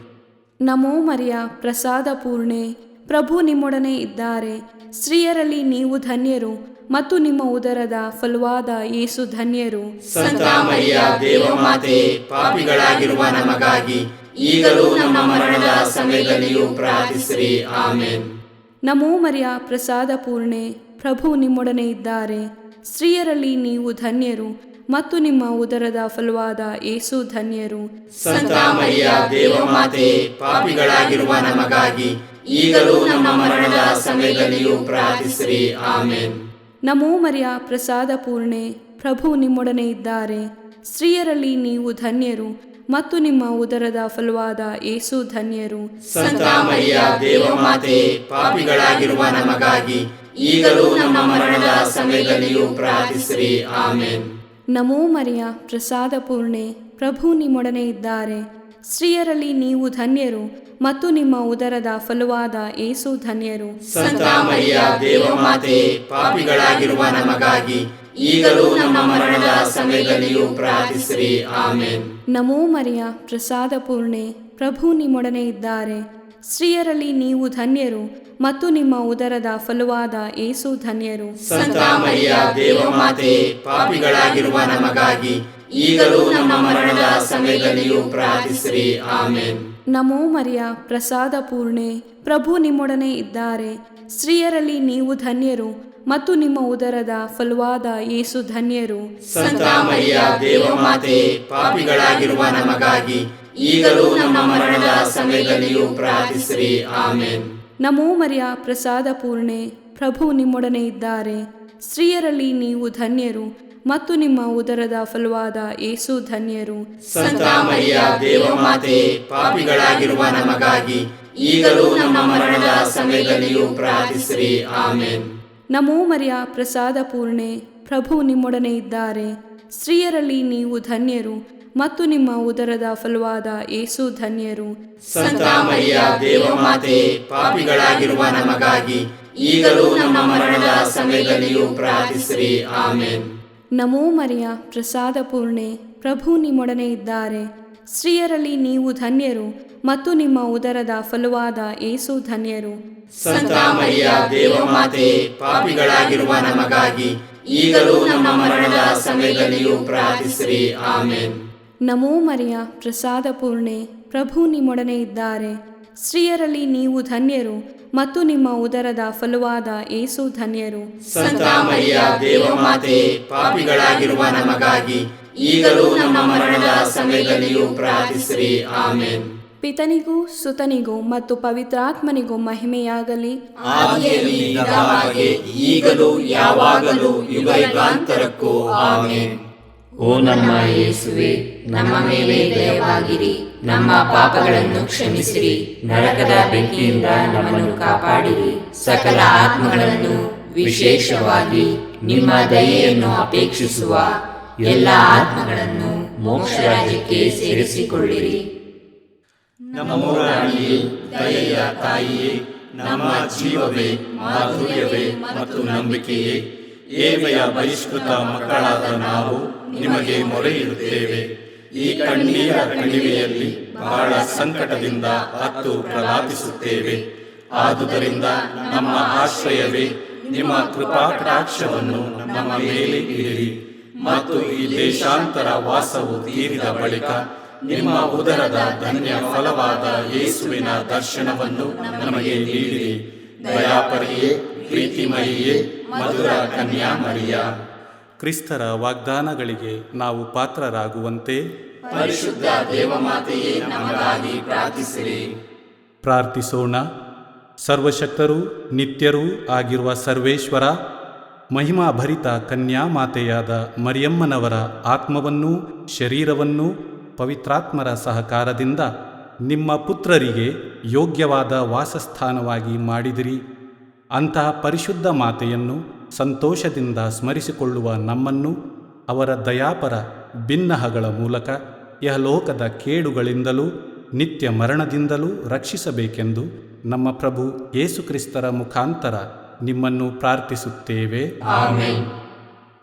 ನಮೋ ಮರಿಯ, ಪ್ರಸಾದ ಪೂರ್ಣೆ, ಪ್ರಭು ನಿಮ್ಮೊಡನೆ ಇದ್ದಾರೆ. ಸ್ತ್ರೀಯರಲ್ಲಿ ನೀವು ಧನ್ಯರು ಮತ್ತು ನಿಮ್ಮ ಉದರದ ಫಲವಾದ ಯೇಸು ಧನ್ಯರು. ಸಂತ ಮರಿಯ ದೇವಮಾತೆ, ಪಾಪಿಗಳಾಗಿರುವ ನಮಗಾಗಿ ಈಗಲೂ ನಮ್ಮ ಮರಣದ ಸಮಯದಲ್ಲಿಯೂ ಪ್ರಾರ್ಥಿಸಿರಿ. ಆಮೆನ್. ನಮೋ ಮರಿಯ, ಪ್ರಸಾದ ಪೂರ್ಣೆ, ಪ್ರಭು ನಿಮ್ಮೊಡನೆ ಇದ್ದಾರೆ. ಸ್ತ್ರೀಯರಲ್ಲಿ ನೀವು ಧನ್ಯರು ಮತ್ತು ನಿಮ್ಮ ಉದರದ ಫಲವಾದ ಯೇಸು ಧನ್ಯರು. ಸಂತ ಮರಿಯ ದೇವಮಾತೆ, ಪಾಪಿಗಳಾಗಿರುವ ನಮಗಾಗಿ ಈಗಲೂ ನಮ್ಮ ಮರಣದ ಸಮಯದಲ್ಲಿಯೂ ಪ್ರಾರ್ಥಿಸಿರಿ. ಆಮೆನ್. ನಮೋ ಮರಿಯ, ಪ್ರಸಾದ ಪೂರ್ಣೆ, ಪ್ರಭು ನಿಮ್ಮೊಡನೆ ಇದ್ದಾರೆ. ಸ್ತ್ರೀಯರಲ್ಲಿ ನೀವು ಧನ್ಯರು ಮತ್ತು ನಿಮ್ಮ ಉದರದ ಫಲವಾದ ಯೇಸು ಧನ್ಯರು. ಸಂತ ಮರಿಯ ದೇವಮಾತೆ, ಪಾಪಿಗಳಾಗಿರುವ ನಮಗಾಗಿ ಈಗಲೂ ನಮ್ಮ ಮರಣದ ಸಮಯದಲ್ಲಿಯೂ ಪ್ರಾರ್ಥಿಸಿರಿ. ಆಮೆನ್. ನಮೋ ಮರಿಯ, ಪ್ರಸಾದ ಪೂರ್ಣೆ, ಪ್ರಭು ನಿಮ್ಮೊಡನೆ ಇದ್ದಾರೆ. ಸ್ತ್ರೀಯರಲ್ಲಿ ನೀವು ಧನ್ಯರು ಮತ್ತು ನಿಮ್ಮ ಉದರದ ಫಲವಾದ ಯೇಸು ಧನ್ಯರು. ಸಂತ ಮರಿಯ ದೇವಮಾತೆ, ಪಾಪಿಗಳಾಗಿರುವ ನಮಗಾಗಿ ಈಗಲೂ ನಮ್ಮ ಮರಣದ ಸಮಯದಲ್ಲಿಯೂ ಪ್ರಾರ್ಥಿಸಿರಿ. ಆಮೆನ್. ನಮೋ ಮರಿಯ, ಪ್ರಸಾದ ಪೂರ್ಣೆ, ಪ್ರಭು ನಿಮ್ಮೊಡನೆ ಇದ್ದಾರೆ. ಸ್ತ್ರೀಯರಲ್ಲಿ ನೀವು ಧನ್ಯರು ಮತ್ತು ನಿಮ್ಮ ಉದರದ ಫಲವಾದ ಯೇಸು ಧನ್ಯರು. ಸಂತ ಮರಿಯ ದೇವಮಾತೆ, ಪಾಪಿಗಳಾಗಿರುವ ನಮಗಾಗಿ ಈಗಲೂ ನಮ್ಮ ಮರಣದ ಸಮಯದಲ್ಲಿಯೂ ಪ್ರಾರ್ಥಿಸಿರಿ. ಆಮೆನ್. ನಮೋ ಮರಿಯ, ಪ್ರಸಾದ ಪೂರ್ಣೆ, ಪ್ರಭು ನಿಮ್ಮೊಡನೆ ಇದ್ದಾರೆ. ಸ್ತ್ರೀಯರಲ್ಲಿ ನೀವು ಧನ್ಯರು ಮತ್ತು ನಿಮ್ಮ ಉದರದ ಫಲವಾದ ಯೇಸು ಧನ್ಯರು. ಸಂತ ಮರಿಯ ದೇವಮಾತೆ, ಪಾಪಿಗಳಾಗಿರುವ ನಮಗಾಗಿ ಈಗಲೂ ನಮ್ಮ ಮರಣದ ಸಮಯದಲ್ಲಿಯೂ ಪ್ರಾರ್ಥಿಸಿರಿ. ಆಮೆನ್. ನಮೋ ಮರಿಯ, ಪ್ರಸಾದ ಪೂರ್ಣೆ, ಪ್ರಭು ನಿಮ್ಮೊಡನೆ ಇದ್ದಾರೆ. ಸ್ತ್ರೀಯರಲ್ಲಿ ನೀವು ಧನ್ಯರು ಮತ್ತು ನಿಮ್ಮ ಉದರದ ಫಲವಾದ ಯೇಸು ಧನ್ಯರು. ಸಂತ ಮರಿಯ ದೇವಮಾತೆ, ಪಾಪಿಗಳಾಗಿರುವ ನಮಗಾಗಿ ಈಗಲೂ ನಮ್ಮ ಮರಣದ ಸಮಯದಲ್ಲಿಯೂ ಪ್ರಾರ್ಥಿಸಿರಿ. ಆಮೆನ್. ನಮೋ ಮರಿಯ, ಪ್ರಸಾದ ಪೂರ್ಣೆ, ಪ್ರಭು ನಿಮ್ಮೊಡನೆ ಇದ್ದಾರೆ. ಸ್ತ್ರೀಯರಲ್ಲಿ ನೀವು ಧನ್ಯರು ಮತ್ತು ನಿಮ್ಮ ಉದರದ ಫಲವಾದ ಯೇಸು ಧನ್ಯರು. ಸಂತ ಮರಿಯ ದೇವಮಾತೆ, ಪಾಪಿಗಳಾಗಿರುವ ನಮಗಾಗಿ ಈಗಲೂ ನಮ್ಮ ಮರಣದ ಸಮಯದಲ್ಲಿಯೂ ಪ್ರಾರ್ಥಿಸಿರಿ. ಆಮೆನ್. ನಮೋ ಮರಿಯ, ಪ್ರಸಾದ ಪೂರ್ಣೆ, ಪ್ರಭು ನಿಮ್ಮೊಡನೆ ಇದ್ದಾರೆ. ಸ್ತ್ರೀಯರಲ್ಲಿ ನೀವು ಧನ್ಯರು ಮತ್ತು ನಿಮ್ಮ ಉದರದ ಫಲವಾದ ಯೇಸು ಧನ್ಯರು. ಸಂತ ಮರಿಯ ದೇವಮಾತೆ, ಪಾಪಿಗಳಾಗಿರುವ ನಮಗಾಗಿ ಈಗಲೂ ನಮ್ಮ ಮರಣದ ಸಮಯದಲ್ಲಿಯೂ ಪ್ರಾರ್ಥಿಸಿರಿ. ಆಮೆನ್. ನಮೋ ಮರಿಯ, ಪ್ರಸಾದ ಪೂರ್ಣೆ, ಪ್ರಭು ನಿಮ್ಮೊಡನೆ ಇದ್ದಾರೆ. ಸ್ತ್ರೀಯರಲ್ಲಿ ನೀವು ಧನ್ಯರು ಮತ್ತು ನಿಮ್ಮ ಉದರದ ಫಲವಾದ ಯೇಸು ಧನ್ಯರು. ಸಂತ ಮರಿಯ ದೇವಮಾತೆ, ಪಾಪಿಗಳಾಗಿರುವ ನಮಗಾಗಿ ಈಗಲೂ ನಮ್ಮ ಮರಣದ ಸಮಯದಲ್ಲಿಯೂ ಪ್ರಾರ್ಥಿಸಿರಿ. ಆಮೆನ್. ಪಿತನಿಗೂ ಸುತನಿಗೂ ಮತ್ತು ಪವಿತ್ರಾತ್ಮನಿಗೂ ಮಹಿಮೆಯಾಗಲಿ. ಆದಿಯಲ್ಲಿ ಇದ್ದ ಹಾಗೆ ಈಗಲೂ ಯಾವಾಗಲೂ ಯುಗಯುಗಾಂತರಕ್ಕೂ. ಆಮೆನ್. ಓ ನಮ್ಮ ಯೇಸುವೆ, ನಮ್ಮ ಮೇಲೆ ದಯವಾಗಿರಿ. ನಮ್ಮ ಪಾಪಗಳನ್ನು ಕ್ಷಮಿಸಿರಿ. ನರಕದ ಬೆಂಕಿಯಿಂದ ನಮ್ಮನ್ನು ಕಾಪಾಡಿರಿ. ಸಕಲ ಆತ್ಮಗಳನ್ನು, ವಿಶೇಷವಾಗಿ ನಿಮ್ಮ ದಯೆಯನ್ನು ಅಪೇಕ್ಷಿಸುವ ಎಲ್ಲ ಆತ್ಮಗಳನ್ನು ಮೋಕ್ಷ ರಾಜ್ಯಕ್ಕೆ ಸೇರಿಸಿಕೊಳ್ಳಿರಿ. ನಮ್ಮ ರಾಣಿಯೇ, ದಯೆಯ ತಾಯಿಯೇ, ನಮ್ಮ ಜೀವವೇ, ಮಾಧುರ್ಯವೇ ಮತ್ತು ನಂಬಿಕೆಯೇ, ಏವೆಯ ಬಹಿಷ್ಕೃತ ಮಕ್ಕಳಾದ ನಾವು ನಿಮಗೆ ಮೊರೆ ಇಡುತ್ತೇವೆ. ಈ ಕಣ್ಣೀರ ಕಣಿವೆಯಲ್ಲಿ ಬಹಳ ಸಂಕಟದಿಂದ ಅತ್ತು ಪ್ರಲಾಪಿಸುತ್ತೇವೆ. ಆದುದರಿಂದ ನಮ್ಮ ಆಶ್ರಯವೇ, ನಿಮ್ಮ ಕೃಪಾಕಟಾಕ್ಷವನ್ನು ನಮ್ಮ ಮೇಲೆ ಇಡಿರಿ ಮತ್ತು ಈ ದೇಶಾಂತರ ವಾಸವು ತೀರಿದ ಬಳಿಕ ನಿಮ್ಮ ಉದರದ ಧನ್ಯ ಫಲವಾದ ಯೇಸುವಿನ ದರ್ಶನವನ್ನು ನಮಗೆ ನೀಡಿರಿ. ದಯಾಪರಿಯೇ, ಪ್ರೀತಿಮಯಿಯೇ, ಮಧುರ ಕನ್ಯಾಮರಿಯ, ಕ್ರಿಸ್ತರ ವಾಗ್ದಾನಗಳಿಗೆ ನಾವು ಪಾತ್ರರಾಗುವಂತೆ ಪರಿಶುದ್ಧ ದೇವಮಾತೆಯೇ, ನಮಗಾಗಿ ಪ್ರಾರ್ಥಿಸಿರಿ. ಪ್ರಾರ್ಥಿಸೋಣ. ಸರ್ವಶಕ್ತರೂ ನಿತ್ಯರೂ ಆಗಿರುವ ಸರ್ವೇಶ್ವರ, ಮಹಿಮಾಭರಿತ ಕನ್ಯಾಮಾತೆಯಾದ ಮರಿಯಮ್ಮನವರ ಆತ್ಮವನ್ನೂ ಶರೀರವನ್ನೂ ಪವಿತ್ರಾತ್ಮರ ಸಹಕಾರದಿಂದ ನಿಮ್ಮ ಪುತ್ರರಿಗೆ ಯೋಗ್ಯವಾದ ವಾಸಸ್ಥಾನವಾಗಿ ಮಾಡಿದಿರಿ. ಅಂತಹ ಪರಿಶುದ್ಧ ಮಾತೆಯನ್ನು ಸಂತೋಷದಿಂದ ಸ್ಮರಿಸಿಕೊಳ್ಳುವ ನಮ್ಮನ್ನು ಅವರ ದಯಾಪರ ಬಿನ್ನಹಗಳ ಮೂಲಕ ಯಹಲೋಕದ ಕೇಡುಗಳಿಂದಲೂ ನಿತ್ಯ ಮರಣದಿಂದಲೂ ರಕ್ಷಿಸಬೇಕೆಂದು ನಮ್ಮ ಪ್ರಭು ಯೇಸುಕ್ರಿಸ್ತರ ಮುಖಾಂತರ ನಿಮ್ಮನ್ನು ಪ್ರಾರ್ಥಿಸುತ್ತೇವೆ. ಆಮೆನ್.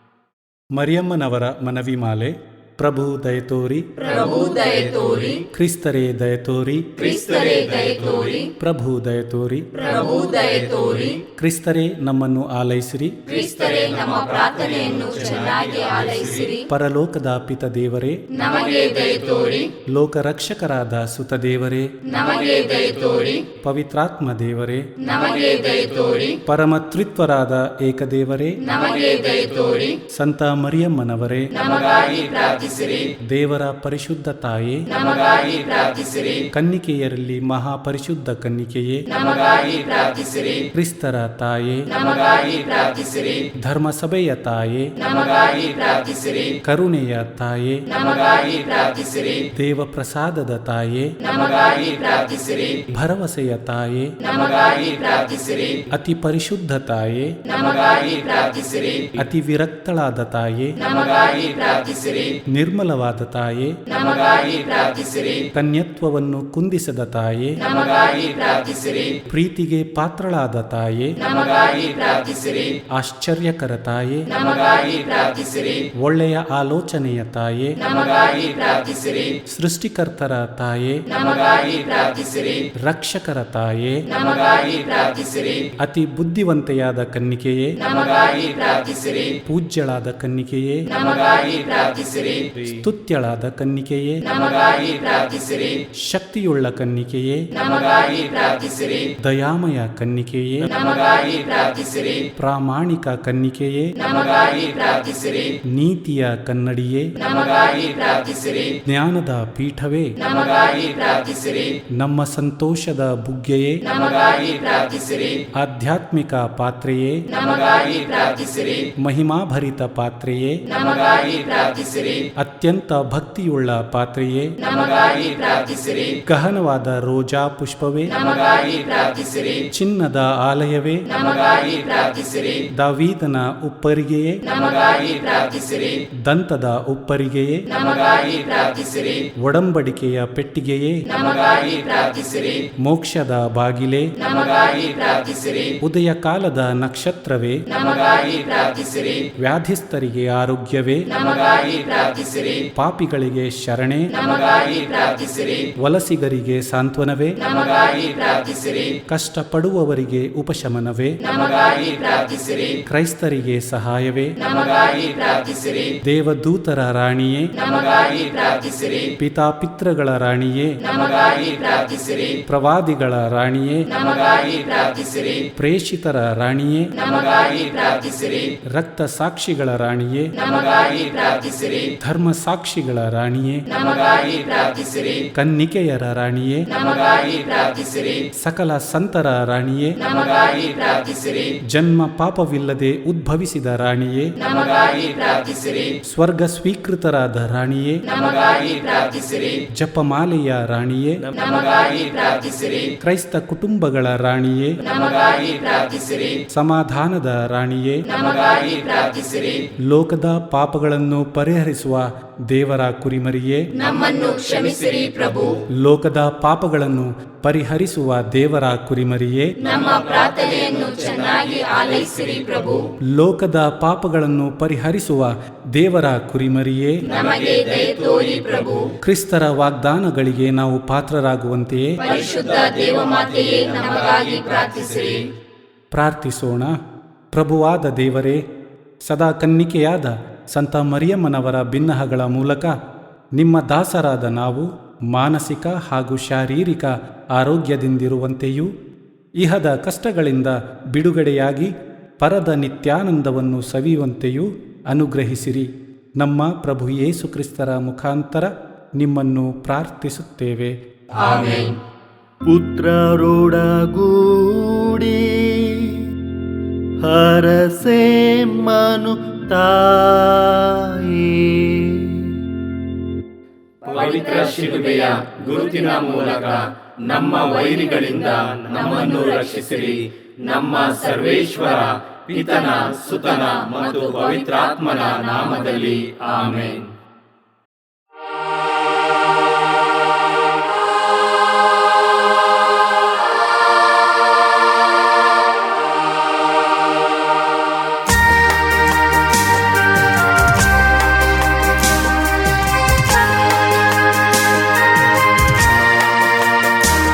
ಮರಿಯಮ್ಮನವರ ಮನವಿಮಾಲೆ. ಪ್ರಭು ದಯತೋರಿ, ಪ್ರಭು ದಯತೋರಿ, ಕ್ರಿಸ್ತರೇ ದಯತೋರಿ, ಕ್ರಿಸ್ತರೇ ದಯತೋರಿ, ಪ್ರಭು ದಯತೋರಿ, ಪ್ರಭು ದಯತೋರಿ, ಕ್ರಿಸ್ತರೇ ನಮ್ಮನ್ನು ಆಲೈಸಿರಿ, ಕ್ರಿಸ್ತರೇ ನಮ್ಮ ಪ್ರಾರ್ಥನೆಯನ್ನು ಚೆನ್ನಾಗಿ ಆಲೈಸಿರಿ. ಪರಲೋಕದ ಪಿತ ದೇವರೇ, ನಮಗೆ ದಯತೋರಿ, ಲೋಕರಕ್ಷಕರಾದ ಸುತ ದೇವರೇ, ನಮಗೆ ದಯತೋರಿ, ಪವಿತ್ರಾತ್ಮ ದೇವರೇ, ನಮಗೆ ದಯತೋರಿ, ಪರಮತ್ರಿತ್ವರಾದ ಏಕದೇವರೇ, ನಮಗೆ ದಯತೋರಿ, ಸಂತ ಮರಿಯಮ್ಮನವರೇ, ನಮಗಾಗಿ ಪ್ರಾರ್ಥಿಸಿರಿ. ದೇವರ ಪರಿಶುದ್ಧ ತಾಯೇ, ನಮಗಾಗಿ ಪ್ರಾರ್ಥಿಸಿರಿ. ಕನ್ನಿಕೆಯರಲ್ಲಿ ಮಹಾಪರಿಶುದ್ಧ ಕನ್ನಿಕೆಯೇ, ನಮಗಾಗಿ ಪ್ರಾರ್ಥಿಸಿರಿ. ಕ್ರಿಸ್ತರ ತಾಯೇ, ನಮಗಾಗಿ ಪ್ರಾರ್ಥಿಸಿರಿ. ಧರ್ಮಸಭೆಯ ತಾಯೇ, ನಮಗಾಗಿ ಪ್ರಾರ್ಥಿಸಿರಿ. ಕರುಣೆಯ ತಾಯೇ, ನಮಗಾಗಿ ಪ್ರಾರ್ಥಿಸಿರಿ. ದೇವಪ್ರಸಾದದ ತಾಯೇ, ನಮಗಾಗಿ ಪ್ರಾರ್ಥಿಸಿರಿ. ಭರವಸೆಯ ತಾಯೇ, ನಮಗಾಗಿ ಪ್ರಾರ್ಥಿಸಿರಿ. ಅತಿ ಪರಿಶುದ್ಧ ತಾಯೇ, ನಮಗಾಗಿ ಪ್ರಾರ್ಥಿಸಿರಿ. ಅತಿ ವಿರಕ್ತಳಾದ ತಾಯೇ, ನಮಗಾಗಿ ಪ್ರಾರ್ಥಿಸಿರಿ. ನಿರ್ಮಲವಾದ ತಾಯೇ, ನಮಗಾಗಿ ಪ್ರಾರ್ಥಿಸಿರಿ. ಕನ್ಯತ್ವವನ್ನು ಕುಂದಿಸದ ತಾಯೇ, ನಮಗಾಗಿ ಪ್ರಾರ್ಥಿಸಿರಿ. ಪ್ರೀತಿಗೆ ಪಾತ್ರಳಾದ ತಾಯೇ, ನಮಗಾಗಿ ಪ್ರಾರ್ಥಿಸಿರಿ. ಆಶ್ಚರ್ಯಕರ ತಾಯೇ, ನಮಗಾಗಿ ಪ್ರಾರ್ಥಿಸಿರಿ. ಒಳ್ಳೆಯ ಆಲೋಚನೆಯ ತಾಯೇ, ನಮಗಾಗಿ ಪ್ರಾರ್ಥಿಸಿರಿ. ಸೃಷ್ಟಿಕರ್ತರ ತಾಯೇ, ನಮಗಾಗಿ ಪ್ರಾರ್ಥಿಸಿರಿ. ರಕ್ಷಕರ ತಾಯೇ, ನಮಗಾಗಿ ಪ್ರಾರ್ಥಿಸಿರಿ. ಅತಿ ಬುದ್ಧಿವಂತೆಯಾದ ಕನ್ನಿಕೆಯೇ, ನಮಗಾಗಿ ಪ್ರಾರ್ಥಿಸಿರಿ. ಪೂಜ್ಯಳಾದ ಕನ್ನಿಕೆಯೇ, ನಮಗಾಗಿ ಪ್ರಾರ್ಥಿಸಿರಿ. ಸ್ತುತ್ಯಳಾದ ಕನ್ನಿಕೆಯೇ, ನಮಗಾಗಿ ಪ್ರಾರ್ಥಿಸಿರಿ. ಶಕ್ತಿಯುಳ್ಳ ಕನ್ನಿಕೆಯೇ, ನಮಗಾಗಿ ಪ್ರಾರ್ಥಿಸಿರಿ. ದಯಾಮಯ ಕನ್ನಿಕೆಯೇ, ನಮಗಾಗಿ ಪ್ರಾರ್ಥಿಸಿರಿ. ಪ್ರಾಮಾಣಿಕ ಕನ್ನಿಕೆಯೇ, ನಮಗಾಗಿ ಪ್ರಾರ್ಥಿಸಿರಿ. ನೀತಿಯ ಕನ್ನಡಿಯೇ, ನಮಗಾಗಿ ಪ್ರಾರ್ಥಿಸಿರಿ. ಜ್ಞಾನದ ಪೀಠವೇ, ನಮಗಾಗಿ ಪ್ರಾರ್ಥಿಸಿರಿ. ನಮ್ಮ ಸಂತೋಷದ ಬುಗ್ಗೆಯೇ, ನಮಗಾಗಿ ಪ್ರಾರ್ಥಿಸಿರಿ. ಆಧ್ಯಾತ್ಮಿಕ ಪಾತ್ರೆಯೇ, ನಮಗಾಗಿ ಪ್ರಾರ್ಥಿಸಿರಿ. ಮಹಿಮಾಭರಿತ ಪಾತ್ರೆಯೇ, ನಮಗಾಗಿ ಪ್ರಾರ್ಥಿಸಿರಿ. ಅತ್ಯಂತ ಭಕ್ತಿಯುಳ್ಳ ಪಾತ್ರೆಯೇ, ನಮಗಾಗಿ ಪ್ರಾರ್ಥಿಸಿರಿ. ಗಹನವಾದ ರೋಜಾ ಪುಷ್ಪವೇ, ನಮಗಾಗಿ ಪ್ರಾರ್ಥಿಸಿರಿ. ಚಿನ್ನದ ಆಲಯವೇ, ನಮಗಾಗಿ ಪ್ರಾರ್ಥಿಸಿರಿ. ದಾವೀದನ ಉಪ್ಪರಿಗೆಯೇ, ನಮಗಾಗಿ ಪ್ರಾರ್ಥಿಸಿರಿ. ದಂತದ ಉಪ್ಪರಿಗೆಯೇ, ನಮಗಾಗಿ ಪ್ರಾರ್ಥಿಸಿರಿ. ಒಡಂಬಡಿಕೆಯ ಪೆಟ್ಟಿಗೆಯೇ, ನಮಗಾಗಿ ಪ್ರಾರ್ಥಿಸಿರಿ. ಮೋಕ್ಷದ ಬಾಗಿಲೇ, ನಮಗಾಗಿ ಪ್ರಾರ್ಥಿಸಿರಿ. ಉದಯ ಕಾಲದ ನಕ್ಷತ್ರವೇ, ನಮಗಾಗಿ ಪ್ರಾರ್ಥಿಸಿರಿ. ವ್ಯಾಧಿಸ್ಥರಿಗೆ ಆರೋಗ್ಯವೇ, ನಮಗಾಗಿ ಪ್ರಾರ್ಥಿಸಿರಿ. ಪಾಪಿಗಳಿಗೆ ಶರಣೆ, ನಮಗಾಗಿ ಪ್ರಾರ್ಥಿಸಿರಿ. ವಲಸಿಗರಿಗೆ ಸಾಂತ್ವನವೇ, ನಮಗಾಗಿ ಪ್ರಾರ್ಥಿಸಿರಿ. ಕಷ್ಟಪಡುವವರಿಗೆ ಉಪಶಮನವೇ, ನಮಗಾಗಿ ಪ್ರಾರ್ಥಿಸಿರಿ. ಕ್ರೈಸ್ತರಿಗೆ ಸಹಾಯವೇ, ನಮಗಾಗಿ ಪ್ರಾರ್ಥಿಸಿರಿ. ದೇವದೂತರ ರಾಣಿಯೇ, ನಮಗಾಗಿ ಪ್ರಾರ್ಥಿಸಿರಿ. ಪಿತಾಪಿತೃಗಳ ರಾಣಿಯೇ, ನಮಗಾಗಿ ಪ್ರಾರ್ಥಿಸಿರಿ. ಪ್ರವಾದಿಗಳ ರಾಣಿಯೇ, ನಮಗಾಗಿ ಪ್ರಾರ್ಥಿಸಿರಿ. ಪ್ರೇಷಿತರ ರಾಣಿಯೇ, ನಮಗಾಗಿ ಪ್ರಾರ್ಥಿಸಿರಿ. ರಕ್ತ ಸಾಕ್ಷಿಗಳ ರಾಣಿಯೇ, ನಮಗಾಗಿ ಪ್ರಾರ್ಥಿಸಿರಿ. ಧರ್ಮ ಸಾಕ್ಷಿಗಳ ರಾಣಿಯೇ, ನಮಗಾಗಿ ಪ್ರಾರ್ಥಿಸಿರಿ. ಕನ್ನಿಕೆಯರ ರಾಣಿಯೇ, ನಮಗಾಗಿ ಪ್ರಾರ್ಥಿಸಿರಿ. ಸಕಲ ಸಂತರ ರಾಣಿಯೇ, ನಮಗಾಗಿ ಪ್ರಾರ್ಥಿಸಿರಿ. ಜನ್ಮ ಪಾಪವಿಲ್ಲದೆ ಉದ್ಭವಿಸಿದ ರಾಣಿಯೇ, ನಮಗಾಗಿ ಪ್ರಾರ್ಥಿಸಿರಿ. ಸ್ವರ್ಗ ಸ್ವೀಕೃತರಾದ ರಾಣಿಯೇ, ನಮಗಾಗಿ ಪ್ರಾರ್ಥಿಸಿರಿ. ಜಪಮಾಲೆಯ ರಾಣಿಯೇ, ನಮಗಾಗಿ ಪ್ರಾರ್ಥಿಸಿರಿ. ಕ್ರೈಸ್ತ ಕುಟುಂಬಗಳ ರಾಣಿಯೇ, ನಮಗಾಗಿ ಪ್ರಾರ್ಥಿಸಿರಿ. ಸಮಾಧಾನದ ರಾಣಿಯೇ, ನಮಗಾಗಿ ಪ್ರಾರ್ಥಿಸಿರಿ. ಲೋಕದ ಪಾಪಗಳನ್ನು ಪರಿಹರಿಸುವ ದೇವರ ಕುರಿಮರಿಯೇ, ನಮ್ಮನ್ನು ಕ್ಷಮಿಸಿರಿ ಪ್ರಭು. ಲೋಕದ ಪಾಪಗಳನ್ನು ಪರಿಹರಿಸುವ ದೇವರ ಕುರಿಮರಿಯೇ, ನಮ್ಮ ಪ್ರಾರ್ಥನೆಯನ್ನು ಚೆನ್ನಾಗಿ ಆಲೈಸಿರಿ ಪ್ರಭು. ಲೋಕದ ಪಾಪಗಳನ್ನು ಪರಿಹರಿಸುವ ದೇವರ ಕುರಿಮರಿಯೇ, ನಮಗೆ ದಯ ತೋರಿ ಪ್ರಭು. ಕ್ರಿಸ್ತರ ವಾಗ್ದಾನಗಳಿಗೆ ನಾವು ಪಾತ್ರರಾಗುವಂತೆಯೇ ಪರಿಶುದ್ಧ ದೇವಮಾತೆಯೇ ನಮಗಾಗಿ ಪ್ರಾರ್ಥಿಸಿರಿ. ಪ್ರಾರ್ಥಿಸೋಣ. ಪ್ರಭುವಾದ ದೇವರೇ, ಸದಾ ಕನ್ನಿಕೆಯಾದ ಸಂತ ಮರಿಯಮ್ಮನವರ ಬಿನ್ನಹಗಳ ಮೂಲಕ ನಿಮ್ಮ ದಾಸರಾದ ನಾವು ಮಾನಸಿಕ ಹಾಗೂ ಶಾರೀರಿಕ ಆರೋಗ್ಯದಿಂದಿರುವಂತೆಯೂ ಇಹದ ಕಷ್ಟಗಳಿಂದ ಬಿಡುಗಡೆಯಾಗಿ ಪರದ ನಿತ್ಯಾನಂದವನ್ನು ಸವಿಯುವಂತೆಯೂ ಅನುಗ್ರಹಿಸಿರಿ. ನಮ್ಮ ಪ್ರಭು ಯೇಸು ಕ್ರಿಸ್ತರ ಮುಖಾಂತರ ನಿಮ್ಮನ್ನು ಪ್ರಾರ್ಥಿಸುತ್ತೇವೆ. ಆಮೆನ್. ಪುತ್ರರೊಡಗೂಡಿ ಹರಸೆ ಮನು ತಾಯಿ ಪವಿತ್ರ ಶಿಲುಬೆಯ ಗುರುತಿನ ಮೂಲಕ ನಮ್ಮ ವೈರಿಗಳಿಂದ ನಮ್ಮನ್ನು ರಕ್ಷಿಸಿರಿ. ನಮ್ಮ ಸರ್ವೇಶ್ವರ ಪಿತನ ಸುತನ ಮತ್ತು ಪವಿತ್ರಾತ್ಮನ ನಾಮದಲ್ಲಿ ಆಮೆನ್.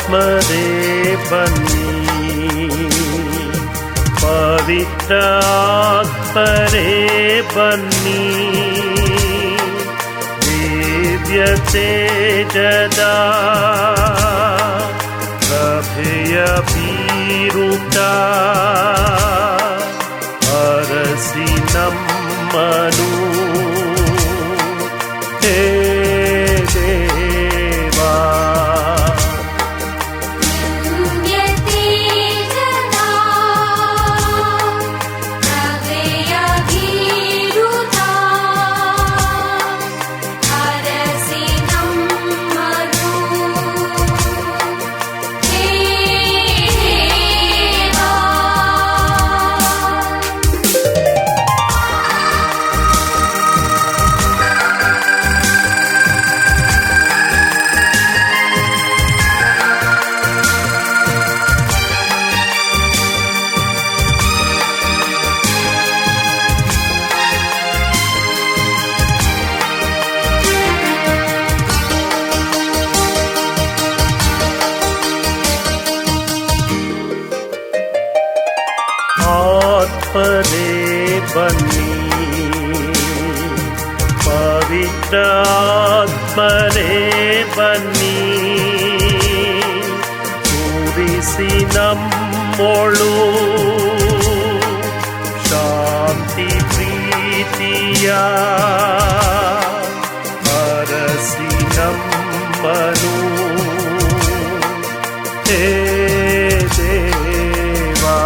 ಆತ್ಮರೇ ಬನ್ನಿ, ಪವಿತ್ರ ಆತ್ಮರೇ ಬನ್ನಿ, ದಿವ್ಯ ತೇಜದ ಪ್ರಭೆಯ ಬೀರುತ್ತ ಅರಸಿ ನಮ್ಮನು ಹೇ ದೇವಾ. ಆತ್ಮರೇ ಬನ್ನಿ, ಪವಿತ್ರ ಆತ್ಮರೇ ಬನ್ನಿ, ತೋರಿಸಿ ನಮ್ಮೊಳು ಶಾಂತಿ ಪ್ರೀತಿಯ ಅರಸಿ ನಮ್ಮನು ಹೇ ದೇವಾ.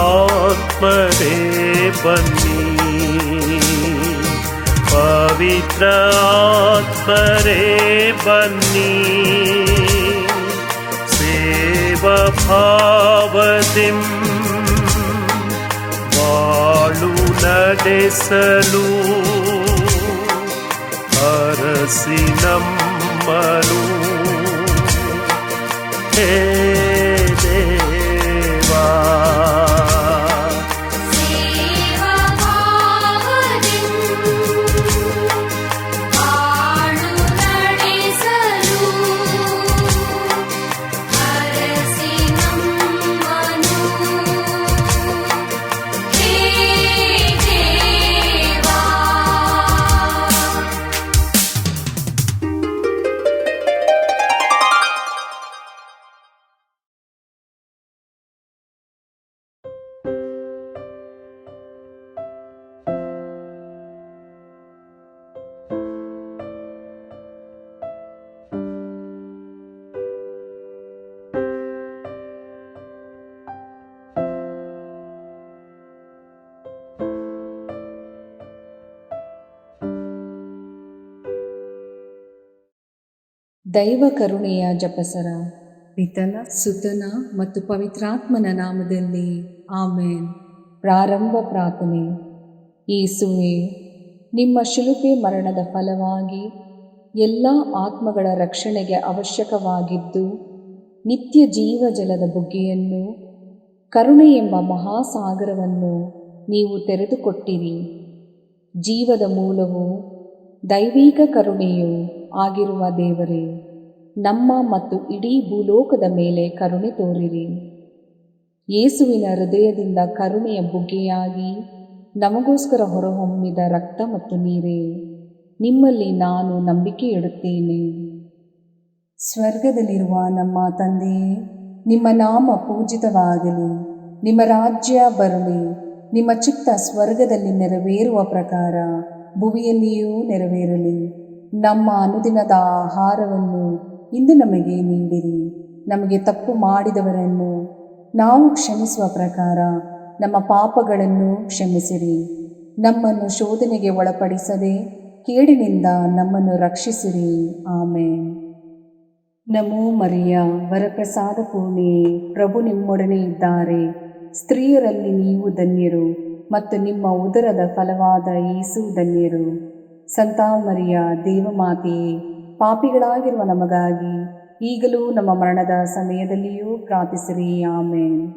ಆತ್ಮರೇ ಬನ್ನಿ, ಪವಿತ್ರ ಆತ್ಮರೇ ಬನ್ನಿ, ಸೇವಾ ಭಾವದಿಂ ಬಾಳು ನಡೆಸಲು ಅರಸಿ ನಮ್ಮನು ಹೇ ದೇವಾ. ದೈವ ಕರುಣೆಯ ಜಪಸರ. ಪಿತನ, ಸುತನ ಮತ್ತು ಪವಿತ್ರಾತ್ಮನ ನಾಮದಲ್ಲಿ ಆಮೇನ್. ಪ್ರಾರಂಭ ಪ್ರಾರ್ಥನೆ. ಯೇಸುವೆ, ನಿಮ್ಮ ಶಿಲುಬೆ ಮರಣದ ಫಲವಾಗಿ ಎಲ್ಲ ಆತ್ಮಗಳ ರಕ್ಷಣೆಗೆ ಅವಶ್ಯಕವಾಗಿದ್ದು ನಿತ್ಯ ಜೀವಜಲದ ಬುಗ್ಗೆಯನ್ನು, ಕರುಣೆ ಎಂಬ ಮಹಾಸಾಗರವನ್ನು ನೀವು ತೆರೆದುಕೊಟ್ಟಿರಿ. ಜೀವದ ಮೂಲವು ದೈವಿಕ ಕರುಣೆಯೂ ಆಗಿರುವ ದೇವರೇ, ನಮ್ಮ ಮತ್ತು ಇಡೀ ಭೂಲೋಕದ ಮೇಲೆ ಕರುಣೆ ತೋರಿರಿ. ಯೇಸುವಿನ ಹೃದಯದಿಂದ ಕರುಣೆಯ ಬುಗ್ಗೆಯಾಗಿ ನಮಗೋಸ್ಕರ ಹೊರಹೊಮ್ಮಿದ ರಕ್ತ ಮತ್ತು ನೀರೇ, ನಿಮ್ಮಲ್ಲಿ ನಾನು ನಂಬಿಕೆ ಇಡುತ್ತೇನೆ. ಸ್ವರ್ಗದಲ್ಲಿರುವ ನಮ್ಮ ತಂದೆಯೇ, ನಿಮ್ಮ ನಾಮ ಪೂಜಿತವಾಗಲಿ, ನಿಮ್ಮ ರಾಜ್ಯ ಬರಲಿ, ನಿಮ್ಮ ಚಿತ್ತ ಸ್ವರ್ಗದಲ್ಲಿ ನೆರವೇರುವ ಪ್ರಕಾರ ಭುವಿಯಲ್ಲಿಯೂ ನೆರವೇರಲಿ. ನಮ್ಮ ಅನುದಿನದ ಆಹಾರವನ್ನು ಇಂದು ನಮಗೆ ನೀಡಿರಿ. ನಮಗೆ ತಪ್ಪು ಮಾಡಿದವರನ್ನು ನಾವು ಕ್ಷಮಿಸುವ ಪ್ರಕಾರ ನಮ್ಮ ಪಾಪಗಳನ್ನು ಕ್ಷಮಿಸಿರಿ. ನಮ್ಮನ್ನು ಶೋಧನೆಗೆ ಒಳಪಡಿಸದೆ ಕೇಡಿನಿಂದ ನಮ್ಮನ್ನು ರಕ್ಷಿಸಿರಿ. ಆಮೇನ್. ನಮೋ ಮರಿಯ, ವರಪ್ರಸಾದ ಪೂರ್ಣಿಯೇ, ಪ್ರಭು ನಿಮ್ಮೊಡನೆ ಇದ್ದಾರೆ. ಸ್ತ್ರೀಯರಲ್ಲಿ ನೀವು ಧನ್ಯರು ಮತ್ತು ನಿಮ್ಮ ಉದರದ ಫಲವಾದ ಯೇಸು ಧನ್ಯರು. ಸಂತ ಮರಿಯ, ದೇವಮಾತೆಯೇ, ಪಾಪಿಗಳಾಗಿರುವ ನಮಗಾಗಿ ಈಗಲೂ ನಮ್ಮ ಮರಣದ ಸಮಯದಲ್ಲಿಯೂ ಪ್ರಾರ್ಥಿಸಿರಿ. ಆಮೇನ್.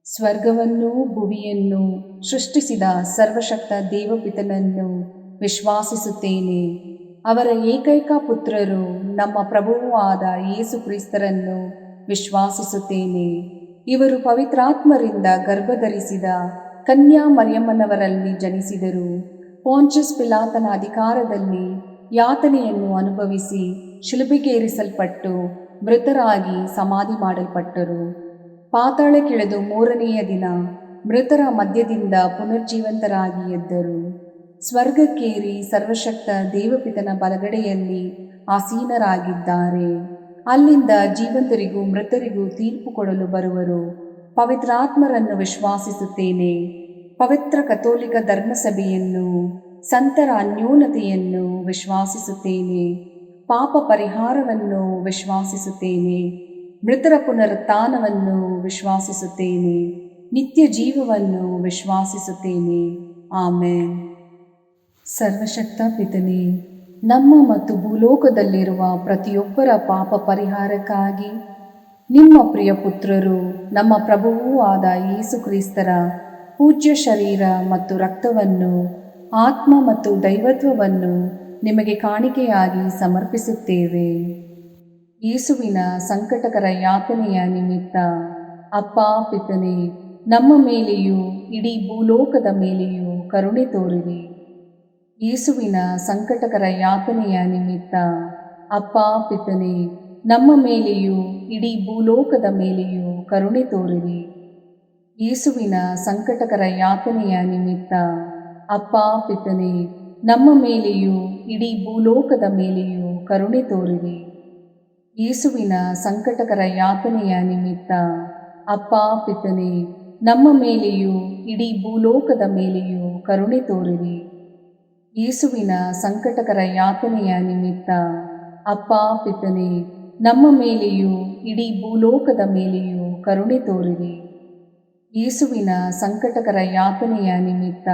ಸ್ವರ್ಗವನ್ನು ಭುವಿಯನ್ನು ಸೃಷ್ಟಿಸಿದ ಸರ್ವಶಕ್ತ ದೇವಪಿತನನ್ನು ವಿಶ್ವಾಸಿಸುತ್ತೇನೆ. ಅವರ ಏಕೈಕ ಪುತ್ರರು ನಮ್ಮ ಪ್ರಭುವೂ ಆದ ಯೇಸು ಕ್ರಿಸ್ತರನ್ನು ವಿಶ್ವಾಸಿಸುತ್ತೇನೆ. ಇವರು ಪವಿತ್ರಾತ್ಮರಿಂದ ಗರ್ಭಧರಿಸಿದ ಕನ್ಯಾ ಮರಿಯಮ್ಮನವರಲ್ಲಿ ಜನಿಸಿದರು. ಪೋಂಚಸ್ ಪಿಲಾತನ ಅಧಿಕಾರದಲ್ಲಿ ಯಾತನೆಯನ್ನು ಅನುಭವಿಸಿ ಶಿಲುಬೆಗೇರಿಸಲ್ಪಟ್ಟು ಮೃತರಾಗಿ ಸಮಾಧಿ ಮಾಡಲ್ಪಟ್ಟರು. ಪಾತಾಳಕ್ಕಿಳಿದು ಮೂರನೆಯ ದಿನ ಮೃತರ ಮಧ್ಯದಿಂದ ಪುನರ್ಜೀವಂತರಾಗಿ ಎದ್ದರು. ಸ್ವರ್ಗಕ್ಕೇರಿ ಸರ್ವಶಕ್ತ ದೇವಪಿತನ ಬಲಗಡೆಯಲ್ಲಿ ಆಸೀನರಾಗಿದ್ದಾರೆ. ಅಲ್ಲಿಂದ ಜೀವಂತರಿಗೂ ಮೃತರಿಗೂ ತೀರ್ಪು ಕೊಡಲು ಬರುವರು. ಪವಿತ್ರಾತ್ಮರನ್ನು ವಿಶ್ವಾಸಿಸುತ್ತೇನೆ. ಪವಿತ್ರ ಕಥೋಲಿಕ ಧರ್ಮಸಭೆಯನ್ನು, ಸಂತರ ಅನ್ಯೋನ್ಯತೆಯನ್ನು ವಿಶ್ವಾಸಿಸುತ್ತೇನೆ. ಪಾಪ ಪರಿಹಾರವನ್ನು ವಿಶ್ವಾಸಿಸುತ್ತೇನೆ. ಮೃತರ ಪುನರುತ್ಥಾನವನ್ನು ವಿಶ್ವಾಸಿಸುತ್ತೇನೆ. ನಿತ್ಯ ಜೀವವನ್ನು ವಿಶ್ವಾಸಿಸುತ್ತೇನೆ. ಆಮೇನ್. ಸರ್ವಶಕ್ತ ಪಿತನೇ, ನಮ್ಮ ಮತ್ತು ಭೂಲೋಕದಲ್ಲಿರುವ ಪ್ರತಿಯೊಬ್ಬರ ಪಾಪ ಪರಿಹಾರಕ್ಕಾಗಿ ನಿಮ್ಮ ಪ್ರಿಯ ಪುತ್ರರು, ನಮ್ಮ ಪ್ರಭುವೂ ಆದ ಯೇಸು ಕ್ರಿಸ್ತರ ಪೂಜ್ಯ ಶರೀರ ಮತ್ತು ರಕ್ತವನ್ನು, ಆತ್ಮ ಮತ್ತು ದೈವತ್ವವನ್ನು ನಿಮಗೆ ಕಾಣಿಕೆಯಾಗಿ ಸಮರ್ಪಿಸುತ್ತೇವೆ. ಯೇಸುವಿನ ಸಂಕಟಕರ ಯಾತನೆಯ ನಿಮಿತ್ತ ಅಪ್ಪ ಪಿತನೇ, ನಮ್ಮ ಮೇಲೆಯೂ ಇಡೀ ಭೂಲೋಕದ ಮೇಲೆಯೂ ಕರುಣೆ ತೋರಿರಿ. ಯೇಸುವಿನ ಸಂಕಟಕರ ಯಾತನೆಯ ನಿಮಿತ್ತ ಅಪ್ಪ ಪಿತನೇ, ನಮ್ಮ ಮೇಲೆಯೂ ಇಡೀ ಭೂಲೋಕದ ಮೇಲೆಯೂ ಕರುಣೆ ತೋರಿರಿ. ಯೇಸುವಿನ ಸಂಕಟಕರ ಯಾತನೆಯ ನಿಮಿತ್ತ ಅಪ್ಪ ಪಿತನೇ, ನಮ್ಮ ಮೇಲೆಯೂ ಇಡೀ ಭೂಲೋಕದ ಮೇಲೆಯೂ ಕರುಣೆ ತೋರಿರಿ. ಯೇಸುವಿನ ಸಂಕಟಕರ ಯಾತನೆಯ ನಿಮಿತ್ತ ಅಪ್ಪ ಪಿತನೇ, ನಮ್ಮ ಮೇಲೆಯೂ ಇಡೀ ಭೂಲೋಕದ ಮೇಲೆಯೂ ಕರುಣೆ ತೋರಿರಿ. ಯೇಸುವಿನ ಸಂಕಟಕರ ಯಾತನೆಯ ನಿಮಿತ್ತ ಅಪ್ಪ ಪಿತನೇ, ನಮ್ಮ ಮೇಲೆಯೂ ಇಡೀ ಭೂಲೋಕದ ಮೇಲೆಯೂ ಕರುಣೆ ತೋರಿರಿ. ಯೇಸುವಿನ ಸಂಕಟಕರ ಯಾತನೆಯ ನಿಮಿತ್ತ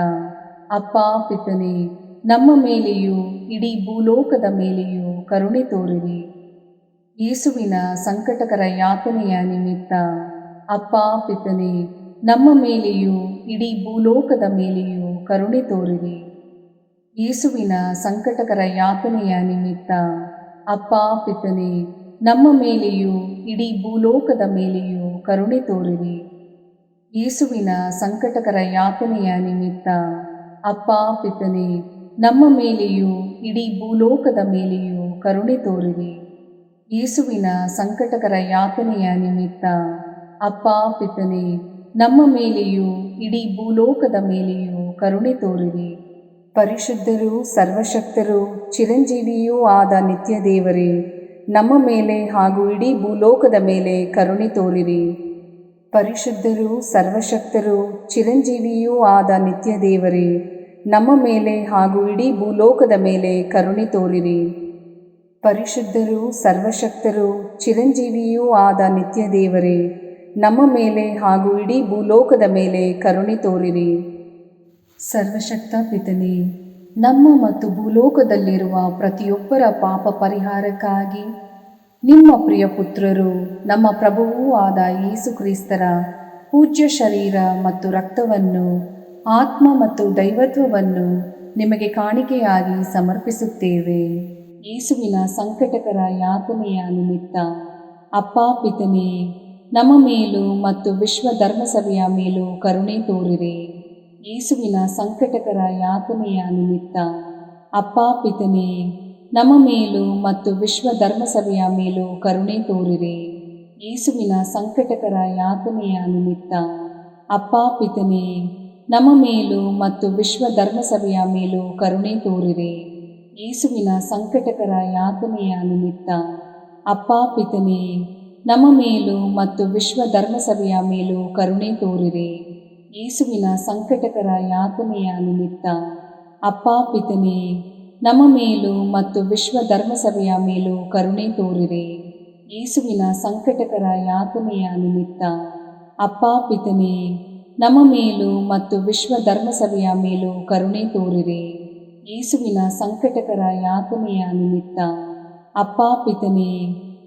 ಅಪ್ಪ ಪಿತನೇ, ನಮ್ಮ ಮೇಲೆಯೂ ಇಡೀ ಭೂಲೋಕದ ಮೇಲೆಯೂ ಕರುಣೆ ತೋರಿರಿ. ಯೇಸುವಿನ ಸಂಕಟಕರ ಯಾತನೆಯ ನಿಮಿತ್ತ ಅಪ್ಪ ಪಿತನೇ, ನಮ್ಮ ಮೇಲೆಯೂ ಇಡೀ ಭೂಲೋಕದ ಮೇಲೆಯೂ ಕರುಣೆ ತೋರಿರಿ. ಯೇಸುವಿನ ಸಂಕಟಕರ ಯಾತನೆಯ ನಿಮಿತ್ತ ಅಪ್ಪ ಪಿತನೇ, ನಮ್ಮ ಮೇಲೆಯೂ ಇಡೀ ಭೂಲೋಕದ ಮೇಲೆಯೂ ಕರುಣೆ ತೋರಿರಿ. ಯೇಸುವಿನ ಸಂಕಟಕರ ಯಾತನೆಯ ನಿಮಿತ್ತ ಅಪ್ಪ ಪಿತನೇ, ನಮ್ಮ ಮೇಲೆಯೂ ಇಡೀ ಭೂಲೋಕದ ಮೇಲೆಯೂ ಕರುಣೆ ತೋರಿರಿ. ಯೇಸುವಿನ ಸಂಕಟಕರ ಯಾತನೆಯ ನಿಮಿತ್ತ ಅಪ್ಪ ಪಿತನೇ, ನಮ್ಮ ಮೇಲೆಯೂ ಇಡೀ ಭೂಲೋಕದ ಮೇಲೆಯೂ ಕರುಣೆ ತೋರಿರಿ. ಪರಿಶುದ್ಧರೂ ಸರ್ವಶಕ್ತರೂ ಚಿರಂಜೀವಿಯೂ ಆದ ನಿತ್ಯ ದೇವರೇ, ನಮ್ಮ ಮೇಲೆ ಹಾಗೂ ಇಡೀ ಭೂಲೋಕದ ಮೇಲೆ ಕರುಣೆ ತೋರಿರಿ. ಪರಿಶುದ್ಧರೂ ಸರ್ವಶಕ್ತರೂ ಚಿರಂಜೀವಿಯೂ ಆದ ನಿತ್ಯ ದೇವರೇ, ನಮ್ಮ ಮೇಲೆ ಹಾಗೂ ಇಡೀ ಭೂಲೋಕದ ಮೇಲೆ ಕರುಣೆ ತೋರಿರಿ. ಪರಿಶುದ್ಧರೂ ಸರ್ವಶಕ್ತರೂ ಚಿರಂಜೀವಿಯೂ ಆದ ನಿತ್ಯ ದೇವರೇ, ನಮ್ಮ ಮೇಲೆ ಹಾಗೂ ಇಡೀ ಭೂಲೋಕದ ಮೇಲೆ ಕರುಣೆ ತೋರಿರಿ. ಸರ್ವಶಕ್ತ ಪಿತನೇ, ನಮ್ಮ ಮತ್ತು ಭೂಲೋಕದಲ್ಲಿರುವ ಪ್ರತಿಯೊಬ್ಬರ ಪಾಪ ಪರಿಹಾರಕ್ಕಾಗಿ ನಿಮ್ಮ ಪ್ರಿಯ ಪುತ್ರರು, ನಮ್ಮ ಪ್ರಭುವೂ ಆದ ಯೇಸು ಕ್ರಿಸ್ತರ ಪೂಜ್ಯ ಶರೀರ ಮತ್ತು ರಕ್ತವನ್ನು, ಆತ್ಮ ಮತ್ತು ದೈವತ್ವವನ್ನು ನಿಮಗೆ ಕಾಣಿಕೆಯಾಗಿ ಸಮರ್ಪಿಸುತ್ತೇವೆ. ಯೇಸುವಿನ ಸಂಕಟಕರ ಯಾತನೆಯ ನಿಮಿತ್ತ ಅಪ್ಪ ಪಿತನೇ, ನಮ್ಮ ಮೇಲೂ ಮತ್ತು ವಿಶ್ವ ಧರ್ಮಸಭೆಯ ಮೇಲೂ ಕರುಣೆ ತೋರಿರಿ. ಯೇಸುವಿನ ಸಂಕಟಕರ ಯಾತನೆಯ ನಿಮಿತ್ತ ಅಪ್ಪ ಪಿತನೇ, ನಮ್ಮ ಮೇಲೂ ಮತ್ತು ವಿಶ್ವ ಧರ್ಮಸಭೆಯ ಮೇಲೂ ಕರುಣೆ ತೋರಿರಿ. ಯೇಸುವಿನ ಸಂಕಟಕರ ಯಾತನೆಯ ನಿಮಿತ್ತ ಅಪ್ಪ ಪಿತನೇ, ನಮ್ಮ ಮೇಲೂ ಮತ್ತು ವಿಶ್ವ ಧರ್ಮಸಭೆಯ ಮೇಲೂ ಕರುಣೆ ತೋರಿರಿ. ಯೇಸುವಿನ ಸಂಕಟಕರ ಯಾತನೆಯ ನಿಮಿತ್ತ ಅಪ್ಪ ಪಿತನೇ, ನಮ್ಮ ಮೇಲೂ ಮತ್ತು ವಿಶ್ವ ಧರ್ಮಸಭೆಯ ಮೇಲೂ ಕರುಣೆ ತೋರಿರಿ. ಯೇಸುವಿನ ಸಂಕಟಕರ ಯಾತನೆಯ ನಿಮಿತ್ತ ಅಪ್ಪ ಪಿತನೇ, ನಮ್ಮ ಮೇಲೂ ಮತ್ತು ವಿಶ್ವ ಧರ್ಮಸಭೆಯ ಮೇಲೂ ಕರುಣೆ ತೋರಿರಿ. ಯೇಸುವಿನ ಸಂಕಟಕರ ಯಾತನೆಯ ನಿಮಿತ್ತ ಅಪ್ಪ ಪಿತನೇ, ನಮ್ಮ ಮೇಲೂ ಮತ್ತು ವಿಶ್ವ ಧರ್ಮಸಭೆಯ ಮೇಲೂ ಕರುಣೆ ತೋರಿರಿ. ಯೇಸುವಿನ ಸಂಕಟಕರ ಯಾತನೆಯ ನಿಮಿತ್ತ ಅಪ್ಪ ಪಿತನೇ,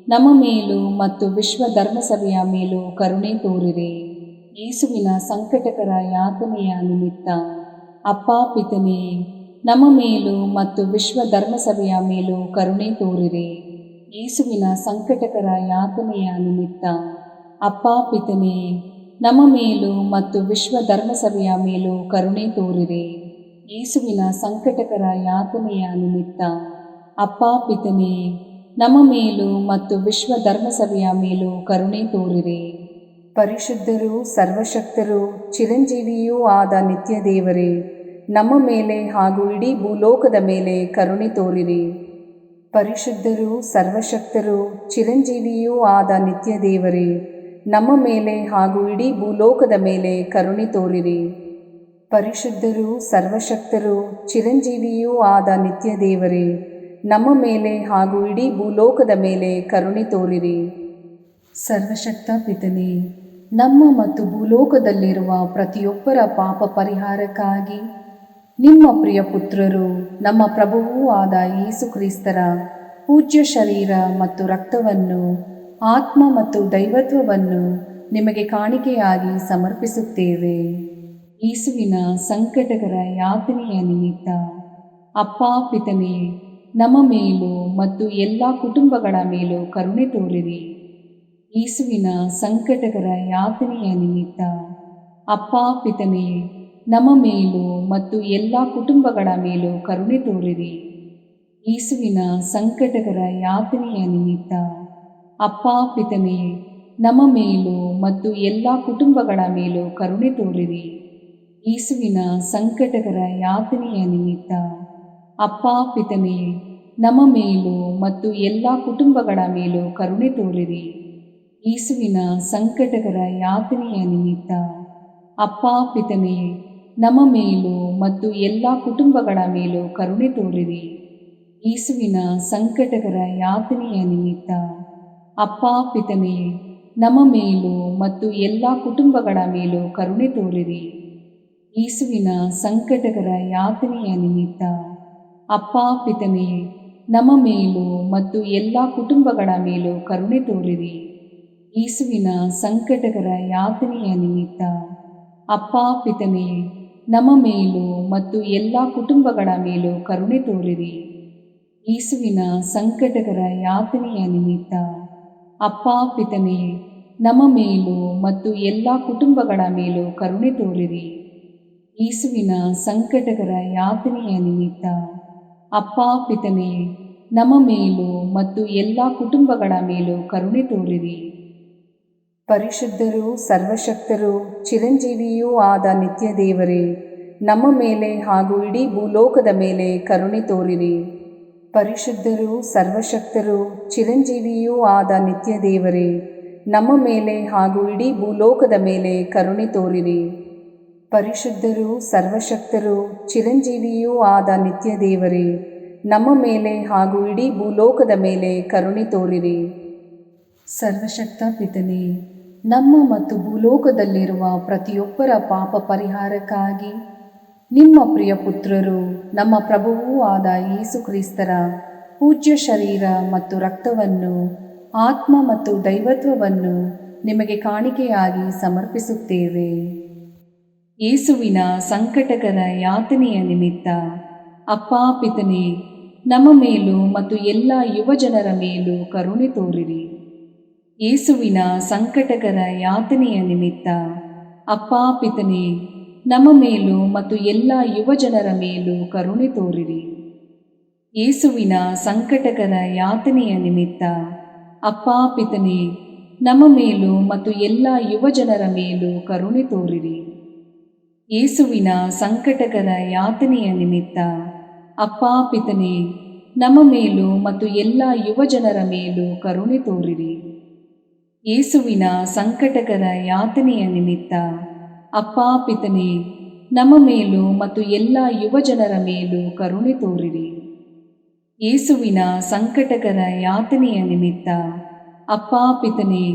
ನಮ್ಮ ಮೇಲೂ ಮತ್ತು ವಿಶ್ವ ಧರ್ಮಸಭೆಯ ಮೇಲೂ ಕರುಣೆ ತೋರಿರಿ. ಯೇಸುವಿನ ಸಂಕಟಕರ ಯಾತನೆಯ ನಿಮಿತ್ತ ಅಪ್ಪ ಪಿತನೇ, ನಮ್ಮ ಮೇಲೂ ಮತ್ತು ವಿಶ್ವ ಧರ್ಮಸಭೆಯ ಮೇಲೂ ಕರುಣೆ ತೋರಿರಿ. ಯೇಸುವಿನ ಸಂಕಟಕರ ಯಾತನೆಯ ನಿಮಿತ್ತ ಅಪ್ಪ ಪಿತನೇ, ನಮ್ಮ ಮೇಲೂ ಮತ್ತು ವಿಶ್ವ ಧರ್ಮಸಭೆಯ ಮೇಲೂ ಕರುಣೆ ತೋರಿರಿ. ಯೇಸುವಿನ ಸಂಕಟಕರ ಯಾತನೆಯ ನಿಮಿತ್ತ ಅಪ್ಪ ಪಿತನೇ, ನಮ್ಮ ಮೇಲೂ ಮತ್ತು ವಿಶ್ವ ಧರ್ಮಸಭೆಯ ಮೇಲೂ ಕರುಣೆ ತೋರಿರಿ. ಪರಿಶುದ್ಧರೂ ಸರ್ವಶಕ್ತರೂ ಚಿರಂಜೀವಿಯೂ ಆದ ನಿತ್ಯ ದೇವರೇ, ನಮ್ಮ ಮೇಲೆ ಹಾಗೂ ಇಡೀ ಭೂಲೋಕದ ಮೇಲೆ ಕರುಣೆ ತೋರಿರಿ. ಪರಿಶುದ್ಧರೂ ಸರ್ವಶಕ್ತರೂ ಚಿರಂಜೀವಿಯೂ ಆದ ನಿತ್ಯ ದೇವರೇ, ನಮ್ಮ ಮೇಲೆ ಹಾಗೂ ಇಡೀ ಭೂಲೋಕದ ಮೇಲೆ ಕರುಣೆ ತೋರಿರಿ. ಪರಿಶುದ್ಧರೂ ಸರ್ವಶಕ್ತರೂ ಚಿರಂಜೀವಿಯೂ ಆದ ನಿತ್ಯ ದೇವರೇ, ನಮ್ಮ ಮೇಲೆ ಹಾಗೂ ಇಡೀ ಭೂಲೋಕದ ಮೇಲೆ ಕರುಣೆ ತೋರಿರಿ. ಸರ್ವಶಕ್ತ ಪಿತನೇ, ನಮ್ಮ ಮತ್ತು ಭೂಲೋಕದಲ್ಲಿರುವ ಪ್ರತಿಯೊಬ್ಬರ ಪಾಪ ಪರಿಹಾರಕ್ಕಾಗಿ ನಿಮ್ಮ ಪ್ರಿಯ ಪುತ್ರರು, ನಮ್ಮ ಪ್ರಭುವೂ ಆದ ಯೇಸು ಕ್ರಿಸ್ತರ ಪೂಜ್ಯ ಶರೀರ ಮತ್ತು ರಕ್ತವನ್ನು, ಆತ್ಮ ಮತ್ತು ದೈವತ್ವವನ್ನು ನಿಮಗೆ ಕಾಣಿಕೆಯಾಗಿ ಸಮರ್ಪಿಸುತ್ತೇವೆ. ಯೇಸುವಿನ ಸಂಕಟಕರ ಯಾತನೆಯ ನಿಮಿತ್ತ ಅಪ್ಪ ಪಿತನೇ, ನಮ್ಮ ಮೇಲೂ ಮತ್ತು ಎಲ್ಲ ಕುಟುಂಬಗಳ ಮೇಲೂ ಕರುಣೆ ತೋರಿರಿ. ಯೇಸುವಿನ ಸಂಕಟಕರ ಯಾತನೆಯ ನಿಮಿತ್ತ ಅಪ್ಪ ಪಿತನೇ, ನಮ್ಮ ಮೇಲೂ ಮತ್ತು ಎಲ್ಲ ಕುಟುಂಬಗಳ ಮೇಲೂ ಕರುಣೆ ತೋರಿರಿ. ಯೇಸುವಿನ ಸಂಕಟಕರ ಯಾತನೆಯ ನಿಮಿತ್ತ ಅಪ್ಪ ಪಿತನೇ, ನಮ್ಮ ಮೇಲೂ ಮತ್ತು ಎಲ್ಲ ಕುಟುಂಬಗಳ ಮೇಲೂ ಕರುಣೆ ತೋರಿರಿ. ಯೇಸುವಿನ ಸಂಕಟಕರ ಯಾತನೆಯ ನಿಮಿತ್ತ ಅಪ್ಪ ಪಿತನೇ, ನಮ್ಮ ಮೇಲೂ ಮತ್ತು ಎಲ್ಲ ಕುಟುಂಬಗಳ ಮೇಲೂ ಕರುಣೆ ತೋರಿರಿ. ಯೇಸುವಿನ ಸಂಕಟಕರ ಯಾತನೆಯ ನಿಮಿತ್ತ ಅಪ್ಪ ಪಿತನೇ, ನಮ್ಮ ಮೇಲೂ ಮತ್ತು ಎಲ್ಲ ಕುಟುಂಬಗಳ ಮೇಲೂ ಕರುಣೆ ತೋರಿರಿ. ಯೇಸುವಿನ ಸಂಕಟಕರ ಯಾತನೆಯ ನಿಮಿತ್ತ ಅಪ್ಪ ಪಿತನೇ, ನಮ್ಮ ಮೇಲೂ ಮತ್ತು ಎಲ್ಲ ಕುಟುಂಬಗಳ ಮೇಲೂ ಕರುಣೆ ತೋರಿರಿ. ಯೇಸುವಿನ ಸಂಕಟಕರ ಯಾತನೆಯ ನಿಮಿತ್ತ ಅಪ್ಪ ಪಿತನೇ, ನಮ್ಮ ಮೇಲೂ ಮತ್ತು ಎಲ್ಲ ಕುಟುಂಬಗಳ ಮೇಲೂ ಕರುಣೆ ತೋರಿರಿ. ಯೇಸುವಿನ ಸಂಕಟಕರ ಯಾತನೆಯ ನಿಮಿತ್ತ ಅಪ್ಪ ಪಿತನೇ, ನಮ್ಮ ಮೇಲೂ ಮತ್ತು ಎಲ್ಲ ಕುಟುಂಬಗಳ ಮೇಲೂ ಕರುಣೆ ತೋರಿರಿ. ಯೇಸುವಿನ ಸಂಕಟಕರ ಯಾತನೆಯ ನಿಮಿತ್ತ ಅಪ್ಪ ಪಿತನೇ, ನಮ್ಮ ಮೇಲೂ ಮತ್ತು ಎಲ್ಲ ಕುಟುಂಬಗಳ ಮೇಲೂ ಕರುಣೆ ತೋರಿರಿ. ಯೇಸುವಿನ ಸಂಕಟಕರ ಯಾತನೆಯ ನಿಮಿತ್ತ ಅಪ್ಪ ಪಿತನೇ, ನಮ್ಮ ಮೇಲೂ ಮತ್ತು ಎಲ್ಲ ಕುಟುಂಬಗಳ ಮೇಲೂ ಕರುಣೆ ತೋರಿರಿ. ಪರಿಶುದ್ಧರೂ ಸರ್ವಶಕ್ತರೂ ಚಿರಂಜೀವಿಯೂ ಆದ ನಿತ್ಯ ದೇವರೇ, ನಮ್ಮ ಮೇಲೆ ಹಾಗೂ ಇಡೀ ಭೂಲೋಕದ ಮೇಲೆ ಕರುಣೆ ತೋರಿರಿ. ಪರಿಶುದ್ಧರೂ ಸರ್ವಶಕ್ತರೂ ಚಿರಂಜೀವಿಯೂ ಆದ ನಿತ್ಯ ದೇವರೇ, ನಮ್ಮ ಮೇಲೆ ಹಾಗೂ ಇಡೀ ಭೂಲೋಕದ ಮೇಲೆ ಕರುಣೆ ತೋರಿರಿ. ಪರಿಶುದ್ಧರೂ ಸರ್ವಶಕ್ತರೂ ಚಿರಂಜೀವಿಯೂ ಆದ ನಿತ್ಯ ದೇವರೇ, ನಮ್ಮ ಮೇಲೆ ಹಾಗೂ ಇಡೀ ಭೂಲೋಕದ ಮೇಲೆ ಕರುಣೆ ತೋರಿರಿ. ಸರ್ವಶಕ್ತ ಪಿತನೇ, ನಮ್ಮ ಮತ್ತು ಭೂಲೋಕದಲ್ಲಿರುವ ಪ್ರತಿಯೊಬ್ಬರ ಪಾಪ ಪರಿಹಾರಕ್ಕಾಗಿ ನಿಮ್ಮ ಪ್ರಿಯ ಪುತ್ರರು, ನಮ್ಮ ಪ್ರಭುವೂ ಆದ ಯೇಸು ಕ್ರಿಸ್ತರ ಪೂಜ್ಯ ಶರೀರ ಮತ್ತು ರಕ್ತವನ್ನು, ಆತ್ಮ ಮತ್ತು ದೈವತ್ವವನ್ನು ನಿಮಗೆ ಕಾಣಿಕೆಯಾಗಿ ಸಮರ್ಪಿಸುತ್ತೇವೆ. ಯೇಸುವಿನ ಸಂಕಟಕರ ಯಾತನೆಯ ನಿಮಿತ್ತ ಅಪ್ಪ ಪಿತನೇ, ನಮ್ಮ ಮೇಲೂ ಮತ್ತು ಎಲ್ಲ ಯುವಜನರ ಮೇಲೂ ಕರುಣೆ ತೋರಿರಿ. ಯೇಸುವಿನ ಸಂಕಟಕರ ಯಾತನೆಯ ನಿಮಿತ್ತ ಅಪ್ಪ ಪಿತನೇ, ನಮ್ಮ ಮೇಲೂ ಮತ್ತು ಎಲ್ಲ ಯುವಜನರ ಮೇಲೂ ಕರುಣೆ ತೋರಿರಿ. ಯೇಸುವಿನ ಸಂಕಟಕರ ಯಾತನೆಯ ನಿಮಿತ್ತ ಅಪ್ಪ ಪಿತನೇ, ನಮ್ಮ ಮೇಲೂ ಮತ್ತು ಎಲ್ಲ ಯುವಜನರ ಮೇಲೂ ಕರುಣೆ ತೋರಿರಿ. ಯೇಸುವಿನ ಸಂಕಟಕರ ಯಾತನೆಯ ನಿಮಿತ್ತ ಅಪ್ಪ ಪಿತನೇ, ನಮ್ಮ ಮೇಲೂ ಮತ್ತು ಎಲ್ಲ ಯುವಜನರ ಮೇಲೂ ಕರುಣೆ ತೋರಿರಿ. ಯೇಸುವಿನ ಸಂಕಟಕರ ಯಾತನೆಯ ನಿಮಿತ್ತ ಅಪ್ಪ ಪಿತನೇ, ನಮ್ಮ ಮೇಲೂ ಮತ್ತು ಎಲ್ಲ ಯುವಜನರ ಮೇಲೂ ಕರುಣೆ ತೋರಿರಿ. ಯೇಸುವಿನ ಸಂಕಟಕರ ಯಾತನೆಯ ನಿಮಿತ್ತ ಅಪ್ಪ ಪಿತನೇ,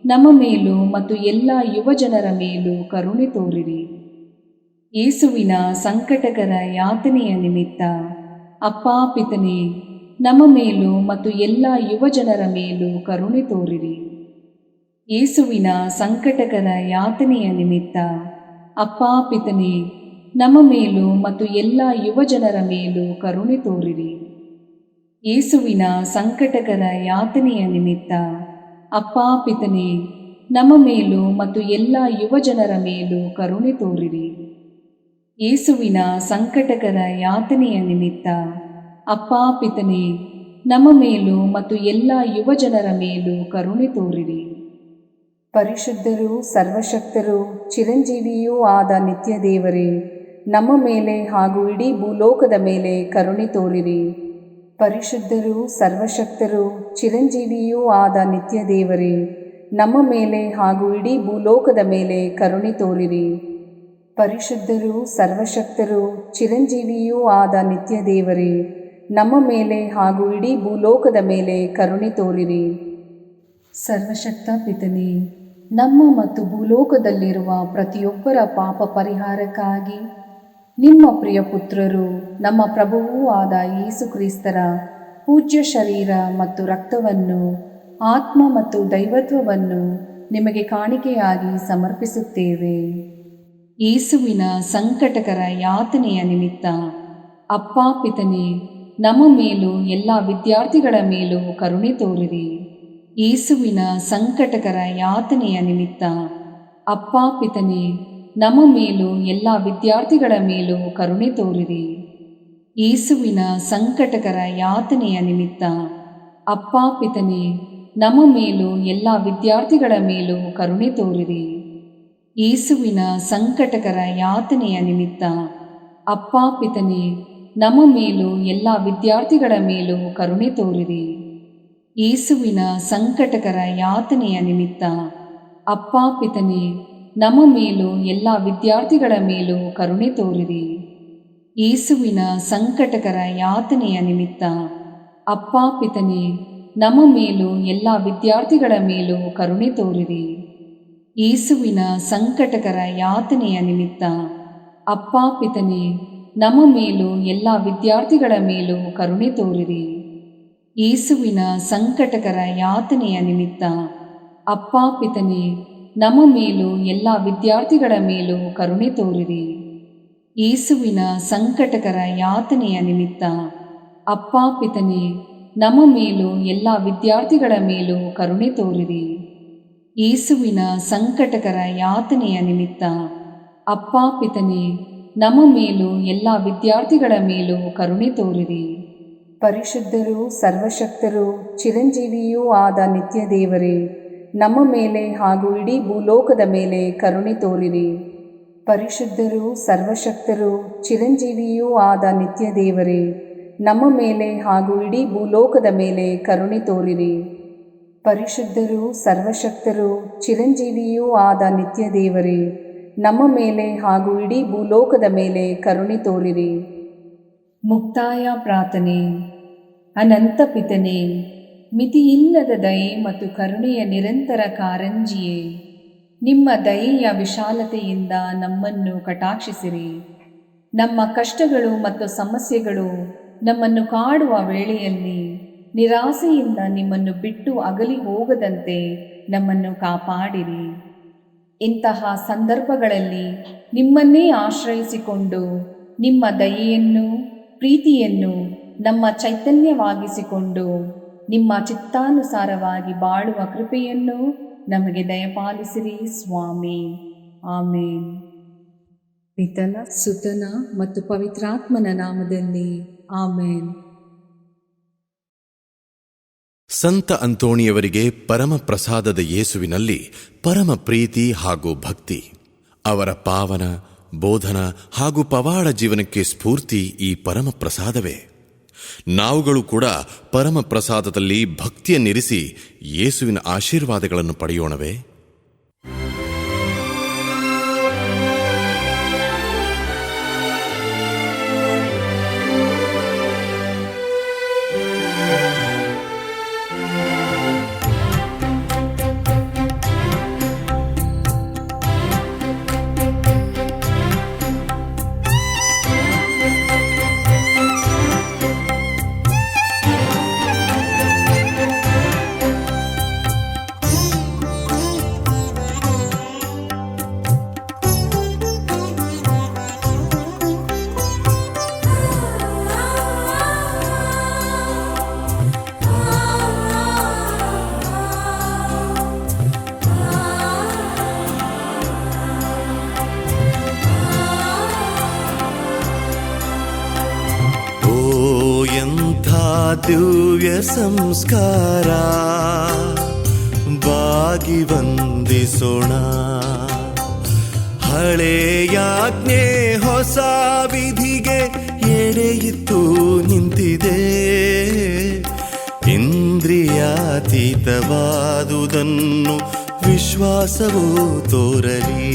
ನಮ್ಮ ಮೇಲೂ ಮತ್ತು ಎಲ್ಲ ಯುವಜನರ ಮೇಲೂ ಕರುಣೆ ತೋರಿರಿ. ಯೇಸುವಿನ ಸಂಕಟಕರ ಯಾತನೆಯ ನಿಮಿತ್ತ ಅಪ್ಪ ಪಿತನೇ, ನಮ್ಮ ಮೇಲೂ ಮತ್ತು ಎಲ್ಲ ಯುವಜನರ ಮೇಲೂ ಕರುಣೆ ತೋರಿರಿ. ಯೇಸುವಿನ ಸಂಕಟಕರ ಯಾತನೆಯ ನಿಮಿತ್ತ ಅಪ್ಪ ಪಿತನೇ, ನಮ್ಮ ಮೇಲೂ ಮತ್ತು ಎಲ್ಲ ಯುವಜನರ ಮೇಲೂ ಕರುಣೆ ತೋರಿರಿ. ಯೇಸುವಿನ ಸಂಕಟಕರ ಯಾತನೆಯ ನಿಮಿತ್ತ ಅಪ್ಪ ಪಿತನೇ, ನಮ್ಮ ಮೇಲೂ ಮತ್ತು ಎಲ್ಲ ಯುವಜನರ ಮೇಲೂ ಕರುಣೆ ತೋರಿರಿ. ಯೇಸುವಿನ ಸಂಕಟಕರ ಯಾತನೆಯ ನಿಮಿತ್ತ ಅಪ್ಪ ಪಿತನೇ, ನಮ್ಮ ಮೇಲೂ ಮತ್ತು ಎಲ್ಲ ಯುವಜನರ ಮೇಲೂ ಕರುಣೆ ತೋರಿರಿ. ಪರಿಶುದ್ಧರೂ ಸರ್ವಶಕ್ತರೂ ಚಿರಂಜೀವಿಯೂ ಆದ ನಿತ್ಯ ದೇವರೇ, ನಮ್ಮ ಮೇಲೆ ಹಾಗೂ ಇಡೀ ಭೂಲೋಕದ ಮೇಲೆ ಕರುಣೆ ತೋರಿರಿ. ಪರಿಶುದ್ಧರೂ ಸರ್ವಶಕ್ತರೂ ಚಿರಂಜೀವಿಯೂ ಆದ ನಿತ್ಯ ದೇವರೇ, ನಮ್ಮ ಮೇಲೆ ಹಾಗೂ ಇಡೀ ಭೂಲೋಕದ ಮೇಲೆ ಕರುಣೆ ತೋರಿರಿ. ಪರಿಶುದ್ಧರೂ ಸರ್ವಶಕ್ತರೂ ಚಿರಂಜೀವಿಯೂ ಆದ ನಿತ್ಯ ದೇವರೇ, ನಮ್ಮ ಮೇಲೆ ಹಾಗೂ ಇಡೀ ಭೂಲೋಕದ ಮೇಲೆ ಕರುಣೆ ತೋರಿರಿ. ಸರ್ವಶಕ್ತ ಪಿತನೇ, ನಮ್ಮ ಮತ್ತು ಭೂಲೋಕದಲ್ಲಿರುವ ಪ್ರತಿಯೊಬ್ಬರ ಪಾಪ ಪರಿಹಾರಕ್ಕಾಗಿ ನಿಮ್ಮ ಪ್ರಿಯ ಪುತ್ರರು, ನಮ್ಮ ಪ್ರಭುವೂ ಆದ ಯೇಸು ಕ್ರಿಸ್ತರ ಪೂಜ್ಯ ಶರೀರ ಮತ್ತು ರಕ್ತವನ್ನು, ಆತ್ಮ ಮತ್ತು ದೈವತ್ವವನ್ನು ನಿಮಗೆ ಕಾಣಿಕೆಯಾಗಿ ಸಮರ್ಪಿಸುತ್ತೇವೆ. ಯೇಸುವಿನ ಸಂಕಟಕರ ಯಾತನೆಯ ನಿಮಿತ್ತ ಅಪ್ಪ ಪಿತನೇ, ನಮ್ಮ ಮೇಲೂ ಎಲ್ಲ ವಿದ್ಯಾರ್ಥಿಗಳ ಮೇಲೂ ಕರುಣೆ ತೋರಿರಿ. ಯೇಸುವಿನ ಸಂಕಟಕರ ಯಾತನೆಯ ನಿಮಿತ್ತ ಅಪ್ಪ ಪಿತನೇ, ನಮ್ಮ ಮೇಲೂ ಎಲ್ಲ ವಿದ್ಯಾರ್ಥಿಗಳ ಮೇಲೂ ಕರುಣೆ ತೋರಿರಿ. ಯೇಸುವಿನ ಸಂಕಟಕರ ಯಾತನೆಯ ನಿಮಿತ್ತ ಅಪ್ಪ ಪಿತನೇ, ನಮ್ಮ ಮೇಲೂ ಎಲ್ಲ ವಿದ್ಯಾರ್ಥಿಗಳ ಮೇಲೂ ಕರುಣೆ ತೋರಿರಿ. ಯೇಸುವಿನ ಸಂಕಟಕರ ಯಾತನೆಯ ನಿಮಿತ್ತ ಅಪ್ಪ ಪಿತನೇ, ನಮ್ಮ ಮೇಲೂ ಎಲ್ಲ ವಿದ್ಯಾರ್ಥಿಗಳ ಮೇಲೂ ಕರುಣೆ ತೋರಿರಿ. ಯೇಸುವಿನ ಸಂಕಟಕರ ಯಾತನೆಯ ನಿಮಿತ್ತ ಅಪ್ಪ ಪಿತನೇ, ನಮ್ಮ ಮೇಲೂ ಎಲ್ಲ ವಿದ್ಯಾರ್ಥಿಗಳ ಮೇಲೂ ಕರುಣೆ ತೋರಿರಿ. ಯೇಸುವಿನ ಸಂಕಟಕರ ಯಾತನೆಯ ನಿಮಿತ್ತ ಅಪ್ಪ ಪಿತನೇ, ನಮ್ಮ ಮೇಲೂ ಎಲ್ಲ ವಿದ್ಯಾರ್ಥಿಗಳ ಮೇಲೂ ಕರುಣೆ ತೋರಿರಿ. ಯೇಸುವಿನ ಸಂಕಟಕರ ಯಾತನೆಯ ನಿಮಿತ್ತ ಅಪ್ಪ ಪಿತನೇ, ನಮ್ಮ ಮೇಲೂ ಎಲ್ಲ ವಿದ್ಯಾರ್ಥಿಗಳ ಮೇಲೂ ಕರುಣೆ ತೋರಿರಿ. ಯೇಸುವಿನ ಸಂಕಟಕರ ಯಾತನೆಯ ನಿಮಿತ್ತ ಅಪ್ಪ ಪಿತನೇ, ನಮ್ಮ ಮೇಲೂ ಎಲ್ಲ ವಿದ್ಯಾರ್ಥಿಗಳ ಮೇಲೂ ಕರುಣೆ ತೋರಿರಿ. ಯೇಸುವಿನ ಸಂಕಟಕರ ಯಾತನೆಯ ನಿಮಿತ್ತ ಅಪ್ಪ ಪಿತನೇ, ನಮ್ಮ ಮೇಲೂ ಎಲ್ಲ ವಿದ್ಯಾರ್ಥಿಗಳ ಮೇಲೂ ಕರುಣೆ ತೋರಿರಿ. ಯೇಸುವಿನ ಸಂಕಟಕರ ಯಾತನೆಯ ನಿಮಿತ್ತ ಅಪ್ಪ ಪಿತನೇ, ನಮ್ಮ ಮೇಲೂ ಎಲ್ಲ ವಿದ್ಯಾರ್ಥಿಗಳ ಮೇಲೂ ಕರುಣೆ ತೋರಿರಿ. ಪರಿಶುದ್ಧರೂ ಸರ್ವಶಕ್ತರೂ ಚಿರಂಜೀವಿಯೂ ಆದ ನಿತ್ಯ ದೇವರೇ, ನಮ್ಮ ಮೇಲೆ ಹಾಗೂ ಇಡೀ ಭೂಲೋಕದ ಮೇಲೆ ಕರುಣೆ ತೋರಿರಿ. ಪರಿಶುದ್ಧರೂ ಸರ್ವಶಕ್ತರೂ ಚಿರಂಜೀವಿಯೂ ಆದ ನಿತ್ಯ ದೇವರೇ, ನಮ್ಮ ಮೇಲೆ ಹಾಗೂ ಇಡೀ ಭೂಲೋಕದ ಮೇಲೆ ಕರುಣೆ ತೋರಿರಿ. ಪರಿಶುದ್ಧರೂ ಸರ್ವಶಕ್ತರೂ ಚಿರಂಜೀವಿಯೂ ಆದ ನಿತ್ಯ ದೇವರೇ, ನಮ್ಮ ಮೇಲೆ ಹಾಗೂ ಇಡೀ ಭೂಲೋಕದ ಮೇಲೆ ಕರುಣೆ ತೋರಿರಿ. ಮುಕ್ತಾಯ ಪ್ರಾರ್ಥನೆ. ಅನಂತ ಪಿತನೇ, ಮಿತಿಯಿಲ್ಲದ ದಯೆ ಮತ್ತು ಕರುಣೆಯ ನಿರಂತರ ಕಾರಂಜಿಯೇ, ನಿಮ್ಮ ದಯೆಯ ವಿಶಾಲತೆಯಿಂದ ನಮ್ಮನ್ನು ಕಟಾಕ್ಷಿಸಿರಿ. ನಮ್ಮ ಕಷ್ಟಗಳು ಮತ್ತು ಸಮಸ್ಯೆಗಳು ನಮ್ಮನ್ನು ಕಾಡುವ ವೇಳೆಯಲ್ಲಿ ನಿರಾಸೆಯಿಂದ ನಿಮ್ಮನ್ನು ಬಿಟ್ಟು ಅಗಲಿ ಹೋಗದಂತೆ ನಮ್ಮನ್ನು ಕಾಪಾಡಿರಿ. ಇಂತಹ ಸಂದರ್ಭಗಳಲ್ಲಿ ನಿಮ್ಮನ್ನೇ ಆಶ್ರಯಿಸಿಕೊಂಡು ನಿಮ್ಮ ದಯೆಯನ್ನು, ಪ್ರೀತಿಯನ್ನು ನಮ್ಮ ಚೈತನ್ಯವಾಗಿಸಿಕೊಂಡು ನಿಮ್ಮ ಚಿತ್ತಾನುಸಾರವಾಗಿ ಬಾಳುವ ಕೃಪೆಯನ್ನು ನಮಗೆ ದಯಪಾಲಿಸಿರಿ ಸ್ವಾಮಿ. ಆಮೇನ್. ಪಿತನ, ಸುತನ ಮತ್ತು ಪವಿತ್ರಾತ್ಮನ ನಾಮದಲ್ಲಿ ಆಮೇನ್. ಸಂತ ಅಂತೋಣಿಯವರಿಗೆ ಪರಮ ಪ್ರಸಾದದ ಯೇಸುವಿನಲ್ಲಿ ಪರಮ ಪ್ರೀತಿ ಹಾಗೂ ಭಕ್ತಿ. ಅವರ ಪಾವನ ಬೋಧನ ಹಾಗೂ ಪವಾಡ ಜೀವನಕ್ಕೆ ಸ್ಫೂರ್ತಿ ಈ ಪರಮ ಪ್ರಸಾದವೇ. ನಾವುಗಳು ಕೂಡ ಪರಮ ಪ್ರಸಾದದಲ್ಲಿ ಭಕ್ತಿಯನ್ನಿರಿಸಿ ಯೇಸುವಿನ ಆಶೀರ್ವಾದಗಳನ್ನು ಪಡೆಯೋಣವೇ? ದಿವ್ಯ ಸಂಸ್ಕಾರ ಬಾಗಿ ವಂದಿಸೋಣ. ಹಳೆಯಾಜ್ಞೆ ಹೊಸ ವಿಧಿಗೆ ಎಡೆಯಿತ್ತು ನಿಂತಿದೆ. ಇಂದ್ರಿಯಾತೀತವಾದುದನ್ನು ವಿಶ್ವಾಸವು ತೋರಲಿ.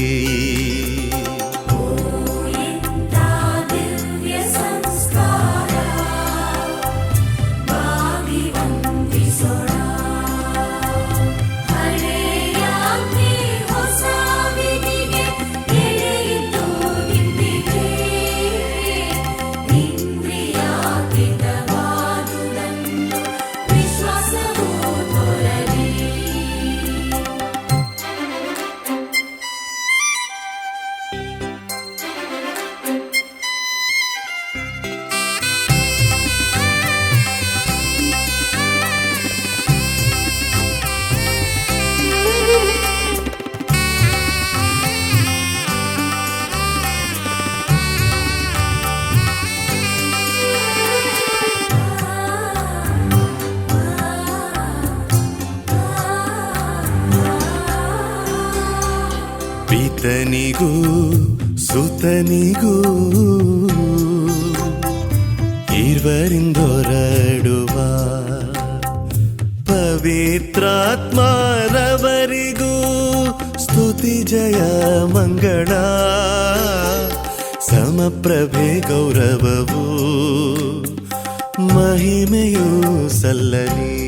ಪಿತನಿಗೂ ಸುತನಿಗೂ ಇರುವರಿಂದೊರಡುವ ಪವಿತ್ರಾತ್ಮರವರಿಗೂ ಸ್ತುತಿ ಜಯ ಮಂಗಳ. ಸಮಪ್ರಭೆ ಗೌರವವು ಮಹಿಮೆಯೂ ಸಲ್ಲಲಿ.